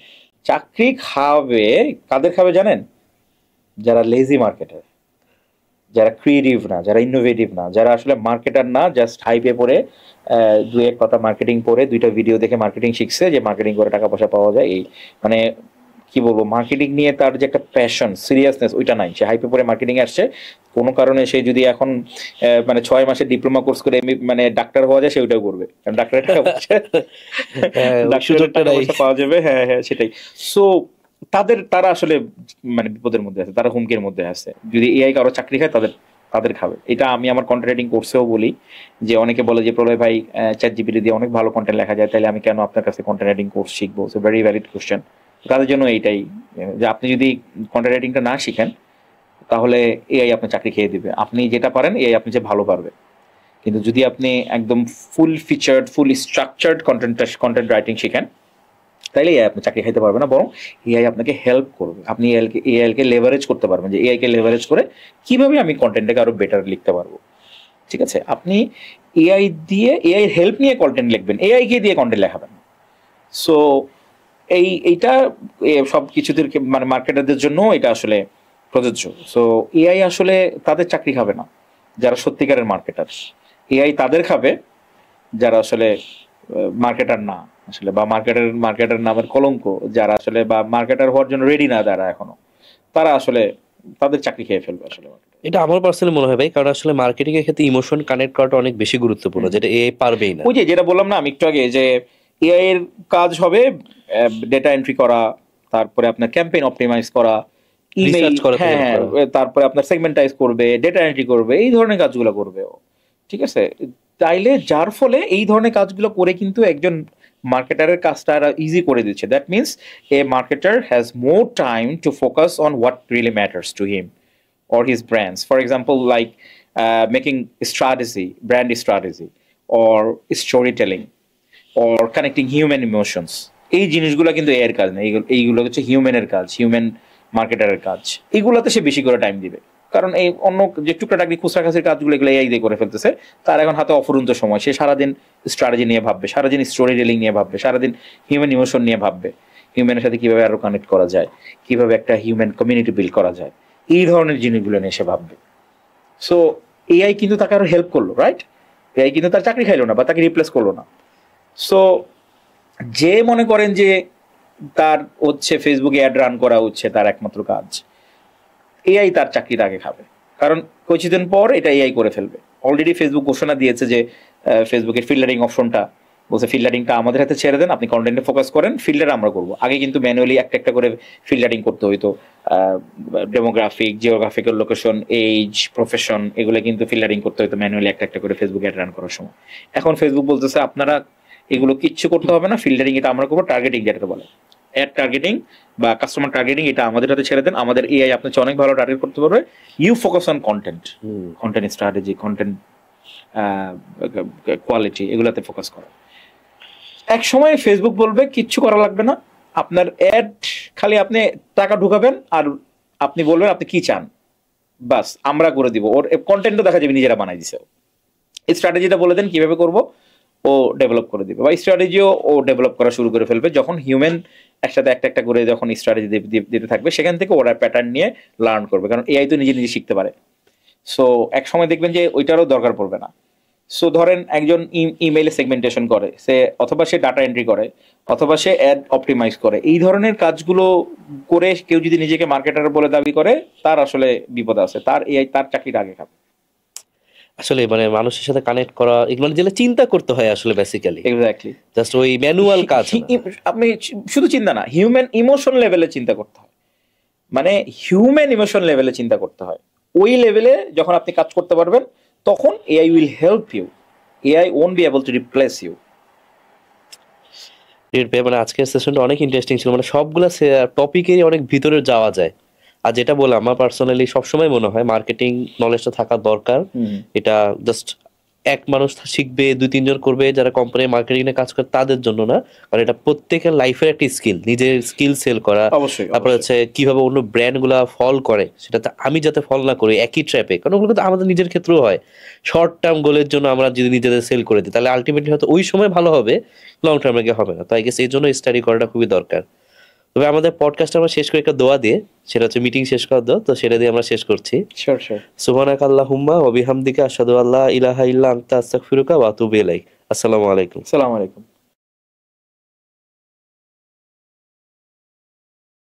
চাকরি খাবে, কাদের খাবে জানেন? যারা লেজি মার্কেটার, যারা ক্রিয়েটিভ না, যারা ইনোভেটিভ না, যারা আসলে মার্কেটার না, জাস্ট হাইপে পড়ে দু এক কথা মার্কেটিং পড়ে, দুইটা ভিডিও দেখে মার্কেটিং শিখছে, যে মার্কেটিং করে টাকা পয়সা পাওয়া যায়, এই মানে কি বলবো, মার্কেটিং নিয়ে তার যে একটা প্যাশন, সিরিয়াসনেস, ওইটা নাই। সে হাইপে পড়ে মার্কেটিং আসছে, কোনো কারণে সে যদি এখন মানে 6 মাসের ডিপ্লোমা কোর্স করে মানে ডাক্তার হওয়া যায়, সে ওইটাও করবে, কারণ ডাক্তারের টাকা পাওয়া যাবে। হ্যাঁ হ্যাঁ, সেটাই। সো তারা আসলে মানে বিপদের মধ্যে আছে, তারা হুমকির মধ্যে আছে। যদি এআই কারো চাকরি খায়, তাদের খাবে। এটা আমি আমার কন্টেন্ট রাইটিং কোর্সেও বলি, যে অনেকে বলে যে প্রলয় ভাই চ্যাট জিপিটি দিয়ে অনেক ভালো কন্টেন্ট লেখা যায়, তাহলে আমি কেন আপনার কাছে কন্টেন্ট রাইটিং কোর্স শিখবো? So very valid question. তাদের জন্য এইটাই, যে আপনি যদি কন্টেন্ট রাইটিংটা না শিখেন, তাহলে এআই আপনার চাকরি খেয়ে দিবে। আপনি যেটা পারেন এআই আপনি যে ভালো পারবে, কিন্তু যদি আপনি একদম ফুল ফিচার্ড, ফুল স্ট্রাকচার্ড কন্টেন্ট রাইটিং শিখেন, তাইলে এআই আপনি চাকরি খাইতে পারবে না, বরং এআই আপনাকে হেল্প করবে। আপনি এআইকে লেভারেজ করতে পারবেন, যে এআইকে লেভারেজ করে কিভাবে আমি কন্টেন্টটাকে আরো বেটার লিখতে পারবো। ঠিক আছে, আপনি এআই হেল্প নিয়ে কন্টেন্ট লিখবেন, এআইকে দিয়ে কন্টেন্ট লেখাবেন। সো এইটা সব কিছুদের মানে মার্কেটারদের জন্য এটা আসলে প্রযোজ্য। সো এআই আসলে তাদের চাকরি খাবে না যারা সত্যিকারের মার্কেটার, এআই তাদের খাবে যারা আসলে মার্কেটার না আসলে, বা মার্কেটার নামের কলঙ্ক, যারা আসলে বা মার্কেটার হওয়ার জন্য রেডি না যারা এখনো, তারা আসলে তাদের চাকরি খেয়ে ফেলবে আসলে। এটা আমার পার্সোনালি মনে হয় ভাই, কারণ আসলে মার্কেটিং এর ক্ষেত্রে ইমোশন কানেক্ট করাটা অনেক বেশি গুরুত্বপূর্ণ, যেটা এআই পারবেই না। ওই যে যেটা বললাম না আমি একটু আগে, যে এআই এর কাজ হবে ডেটা এন্ট্রি করা, তারপরে আপনার ক্যাম্পেইন অপটিমাইজ করা, ইমেইল, হ্যাঁ, তারপরে আপনার সেগমেন্টাইজ করবে, ডেটা এন্ট্রি করবে, এই ধরনের কাজগুলো করবে ও। ঠিক আছে, তাইলে যার ফলে এই ধরনের কাজগুলো করে কিন্তু একজন মার্কেটারের কাজটা ইজি করে দিচ্ছে। That means a marketer has more time to focus on what really matters to him or his brands. For example, like making strategy, brand strategy, or storytelling, or connecting human emotions. এই জিনিসগুলো কিন্তু এর কাজ না, এইগুলো হচ্ছে হিউম্যানের কাজ, হিউম্যান মার্কেটারের কাজ। এইগুলোতে সে বেশি করে টাইম দিবে, কারণ এই অন্য যে টুকটাটাকি খুচরাখাচির কাজগুলো এগুলো এআই দিয়ে করে ফেলতেছে, তার এখন হাতে অফুরন্ত সময়, সে সারাদিন স্ট্র্যাটেজি নিয়ে ভাববে, সারাদিন স্টোরি টেলিং নিয়ে ভাববে, সারাদিন হিউম্যান ইমোশন নিয়ে ভাববে, হিউম্যানের সাথে কিভাবে আরো কানেক্ট করা যায়, কিভাবে একটা হিউম্যান কমিউনিটি বিল্ড করা যায়, এই ধরনের জিনিসগুলো নিয়ে সে ভাববে। সো এআই কিন্তু তাকে আরো হেল্প করলো, রাইট? এআই কিন্তু তার চাকরি খাইলো না বা তাকে রিপ্লেস করলো না। সো যে মনে করেন যে তার হচ্ছে ফেসবুকে অ্যাড রান করা হচ্ছে তার একমাত্র কাজ, এআই তার চাকরিটা আগে খাবে, কারণ কিছুদিন পর এটা এআই করে ফেলবে। অলরেডি ফেসবুক ঘোষণা দিয়েছে যে ফেসবুকের ফিল্টারিং অপশনটা বলছে ফিল্টারিংটা আমাদের হাতে ছেড়ে দেন, আপনি কন্টেন্টে ফোকাস করেন, ফিল্টার আমরা করবো। আগে কিন্তু ম্যানুয়ালি একটা একটা করে ফিল্টারিং করতে হইতো, demographic, geographical location, age, profession, এগুলো কিন্তু ফিল্টারিং করতে হইতো ম্যানুয়ালি একটা একটা করে ফেসবুক অ্যাড রান করার সময়। এখন ফেসবুক বলতেছে আপনারা এগুলো কিচ্ছু করতে হবে না, ফিল্টারিং এটা আমরা করবো, টার্গেটিং যেটা বলে অ্যাড টার্গেটিং বা কাস্টমার টার্গেটিং, এটা আমাদের হাতে ছেড়ে দেন, আমাদের এআই আপনার অনেক ভালো টার্গেট করতে পারবে। You focus on content, content strategy, content quality, এগুলাতে ফোকাস করো। এক সময় ফেসবুক বলবে কিচ্ছু করা লাগবে না, আপনার অ্যাড খালি আপনি টাকা ঢুকাবেন আর আপনি বলবেন আপনি কি চান, বাস আমরা করে দিব। ওর কন্টেন্টও দেখা যাবে নিজেরা বানাই দিছে, এই স্ট্র্যাটেজিটা বলে দেন কিভাবে করব, ও ডেভেলপ করে দিবে, বা স্ট্র্যাটেজিও ও ডেভেলপ করা শুরু করে ফেলবে। যখন হিউম্যান একসাথে একটা একটা করে যখন স্ট্র্যাটেজি দিতে থাকবে, সেখান থেকে ওরা প্যাটার্ন নিয়ে লার্ন করবে, কারণ এআই তো নিজে নিজে শিখতে পারে। সো এক সময় দেখবেন যে ওইটারও দরকার পড়বে না। সো ধরেন একজন ইমেইলে সেগমেন্টেশন করে, সে অথবা সে ডাটা এন্ট্রি করে, অথবা সে অ্যাড অপটিমাইজ করে, এই ধরনের কাজগুলো করে কেউ যদি নিজেকে মার্কেটার বলে দাবি করে, তার আসলে বিপদ আছে, তার এআই তার চাকরিটা আগে খাবে। আসলে মানে মানুষের সাথে কানেক্ট করা, এগুলো যেটা চিন্তা করতে হয় আসলে বেসিক্যালি, এক্স্যাক্টলি, জাস্ট ওই ম্যানুয়াল কাজ না। আপনি শুধু চিন্তা না, হিউম্যান ইমোশন লেভেলে চিন্তা করতে হয়, মানে হিউম্যান ইমোশন লেভেলে চিন্তা করতে হয়। ওই লেভেলে যখন আপনি কাজ করতে পারবেন, তখন AI will help you, AI won't be able to replace you. মানে আজকের সেশনটা অনেক ইন্টারেস্টিং ছিল, মানে সবগুলা টপিকেরই অনেক ভিতরে যাওয়া যায়। আর যেটা বললাম, আমার পার্সোনালি সবসময় মনে হয় মার্কেটিং নলেজটা থাকা দরকার। এটা জাস্ট এক মানুষ শিখবে, 2-3 জন করবে যারা কোম্পানির মার্কেটিং এ কাজ করে তাদের জন্য না, কারণ এটা প্রত্যেকের লাইফের একটা স্কিল, নিজের স্কিল সেল করা। অবশ্যই। তারপরে হচ্ছে কিভাবে অন্য ব্র্যান্ড গুলা ফল করে, সেটাতে আমি যাতে ফল না করি একই ট্র্যাপে, কারণ ওগুলো তো আমাদের নিজের ক্ষেত্রেও হয়। শর্ট টার্ম গোলের জন্য আমরা যদি নিজেদের সেল করে দিই, তাহলে আলটিমেটলি হয়তো ওই সময় ভালো হবে, লং টার্মে গিয়ে হবে না। তো আই গেস এই জন্য স্টাডি করাটা খুবই দরকার। তবে আমাদের পডকাস্ট আমরা শেষ করে একটা দোয়া দিয়ে, সেটা হচ্ছে মিটিং শেষ করার দোয়া, তো সেটা দিয়ে আমরা শেষ করছি। Sure sure. সুবহানাকাল্লাহুম্মা ওয়া বিহামদিকা আশহাদু আল্লা ইলাহা ইল্লা আনতা আস্তাগফিরুকা ওয়া আতুবু ইলাইক। আসসালামু আলাইকুম। আসসালামু আলাইকুম।